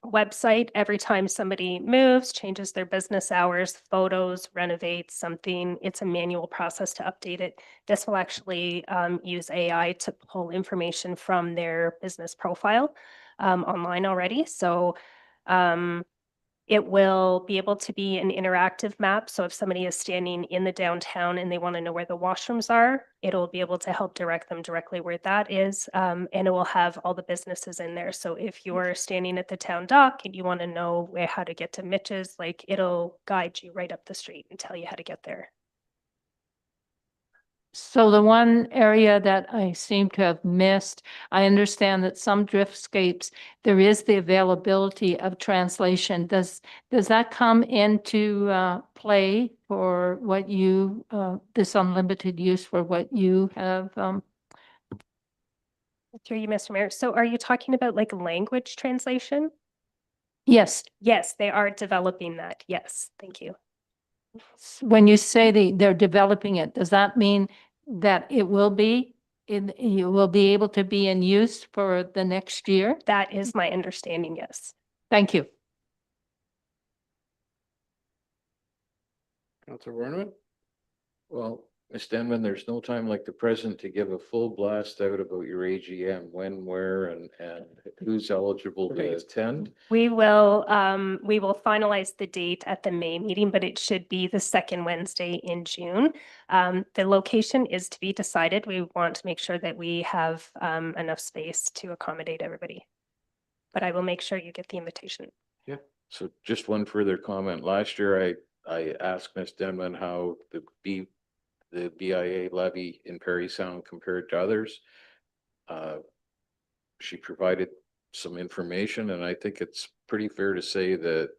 website. Every time somebody moves, changes their business hours, photos, renovates something, it's a manual process to update it. This will actually use AI to pull information from their business profile online already. So it will be able to be an interactive map. So if somebody is standing in the downtown and they want to know where the washrooms are, it'll be able to help direct them directly where that is. And it will have all the businesses in there. So if you're standing at the town dock and you want to know how to get to Mitch's, like it'll guide you right up the street and tell you how to get there. So the one area that I seem to have missed, I understand that some driftscapes, there is the availability of translation. Does that come into play for what you, this unlimited use for what you have? Through you, Mr. Mayor. So are you talking about like language translation? Yes. Yes, they are developing that. Yes, thank you. When you say they're developing it, does that mean that it will be you will be able to be in use for the next year? That is my understanding, yes. Thank you. Councillor Warnerman? Well, Ms. Denman, there's no time like the present to give a full blast out about your AGM, when, where, and who's eligible to attend. We will finalize the date at the May meeting, but it should be the second Wednesday in June. The location is to be decided. We want to make sure that we have enough space to accommodate everybody. But I will make sure you get the invitation. Yeah. So just one further comment. Last year, I asked Ms. Denman how the BIA levy in Parry Sound compared to others. She provided some information, and I think it's pretty fair to say that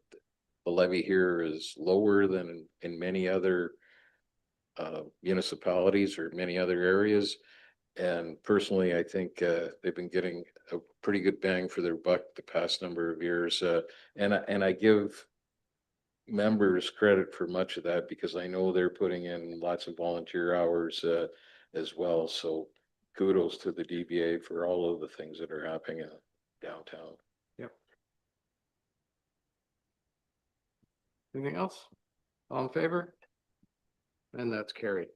the levy here is lower than in many other municipalities or many other areas. And personally, I think they've been getting a pretty good bang for their buck the past number of years. And I give members credit for much of that because I know they're putting in lots of volunteer hours as well. So kudos to the DBA for all of the things that are happening downtown. Yep. Anything else? All in favor? And that's carried.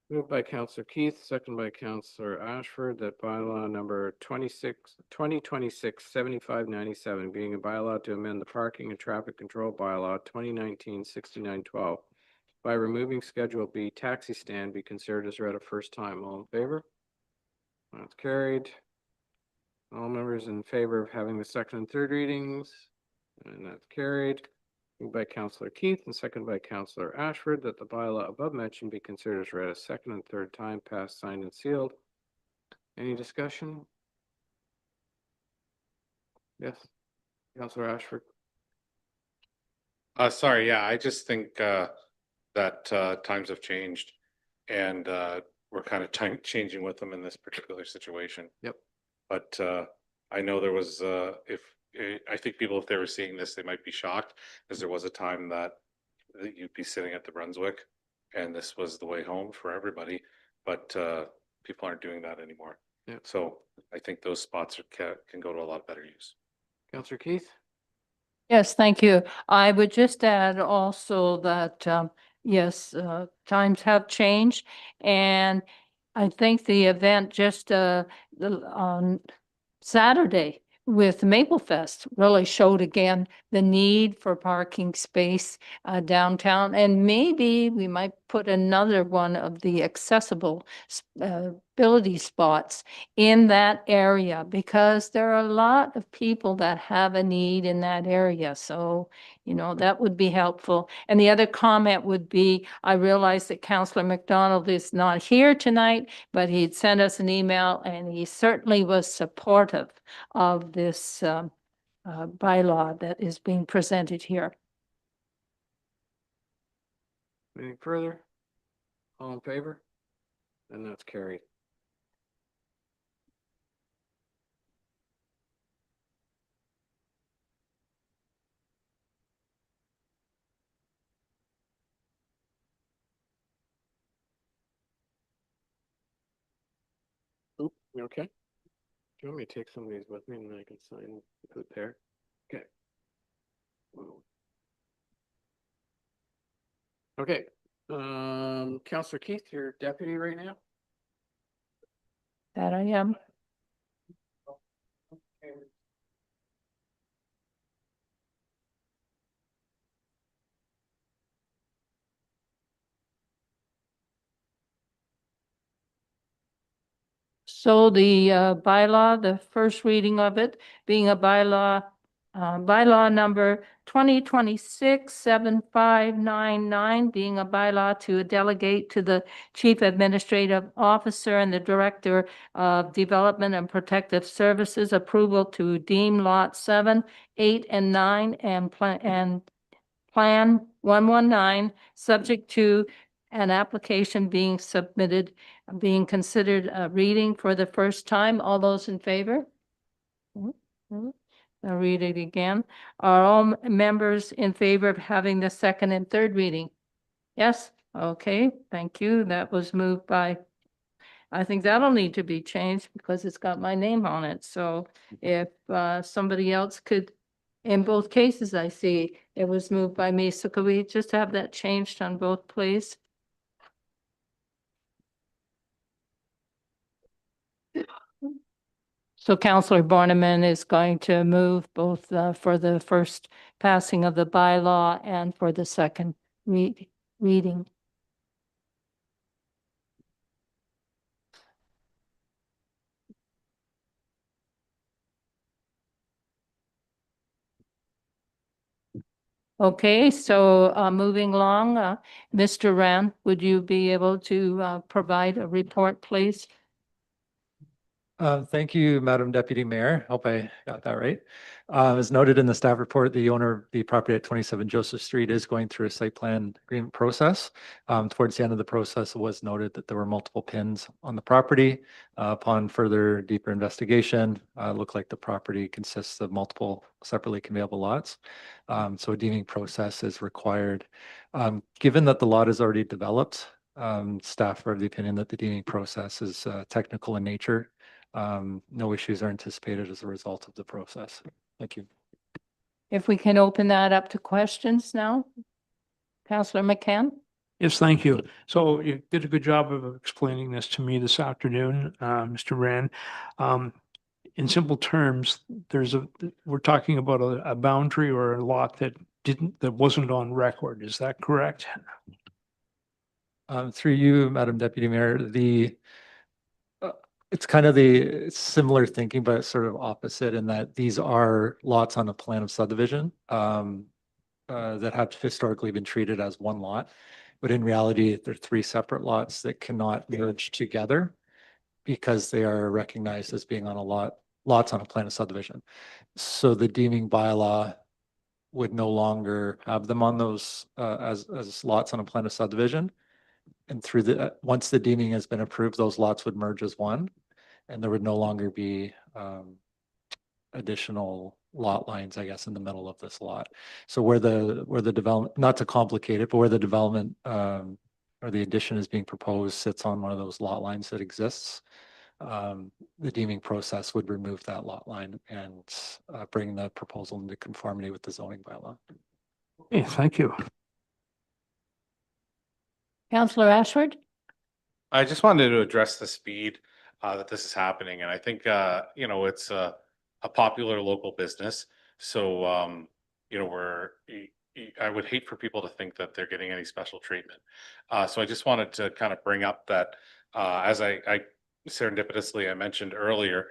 Moved by Councillor Keith, second by Councillor Ashford, that bylaw number 2026-7597 being a bylaw to amend the parking and traffic control bylaw 2019-6912 by removing Schedule B taxi stand be considered as read a first time. All in favor? That's carried. All members in favor of having the second and third readings, and that's carried. Moved by Councillor Keith and second by Councillor Ashford that the bylaw above mentioned be considered as read a second and third time, passed, signed, and sealed. Any discussion? Yes, Councillor Ashford. Sorry, yeah, I just think that times have changed and we're kind of changing with them in this particular situation. Yep. But I know there was, I think people, if they were seeing this, they might be shocked because there was a time that you'd be sitting at the Brunswick and this was the way home for everybody, but people aren't doing that anymore. Yeah. So I think those spots can go to a lot better use. Councillor Keith? Yes, thank you. I would just add also that, yes, times have changed. And I think the event just on Saturday with Maple Fest really showed again the need for parking space downtown. And maybe we might put another one of the accessible ability spots in that area, because there are a lot of people that have a need in that area. So, you know, that would be helpful. And the other comment would be, I realize that Councillor McDonald is not here tonight, but he'd sent us an email and he certainly was supportive of this bylaw that is being presented here. Anything further? All in favor? And that's carried. Oop, you okay? Do you want me to take some of these with me and then I can sign it there? Okay. Okay, Councillor Keith, you're deputy right now? That I am. So the bylaw, the first reading of it being a bylaw, bylaw number 2026-7599, being a bylaw to delegate to the Chief Administrative Officer and the Director of Development and Protective Services approval to deem Lot 7, 8, and 9 and Plan 119, subject to an application being submitted, being considered a reading for the first time. All those in favor? I'll read it again. Are all members in favor of having the second and third reading? Yes? Okay, thank you. That was moved by, I think that'll need to be changed because it's got my name on it. So if somebody else could, in both cases, I see it was moved by me. So could we just have that changed on both, please? So Councillor Borneman is going to move both for the first passing of the bylaw and for the second reading. Okay, so moving along, Mr. Rand, would you be able to provide a report, please? Thank you, Madam Deputy Mayor. Hope I got that right. As noted in the staff report, the owner of the property at 27 Joseph Street is going through a site plan agreement process. Towards the end of the process, it was noted that there were multiple pins on the property. Upon further deeper investigation, it looked like the property consists of multiple separately conveyable lots. So a deeming process is required. Given that the lot is already developed, staff are of the opinion that the deeming process is technical in nature. No issues are anticipated as a result of the process. Thank you. If we can open that up to questions now. Councillor McCann? Yes, thank you. So you did a good job of explaining this to me this afternoon, Mr. Rand. In simple terms, we're talking about a boundary or a lot that wasn't on record. Is that correct? Through you, Madam Deputy Mayor, it's kind of it's similar thinking, but sort of opposite in that these are lots on a plan of subdivision that have historically been treated as one lot. But in reality, they're three separate lots that cannot merge together because they are recognized as being on lots on a plan of subdivision. So the deeming bylaw would no longer have them on those as lots on a plan of subdivision. And once the deeming has been approved, those lots would merge as one, and there would no longer be additional lot lines, I guess, in the middle of this lot. So where the development, not to complicate it, but where the development or the addition is being proposed sits on one of those lot lines that exists, the deeming process would remove that lot line and bring the proposal into conformity with the zoning bylaw. Okay, thank you. Councillor Ashford? I just wanted to address the speed that this is happening, and I think it's a popular local business. So we're I would hate for people to think that they're getting any special treatment. So I just wanted to kind of bring up that, as I serendipitously I mentioned earlier,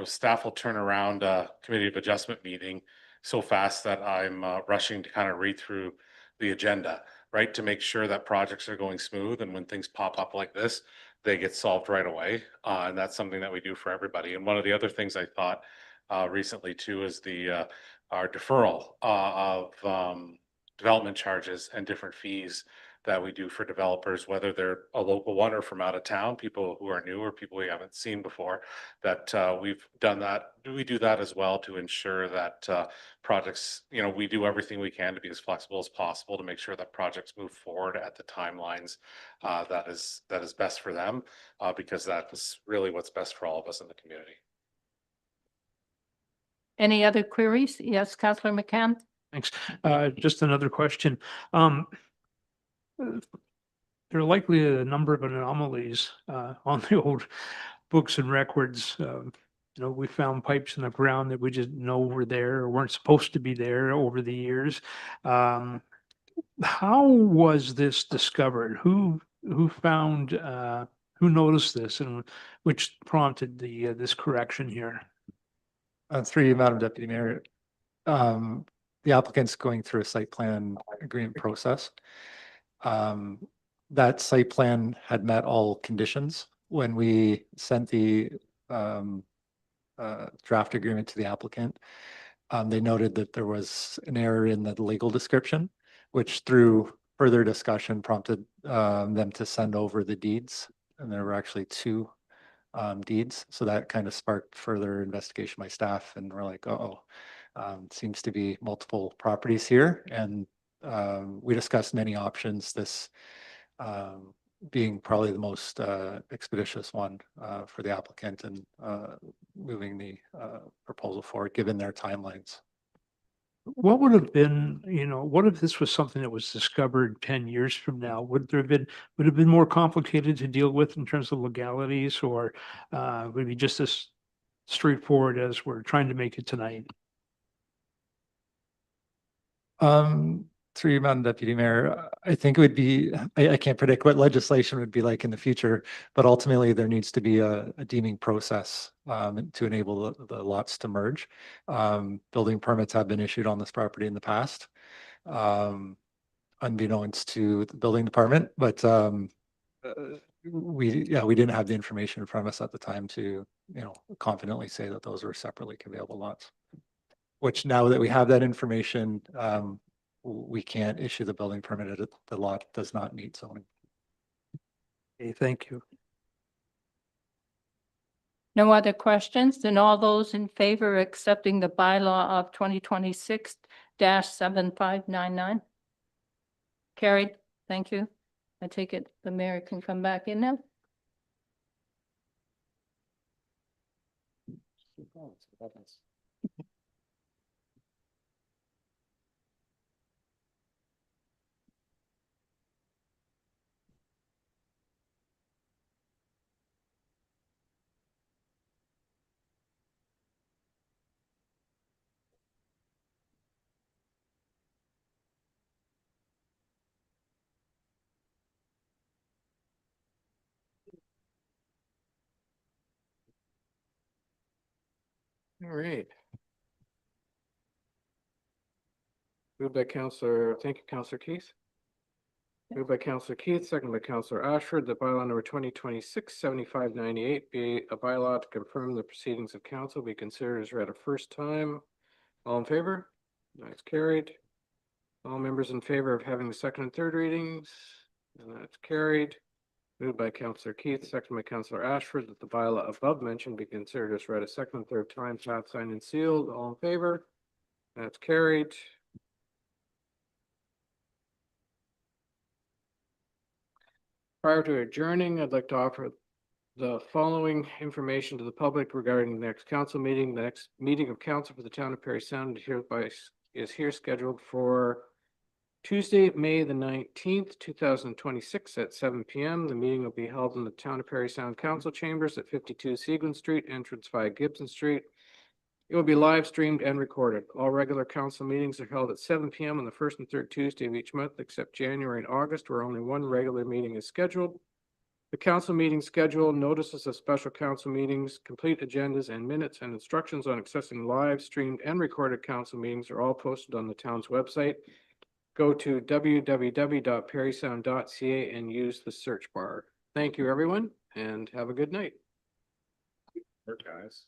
staff will turn around a committee of adjustment meeting so fast that I'm rushing to kind of read through the agenda, right, to make sure that projects are going smooth, and when things pop up like this, they get solved right away. And that's something that we do for everybody. And one of the other things I thought recently too is our deferral of development charges and different fees that we do for developers, whether they're a local one or from out of town, people who are new or people we haven't seen before, that we've done that. We do that as well to ensure that projects, we do everything we can to be as flexible as possible to make sure that projects move forward at the timelines that is best for them, because that is really what's best for all of us in the community. Any other queries? Yes, Councillor McCann? Thanks. Just another question. There are likely a number of anomalies on the old books and records. We found pipes in the ground that we didn't know were there or weren't supposed to be there over the years. How was this discovered? Who found, who noticed this, and which prompted this correction here? Through you, Madam Deputy Mayor, the applicant's going through a site plan agreement process. That site plan had met all conditions when we sent the draft agreement to the applicant. They noted that there was an error in the legal description, which through further discussion prompted them to send over the deeds. And there were actually two deeds. So that kind of sparked further investigation by staff, and we're like, seems to be multiple properties here. And we discussed many options, this being probably the most expeditious one for the applicant, and moving the proposal forward, given their timelines. What would have been, what if this was something that was discovered 10 years from now? Would it have been more complicated to deal with in terms of legalities, or would it be just as straightforward as we're trying to make it tonight? Through you, Madam Deputy Mayor, I think it would be, I can't predict what legislation would be like in the future, but ultimately there needs to be a deeming process to enable the lots to merge. Building permits have been issued on this property in the past, unbeknownst to the building department, but we didn't have the information in front of us at the time to, confidently say that those were separately available lots. Which, now that we have that information, we can't issue the building permit. The lot does not meet zoning. Okay, thank you. No other questions? Then all those in favor of accepting the bylaw of 2026-7599? Carried. Thank you. I take it the mayor can come back in now. All right. Moved by thank you, Councillor Keith. Moved by Councillor Keith, second by Councillor Ashford, that bylaw number 2026-7598 be a bylaw to confirm the proceedings of council be considered as read a first time. All in favor? That's carried. All members in favor of having the second and third readings? And that's carried. Moved by Councillor Keith, second by Councillor Ashford, that the bylaw above mentioned be considered as read a second and third time, passed, signed, and sealed. All in favor? That's carried. Prior to adjourning, I'd like to offer the following information to the public regarding the next council meeting. The next meeting of council for the town of Parry Sound is here scheduled for Tuesday, May the 19th, 2026 at 7 p.m. The meeting will be held in the town of Parry Sound Council Chambers at 52 Seguin Street, entrance 5 Gibson Street. It will be live streamed and recorded. All regular council meetings are held at 7 p.m. on the first and third Tuesday of each month, except January and August, where only one regular meeting is scheduled. The council meeting schedule, notices of special council meetings, complete agendas and minutes, and instructions on accessing live streamed and recorded council meetings are all posted on the town's website. Go to www.parrysound.ca and use the search bar. Thank you, everyone, and have a good night. Guys.